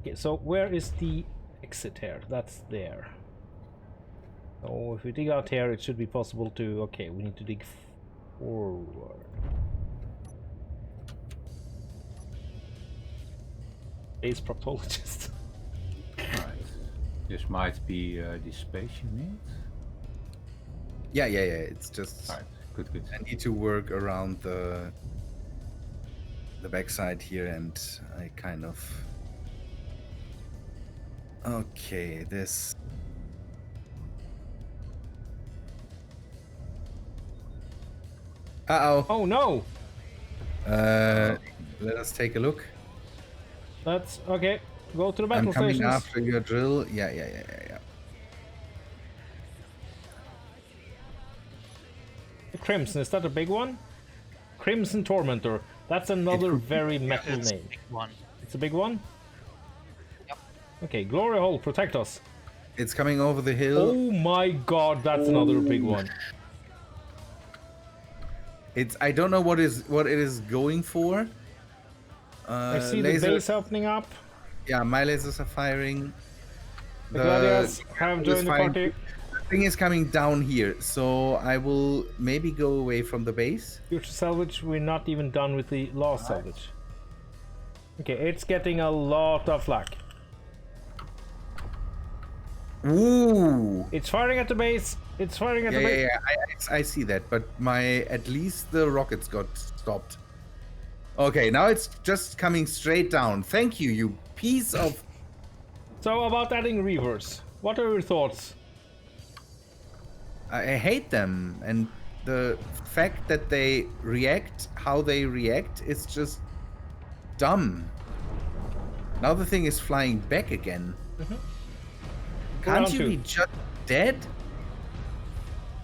Okay, so where is the exit here? That's there. So if we dig out here, it should be possible to. Okay, we need to dig forward. Space proctologist. All right. This might be the space you need. Yeah. It's just All right. Good. I need to work around the backside here, and I kind of. Okay, this. Uh-oh. Oh no! Let us take a look. That's okay. Go to the battle I'm coming stations. after your drill. Yeah. Crimson? Is that a big one? Crimson Tormentor. That's another very metal It's a name. big one. It's a big one? Yep. Okay, Glory Hole, protect us. It's coming over the hill. Oh my god, that's another big one. I don't know what it is going for. I see the base opening up. Yeah, my lasers are firing. The Gladiators have is joined the firing. party. The thing is coming down here, so I will maybe go away from the base. Future salvage, we're not even done with the last salvage. Okay, it's getting a lot of flak. Ooh. It's firing at the base. It's firing at the base. Yeah. I see that, but at least the rockets got stopped. Okay, now it's just coming straight down. Thank you, you piece of. So about adding reavers, what are your thoughts? I hate them, and the fact that they react how they react is just dumb. Now the thing is flying back again. Can't Round you two. be just dead?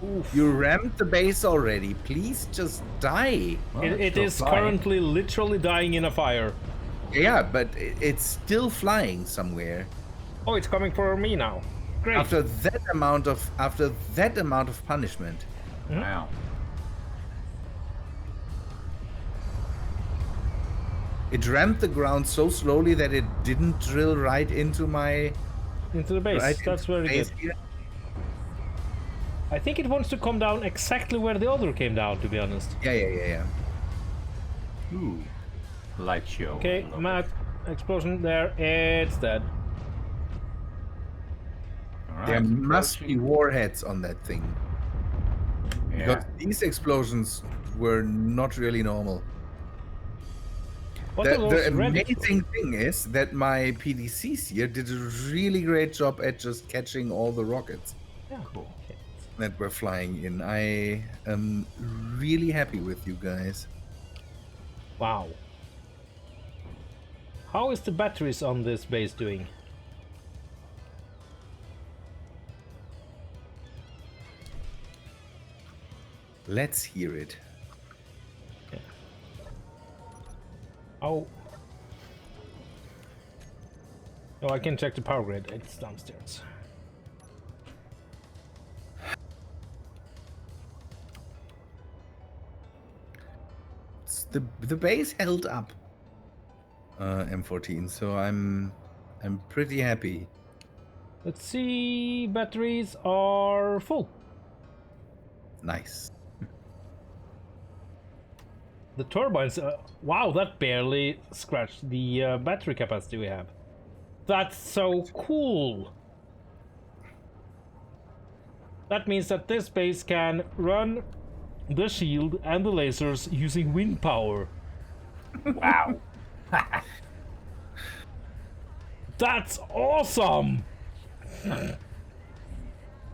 Oof. You rammed the base already. Please just die. Well, It it's still is flying. currently literally dying in a fire. Yeah, but it's still flying somewhere. Oh, it's coming for me now. Great. After that amount of punishment. Wow. It rammed the ground so slowly that it didn't drill right into my Into the base. right That's into the very base good. here. I think it wants to come down exactly where the other came down, to be honest. Yeah. Ooh. Light show. Okay, Love Matt, explosion there. It's dead. it. All There right, must be approaching. warheads on that thing. Yeah. Because these explosions were not really normal. What are The those red amazing thing is that my PDCs here did a really great job at just catching all the rockets Yeah, Cool. okay. that were flying in. I am really happy with you guys. Wow. How is the batteries on this base doing? Let's hear it. Oh. Oh, I can check the power grid. It's downstairs. The base held up. M14, so I'm pretty happy. Let's see. Batteries are full. Nice. The turbines. Wow, that barely scratched the battery capacity we have. That's so cool. That means that this base can run the shield and the lasers using wind power. Wow. That's awesome!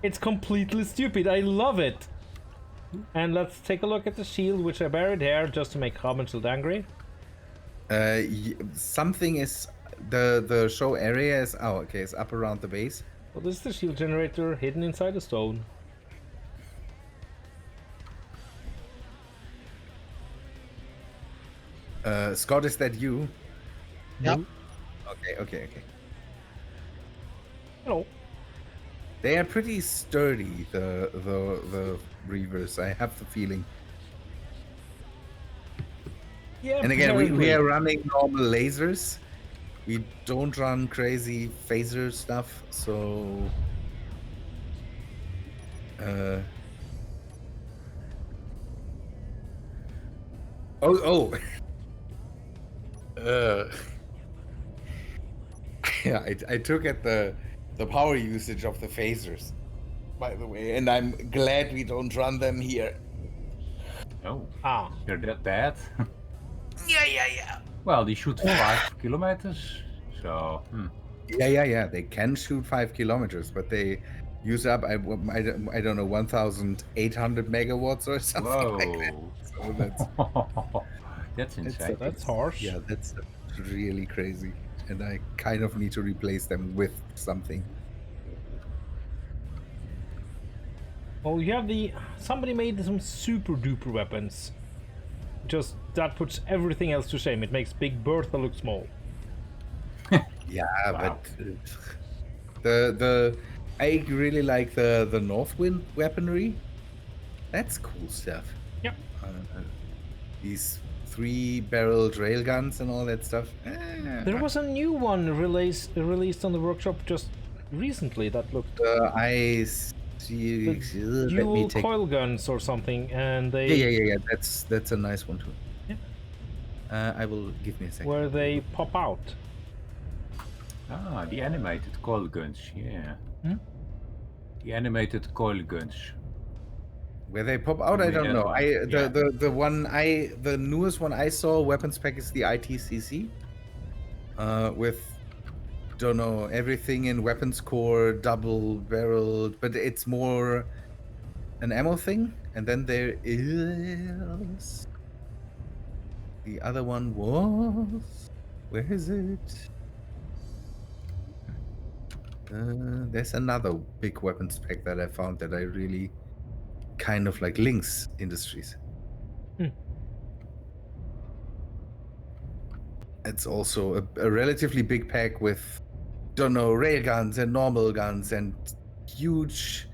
It's completely stupid. I love it. And let's take a look at the shield, which I buried here just to make Rabenchild angry. Something is the show area is okay. It's up around the base. So this is the shield generator hidden inside a stone. Scott, is that you? Yep. Okay. Hello. They are pretty sturdy. The Reavers. I have the feeling. Yeah, And again, we apparently. are running normal lasers. We don't run crazy phaser stuff, so oh yeah, I took at the power usage of the phasers, by the way, and I'm glad we don't run them here. Oh, Ah, you're that bad? Yeah. Well, they shoot 5 kilometers, so... Yeah. They can shoot 5 kilometers, but they use up I don't know 1,800 megawatts or something Whoa. like that. So That's insane. that's harsh. yeah, that's really crazy, and I kind of need to replace them with something. Oh, you have the... Somebody made some super duper weapons. Just, that puts everything else to shame. It makes Big Bertha look small. Yeah, Wow. but the I really like the Northwind weaponry. That's cool stuff. Yep. These 3-barreled railguns and all that stuff. There was a new one released on the workshop just recently that looked... I see. Let me dual take. coil guns or something, and they... Yeah. That's a nice one too. Yeah. I will give me a second. Where they pop out. Ah, the animated coil guns, yeah. Hmm? The animated coil guns. Where they pop out, I The don't know. other one, yeah. The newest one I saw weapon spec is the ITCC. With don't know everything in weapons core, double barreled, but it's more an ammo thing. And then there is the other one was where is it? There's another big weapon spec that I found that I really kind of like Lynx Industries. It's also a relatively big pack with, don't know, railguns and normal guns and huge,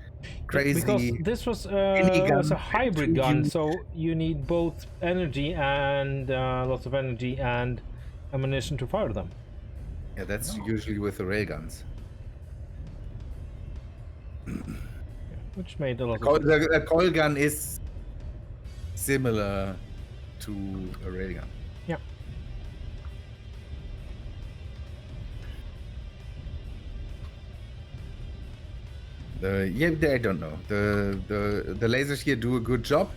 crazy. Because this was minigun a hybrid and gun, huge- so you need both energy and lots of energy and ammunition to fire them. Yeah, that's usually with the railguns. Which made a lot of sense. A coil gun is similar to a railgun. Yeah. I don't know. The lasers here do a good job.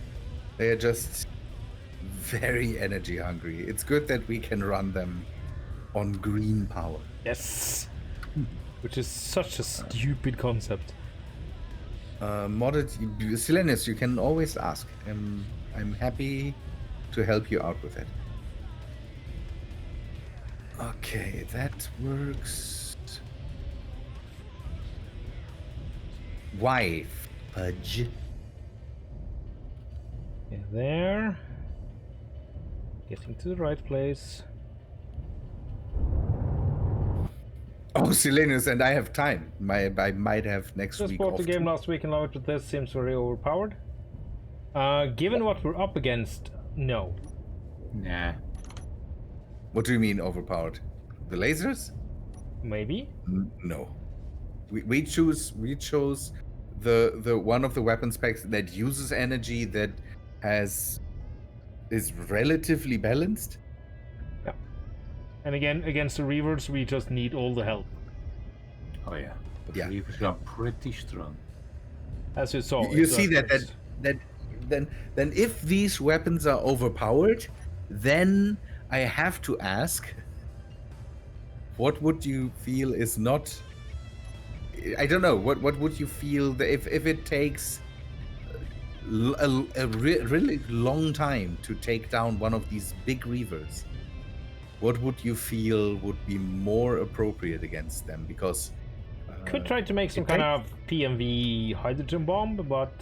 They are just very energy hungry. It's good that we can run them on green power. Yes. Which is such a stupid concept. Modded Silenus, you can always ask. I'm happy to help you out with it. Okay, that works. Wife, Pudge. Okay, there. Getting to the right place. Oh, Silenus, and I have time. I might have next Just week bought off. the game too. last week and loved it. This seems very overpowered. Given what we're up against, no. Nah. What do you mean overpowered? The lasers? Maybe? No. We chose the one of the weapon specs that uses energy that is relatively balanced. Yeah. And again, against the Reavers, we just need all the help. Oh yeah. But Yeah. the Reavers are pretty strong. As you saw. You it see that does. then if these weapons are overpowered, then I have to ask, what would you feel is not? I don't know. What would you feel if it takes a really long time to take down one of these big Reavers? What would you feel would be more appropriate against them? Because Could try to make some it kind takes- of PMV hydrogen bomb, but...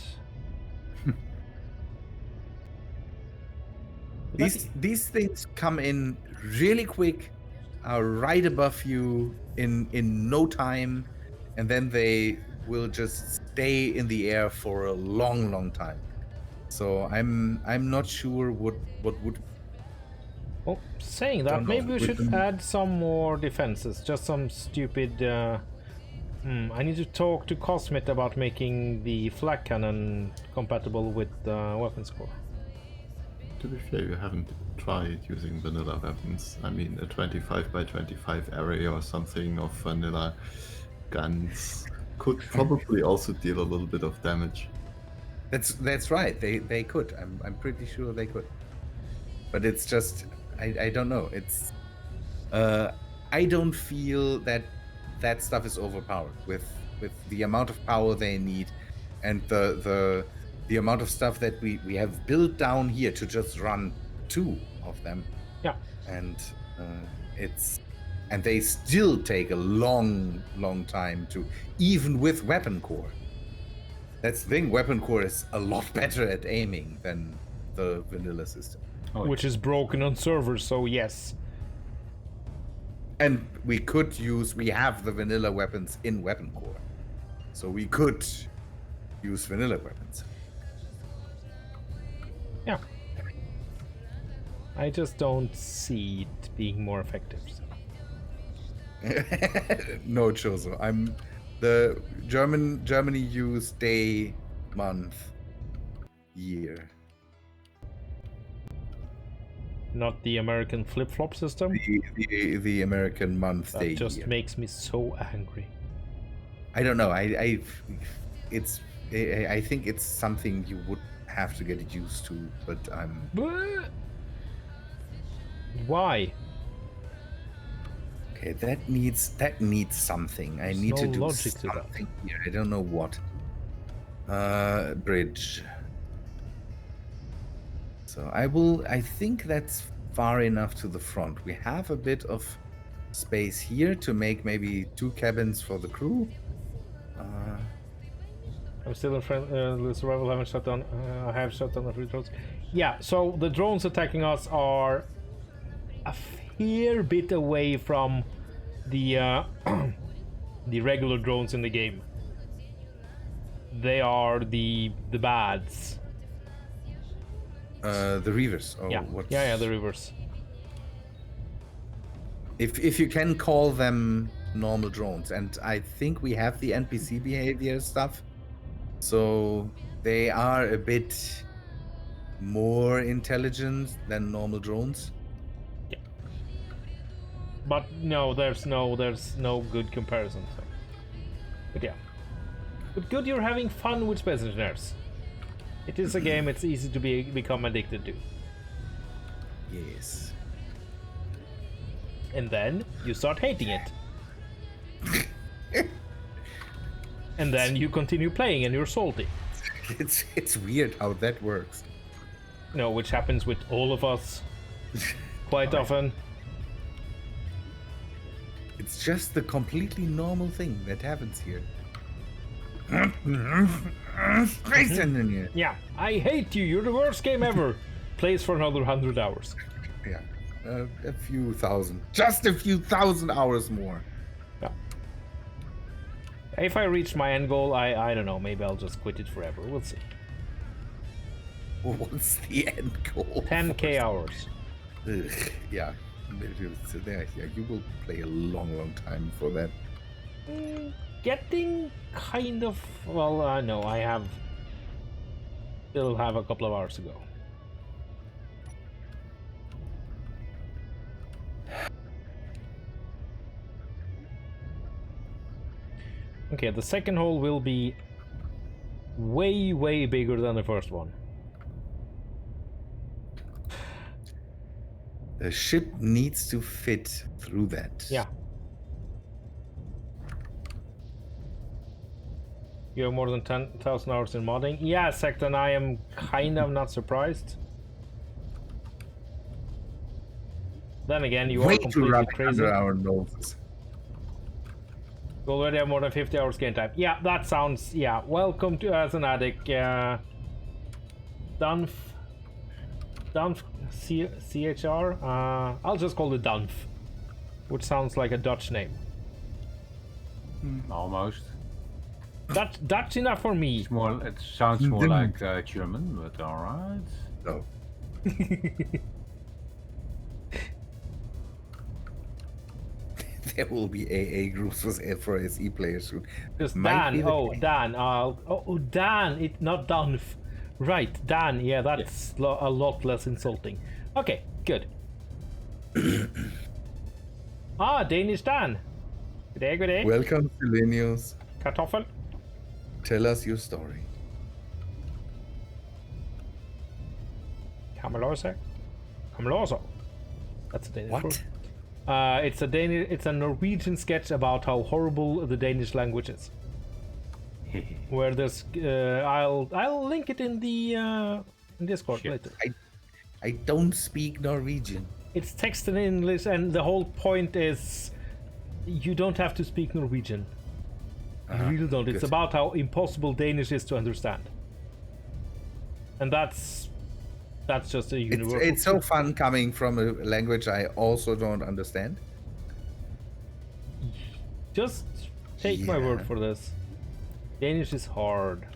these things come in really quick, are right above you in no time, and then they will just stay in the air for a long time. So I'm not sure what would. Oh, saying that, Don't know, maybe we with should them- add some more defenses. Just some stupid... I need to talk to Cosmit about making the flak cannon compatible with weapons core. To be fair, you haven't tried using vanilla weapons. I mean, a 25 by 25 area or something of vanilla guns could probably also deal a little bit of damage. That's right. They could. I'm pretty sure they could. But it's just I don't know. It's I don't feel that stuff is overpowered with the amount of power they need and the amount of stuff that we have built down here to just run 2 of them. Yeah. And they still take a long time to, even with weapon core. That's the thing. Weapon Core is a lot better at aiming than the vanilla system. Oh, Which is broken on servers, so yes. And we have the vanilla weapons in Weapon Core. So we could use vanilla weapons. Yeah. I just don't see it being more effective. So. No, Chozo. I'm the Germany use day, month, year. Not the American flip-flop system. The American month, That day, just year. makes me so angry. I don't know. I think it's something you would have to get used to, but I'm. Why? Okay, that needs something. I There's need to no do logic to that. something here. I don't know what. Bridge. So I think that's far enough to the front. We have a bit of space here to make maybe 2 cabins for the crew. I'm still in front. The survival haven't shut down. I have shut down the free drones. Yeah. So the drones attacking us are a fair bit away from the the regular drones in the game. They are the bads. The Reavers. Oh, Yeah. what's... Yeah. The reverse. If you can call them normal drones, and I think we have the NPC behavior stuff, so they are a bit more intelligent than normal drones. But no, there's no good comparison. So. But yeah. But good, you're having fun with Space Engineers. It is a game it's easy to become addicted to. Yes. And then you start hating it. And then you continue playing and you're salty. It's weird how that works. No, which happens with all of us quite often. It's just the completely normal thing that happens here. Space engineer. Yeah, I hate you. You're the worst game ever. Plays for another 100 hours. Yeah, a few thousand, just a few thousand hours more. Yeah. If I reach my end goal, I don't know. Maybe I'll just quit it forever. We'll see. What's the end goal? 10k hours. Ugh, yeah. So there, yeah, you will play a long time for that. Getting kind of well. No, I still have a couple of hours to go. Okay, the second hole will be way bigger than the first one. The ship needs to fit through that. Yeah. You have more than 10,000 hours in modding. Yeah, Secton, I am kind of not surprised. Then again, you are Way too completely rapid crazy. under our noses. You already have more than 50 hours game time. Yeah, that sounds... Yeah, welcome to As an Addict. Dunf CHR? I'll just call it Dunf. Which sounds like a Dutch name. almost. Dutch enough for me. It's more. It sounds more like German, but all right. No. There will be AA groups for SE players soon. Just Might be Dan. the Oh, case. Dan. Dan. It not Dunf. Right, Dan. Yeah, that's a lot less insulting. Okay, good. Danish Dan. Good day, good day. Welcome to Linus. Kartoffel. Tell us your story. Kamelose. That's a Danish What? word. It's a Norwegian sketch about how horrible the Danish language is. Where there's I'll link it in the in Discord Shit. later. I don't speak Norwegian. It's text in English, and the whole point is you don't have to speak Norwegian. You really don't. It's good. about how impossible Danish is to understand. And that's just a universal It's so truth. fun coming from a language I also don't understand. Just take my word Yeah. for this. Danish is hard.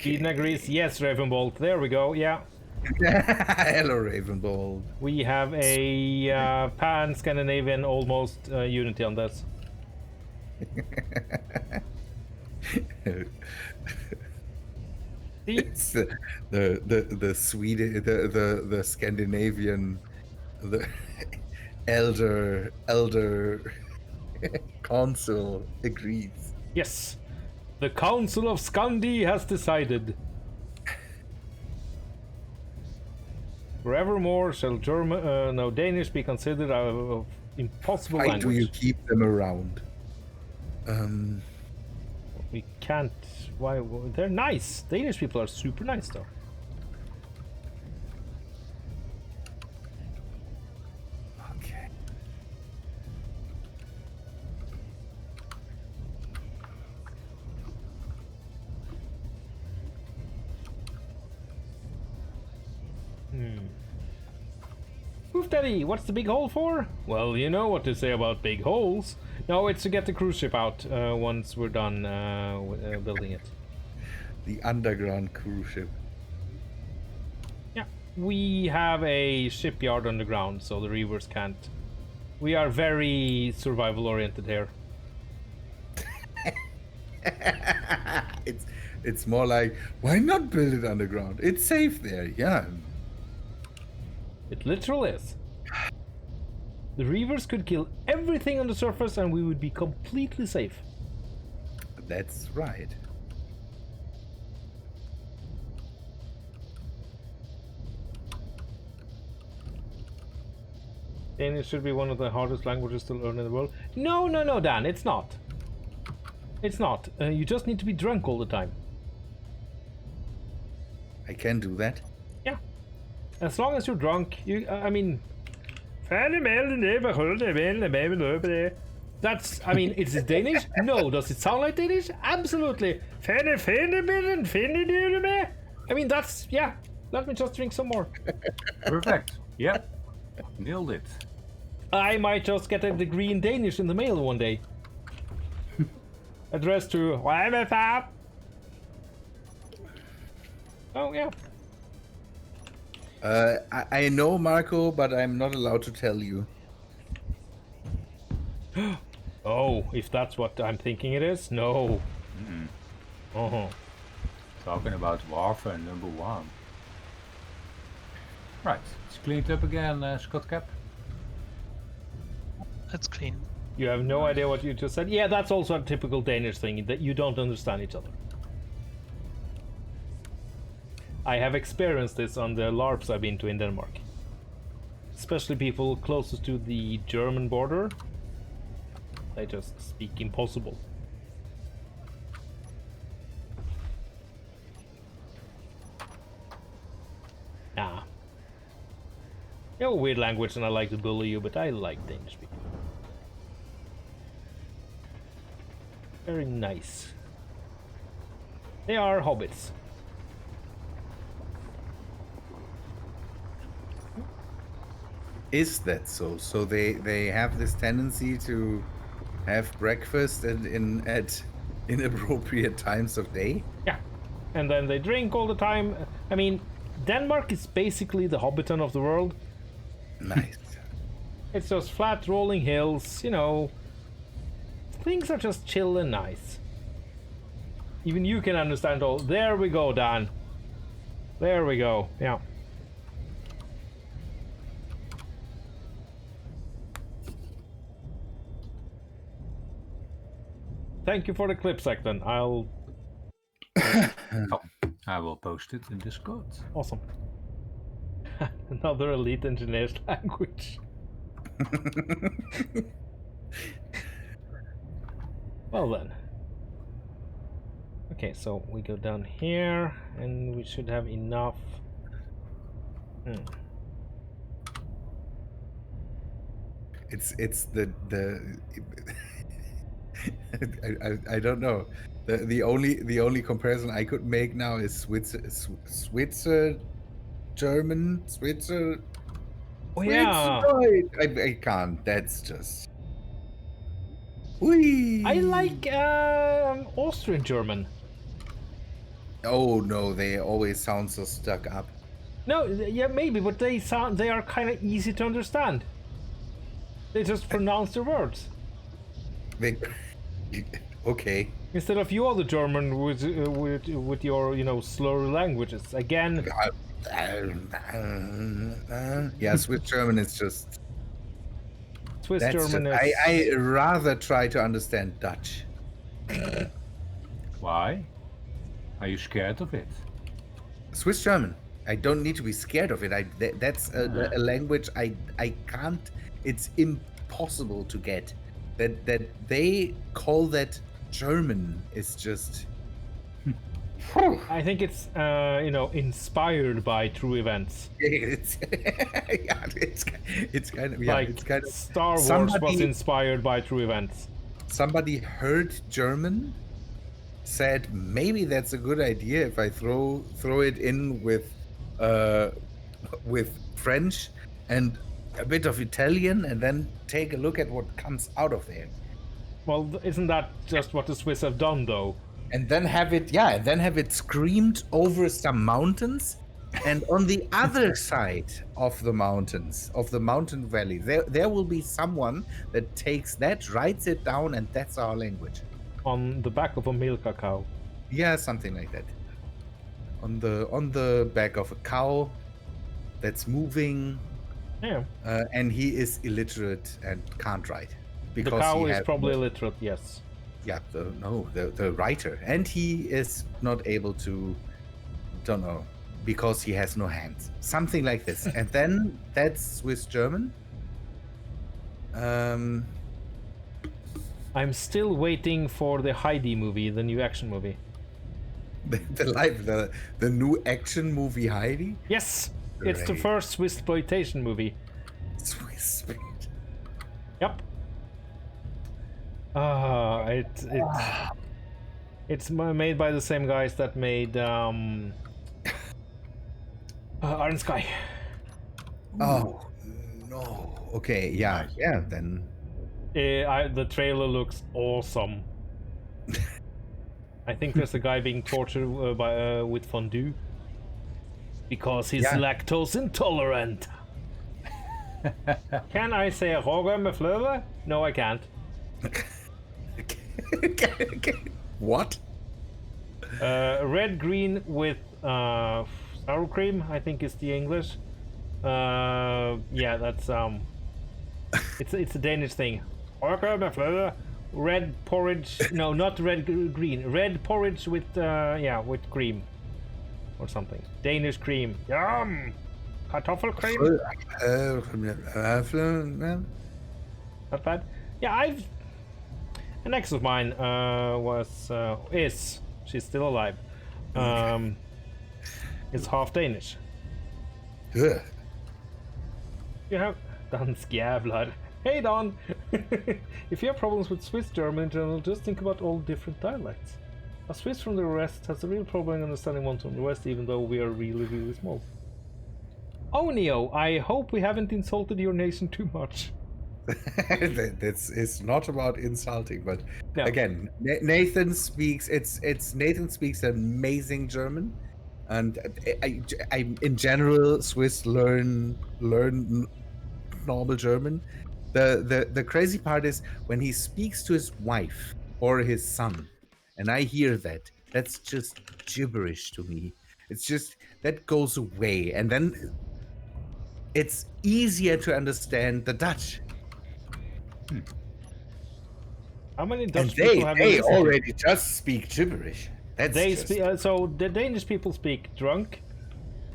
Eden agrees. Yes, Ravenbolt. There we go. Yeah. Hello, Ravenbold. We have a pan-Scandinavian almost unity on this. See? It's the Swedish, the Scandinavian, the elder consul agrees. Yes. The Council of Scandi has decided. Forevermore shall Danish be considered of impossible Why do you language. keep them around? We can't. Why? They're nice. Danish people are super nice, though. Okay. Oof, Daddy, what's the big hole for? Well, you know what to say about big holes. No, it's to get the cruise ship out once we're done building it. The underground cruise ship. Yeah, we have a shipyard underground, so the reavers can't. We are very survival oriented here. It's more like, why not build it underground? It's safe there. Yeah. It literally is. The reavers could kill everything on the surface and we would be completely safe. That's right. Danish should be one of the hardest languages to learn in the world. No, no, no, Dan, it's not. It's not. You just need to be drunk all the time. I can do that. Yeah. As long as you're drunk, I mean... That's, I mean, is it Danish? No. Does it sound like Danish? Absolutely. I mean, that's, yeah. Let me just drink some more. Perfect. Yep. Nailed it. I might just get a degree in Danish in the mail one day. Addressed to... Oh, yeah. I know, Marco, but I'm not allowed to tell you. Oh, if that's what I'm thinking it is? No. Uh-huh. Talking about warfare #1. Right, it's cleaned up again, Scott Cap. That's clean. You have no idea what you just said? Yeah, that's also a typical Danish thing, that you don't understand each other. I have experienced this on the LARPs I've been to in Denmark. Especially people closest to the German border. They just speak impossible. Nah. You have a weird language and I like to bully you, but I like Danish people. Very nice. They are hobbits. Is that so? So they have this tendency to have breakfast at inappropriate times of day? Yeah. And then they drink all the time. I mean, Denmark is basically the Hobbiton of the world. Nice. It's just flat rolling hills, you know. Things are just chill and nice. Even you can understand all. There we go, Dan. There we go. Yeah. Thank you for the clip, Secton. I'll... Oh, I will post it in Discord. Awesome. Another elite engineer's language. Well then. Okay, so we go down here, and we should have enough. It's the I don't know. The only comparison I could make now is Switzer German Switzer. Oh yeah, I can't. That's just. Whee! I like Austrian German. Oh no, they always sound so stuck up. No, yeah, maybe, but they are kind of easy to understand. They just pronounce the words They, okay. instead of you other German with your slur languages. Again, Yeah, Swiss German is just. Swiss That's German just, is. I rather try to understand Dutch. Why? Are you scared of it? Swiss German. I don't need to be scared of it. That's a language I can't. It's impossible to get. That they call that German is just. I think it's inspired by true events. It's yeah, it's kind of yeah, Like it's kind of Star Wars was inspired by true events. somebody heard German, said maybe that's a good idea if I throw it in with French and a bit of Italian, and then take a look at what comes out of there, Well, isn't that just what the Swiss have done, though? and then have it screamed over some mountains, and on the other side of the mountains, of the mountain valley, there will be someone that takes that, writes it down, and that's our language. On the back of a milk cow. Yeah, something like that. On the back of a cow that's moving, Yeah. and he is illiterate and can't write The because cow he is has probably no- illiterate, yes. yeah, the writer, and he is not able to, don't know, because he has no hands, something like this. And then that's Swiss German. I'm still waiting for the Heidi movie, the new action movie. The new action movie Heidi. Yes! It's the Great. first Swiss exploitation movie. Swiss. Yep. It's made by the same guys that made Iron Sky. Oh no. Okay. Yeah. Yeah. Then. The trailer looks awesome. I think there's a guy being tortured with fondue because he's Yeah. lactose intolerant. Can I say Roger med fløte? No, I can't. What? Red green with sour cream, I think is the English. Yeah, that's it's a Danish thing. Roger med fløte. Red porridge. No, not green. Red porridge with with cream or something. Danish cream. Yum. Kartoffelcream. Not bad. Yeah, an ex of mine she's still alive. Is half Danish. Ugh. You have dansk jävlar. Hey Don! If you have problems with Swiss German in general, just think about all different dialects. A Swiss from the West has a real problem understanding one from the West, even though we are really, really small. Oh Neo, I hope we haven't insulted your nation too much. It's not about insulting, but No. again, Nathan speaks. Nathan speaks amazing German, and I in general Swiss learn normal German. The crazy part is when he speaks to his wife or his son, and I hear that. That's just gibberish to me. It's just that goes away, and then it's easier to understand the Dutch. How many And Dutch people have you they listened to? already just speak gibberish. That's They just, speak, so the Danish people speak drunk.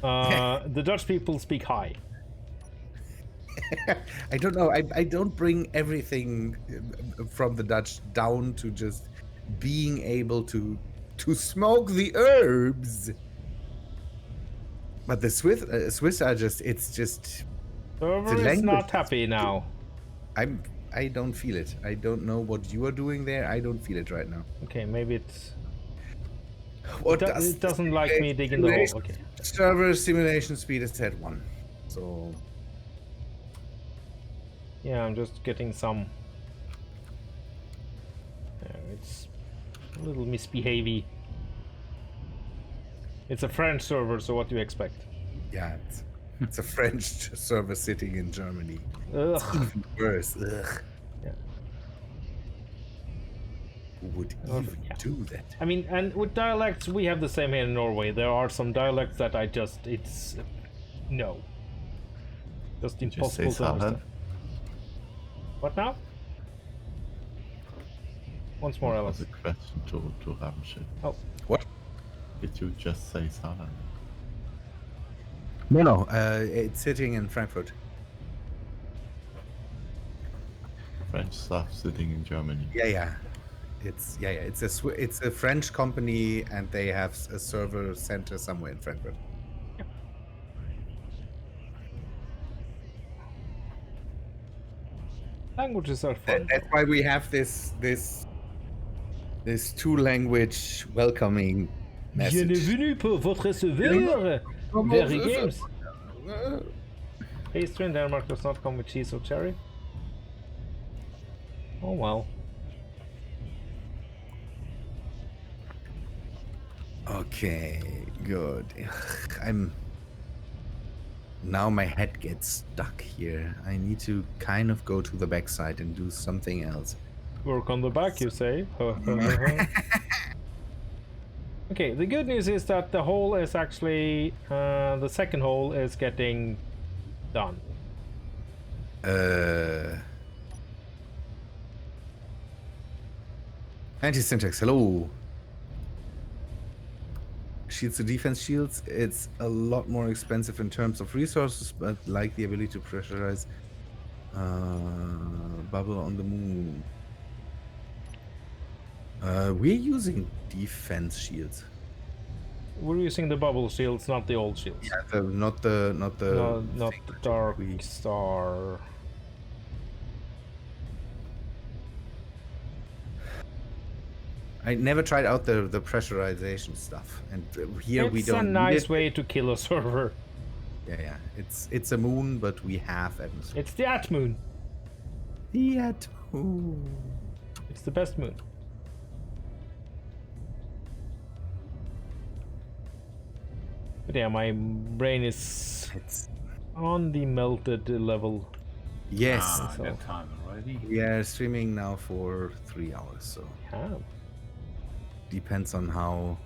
The Dutch people speak high. I don't know. I don't bring everything from the Dutch down to just being able to to smoke the herbs. But the Swiss are just, it's just, Server is language not is- happy now. I don't feel it. I don't know what you are doing there. I don't feel it right now. Okay, maybe it's... What It doesn't like me digging the hole. Okay. Server simulation speed is at 1. So Yeah, I'm just getting some... it's a little misbehavey. It's a French server, so what do you expect? yeah, it's a French server sitting in Germany. Ugh. Even worse. Ugh. Yeah. Who would Oh, even yeah. do that? I mean, and with dialects, we have the same here in Norway. There are some dialects that I just, it's... no. Just Did you say impossible to salad? understand. What now? Once more, That was Alice. a question to Ramschild. Oh, What? Did you just say salad? No. It's sitting in Frankfurt. French stuff sitting in Germany. Yeah. It's it's a French company, and they have a server center somewhere in Frankfurt. languages are fun. That's why we have this 2-language welcoming message. Bienvenue pour votre serveur. Very games. Pastry in Denmark does not come with cheese or cherry. Oh well. Okay, good. Now my head gets stuck here. I need to kind of go to the backside and do something else. Work on the back, you say? Okay, the good news is that the hole is actually... the second hole is getting done. Anti-syntax, hello. Shields to defense shields, it's a lot more expensive in terms of resources, but like the ability to pressurize bubble on the moon. We're using defense shields. We're using the bubble shields, not the old shields. Yeah, not the Not the dark star. I never tried out the pressurization stuff, and here we It's don't. a need nice it. way to kill a server. Yeah. It's a moon, but we have atmosphere. It's the Atmoon. The moon. It's the best moon. But yeah, my brain is It's on the melted level. yes. Ah, So- that time already. We are streaming now for 3 hours, so Yeah. depends on how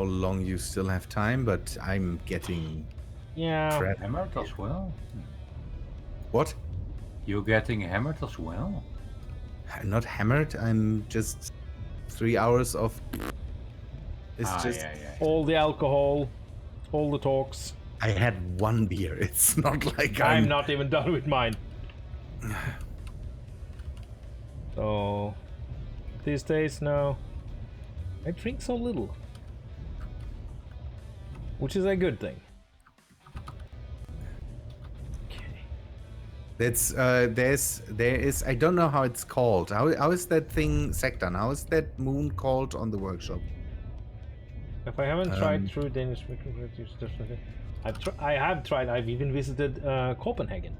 long you still have time. But I'm getting Yeah. trapped. Hammered as well. What? You're getting hammered as well. I'm not hammered. I'm just 3 hours of. It's just. yeah. All the alcohol, all the talks. I had 1 beer. It's not like I'm not even done with mine. So these days now, I drink so little, which is a good thing. Okay. That's there is I don't know how it's called. How is that thing Secton? How is that moon called on the workshop? If I haven't tried through Danish, I have tried. I've even visited Copenhagen.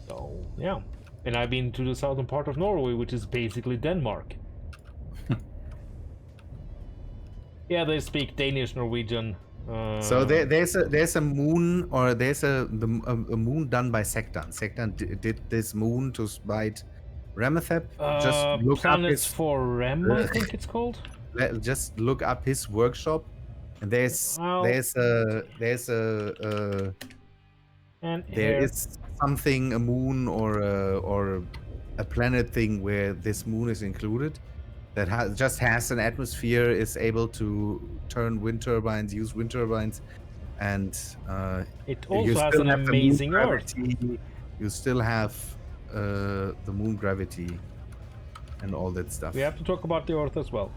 So yeah, and I've been to the southern part of Norway, which is basically Denmark. Yeah, they speak Danish, Norwegian. So there's a moon, or there's a moon done by Secton. Secton did this moon to spite Ramathep. Just look up Planets his for Rem, I think it's called. just look up his workshop, and there's Well- And there here. is something, a moon or a planet thing where this moon is included, that just has an atmosphere, is able to turn wind turbines, use wind turbines, and It you also has still an have the moon amazing Earth. gravity, you still have the moon gravity and all that stuff. We have to talk about the Earth as well.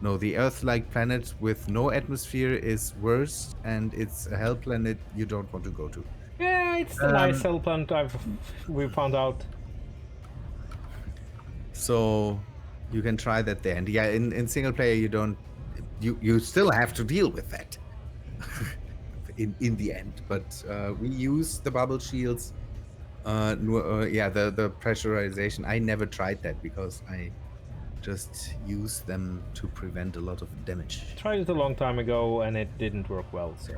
No, the Earth-like planet with no atmosphere is worse, and it's a hell planet you don't want to go to. Yeah, it's the nice hell planet we found out. So you can try that there. And yeah, in single player you still have to deal with that in the end. But we use the bubble shields. The pressurization. I never tried that because I just use them to prevent a lot of damage. Tried it a long time ago and it didn't work well, so.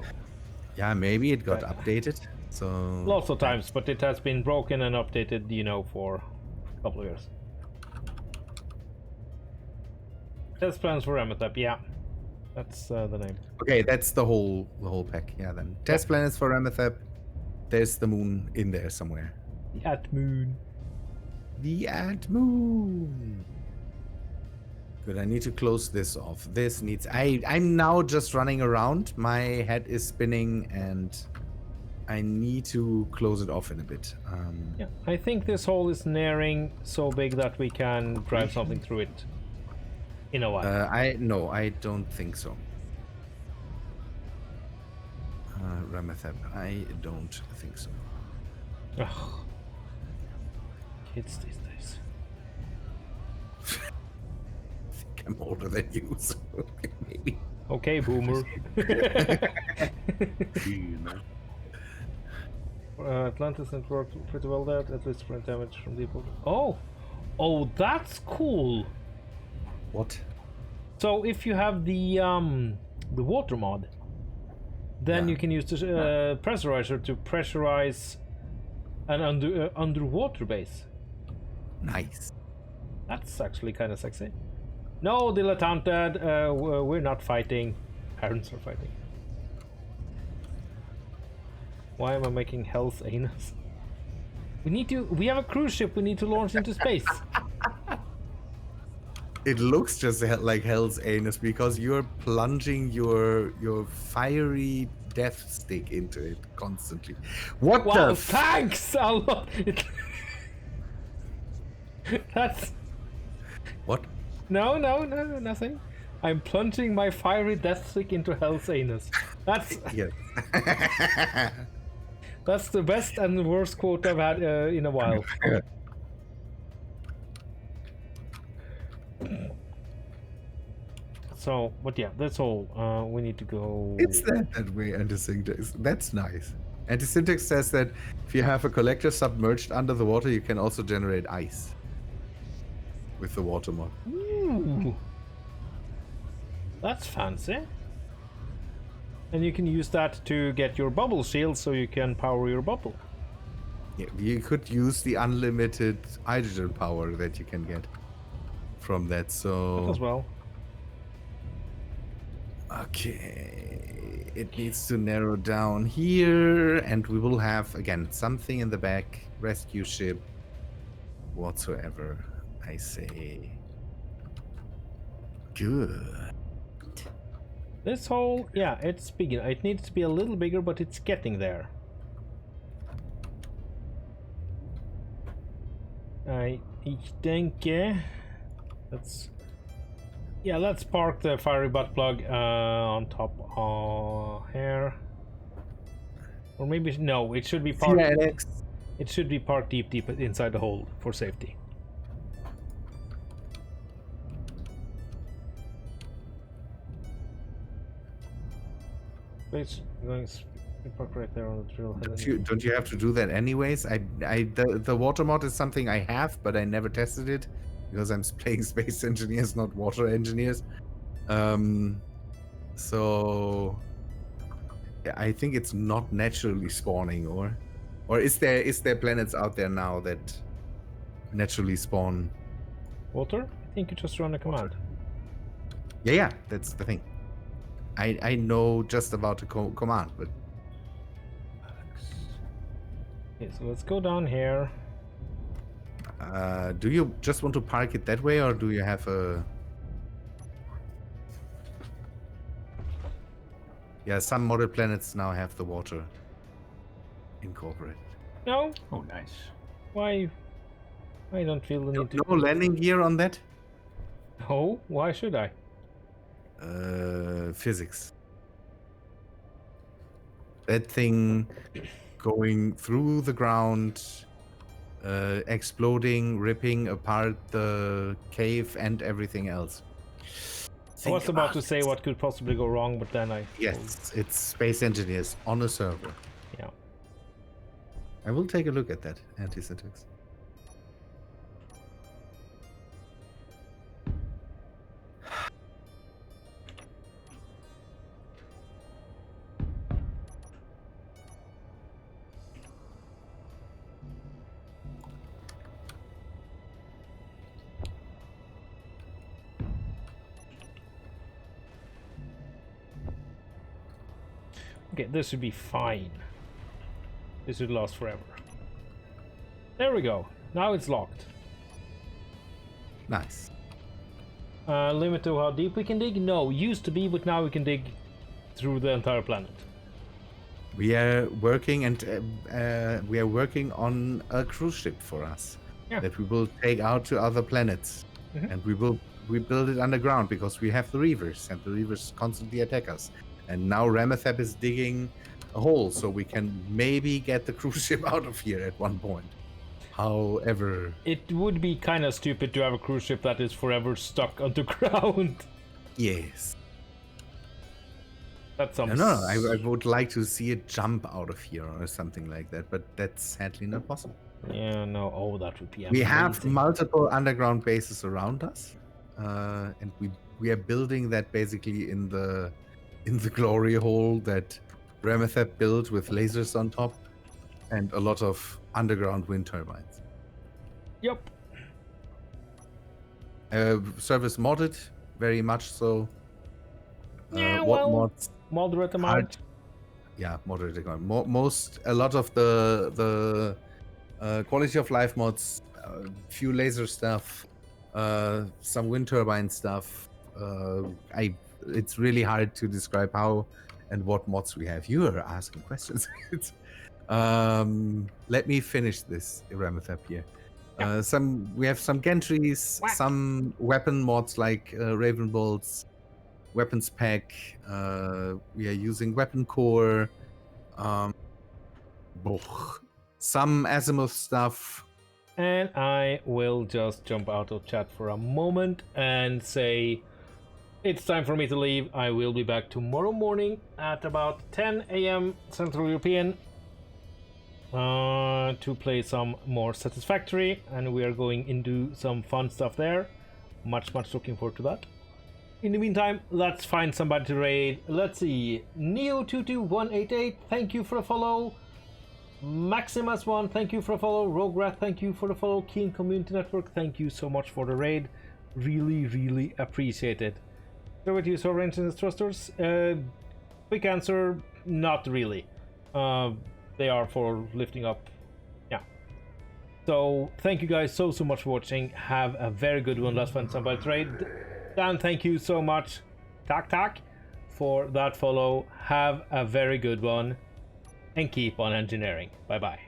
Yeah, maybe it got Right. updated. So Lots of times, but it has been broken and updated, for a couple of years. Test plans for Amethyst, yeah. That's the name. Okay, that's the whole pack. Yeah, then test planets for Amethyst. There's the moon in there somewhere. The At-Moon. The At-Moon. Good, I need to close this off. This needs... I'm now just running around. My head is spinning and I need to close it off in a bit. Yeah, I think this hole is nearing so big that we can drive something through it in a while. No, I don't think so. Ramatheb, I don't think so. Ugh. Kids these days. I'm older than you, so maybe. Okay, boomer. Atlantis network pretty well dead, at least for damage from deep water. Oh, that's cool. What? So if you have the water mod, then you can use the pressurizer to pressurize an underwater base. Nice. That's actually kind of sexy. No, dilettanted. We're not fighting. Parents are fighting. Why am I making Hell's Anus? We have a cruise ship we need to launch into space. It looks just like Hell's Anus because you're plunging your fiery death stick into it constantly. What Wow, the thanks a lot. That's... What? No, nothing. I'm plunging my fiery death stick into Hell's Anus. That's Yes. that's the best and the worst quote I've had in a while. So, but yeah, that's all. We need to go. It's that way, Antisyntax. That's nice. Antisyntax says that if you have a collector submerged under the water, you can also generate ice with the water mod. Ooh. That's fancy. And you can use that to get your bubble shield so you can power your bubble. Yeah, you could use the unlimited hydrogen power that you can get from that. So As well. okay, it needs to narrow down here, and we will have again something in the back, rescue ship, whatsoever. I say, good. This hole, yeah, it's big. It needs to be a little bigger, but it's getting there. Ich denke, let's park the fiery butt plug on top here. Or maybe no, it should be parked. Yeah, Alex. It should be parked deep inside the hole for safety. Please, going park right there on the drill head. Don't you have to do that anyways? The water mod is something I have, but I never tested it because I'm playing space engineers, not water engineers. So yeah, I think it's not naturally spawning, or is there planets out there now that naturally spawn? Water? I think you just run a command. Yeah, that's the thing. I know just about the command, but Okay, so let's go down here. do you just want to park it that way, or do you have a... Yeah, some model planets now have the water incorporated. No? Oh, nice. Why I don't feel the need to. No landing gear on that? Oh, why should I? Physics. That thing going through the ground, exploding, ripping apart the cave and everything else. I was about to say what could possibly go wrong, but then I. Yes, it's Space Engineers on a server. Yeah. I will take a look at that anti-syntax. Okay, this should be fine. This should last forever. There we go. Now it's locked. Nice. Limit to how deep we can dig? No, used to be, but now we can dig through the entire planet. We are working we are working on a cruise ship for us that we will take out to other planets, and we build it underground because we have the reavers, and the reavers constantly attack us. And now Ramethep is digging a hole so we can maybe get the cruise ship out of here at one point. However, it would be kind of stupid to have a cruise ship that is forever stuck underground. Yes. That's some. No, I would like to see it jump out of here or something like that, but that's sadly not possible. Yeah, no. Oh, that would be amazing. We have multiple underground bases around us, and we are building that basically in the glory hole that Ramethep built with lasers on top, and a lot of underground wind turbines. Yep. Service modded, very much so. Yeah, what well, mods? moderate amount. Yeah, moderate amount. A lot of the quality of life mods, few laser stuff, some wind turbine stuff. It's really hard to describe how and what mods we have. You are asking questions. Let me finish this Ramethep here. We have some gantries, some weapon mods like Raven bolts, weapons pack. We are using weapon core. Some azimuth stuff. And I will just jump out of chat for a moment and say it's time for me to leave. I will be back tomorrow morning at about 10 a.m. Central European to play some more Satisfactory, and we are going into some fun stuff there. Much looking forward to that. In the meantime, let's find somebody to raid. Let's see. Neo22188, thank you for a follow. Maximus1, thank you for a follow. Roguerat, thank you for the follow. Keen Community Network, thank you so much for the raid. Really appreciate it. So with you, Sovereign and Thrusters, quick answer, not really. They are for lifting up. Yeah. So thank you guys so much for watching. Have a very good one. Let's find somebody to raid. Dan, thank you so much. Tak for that follow. Have a very good one. And keep on engineering. Bye bye.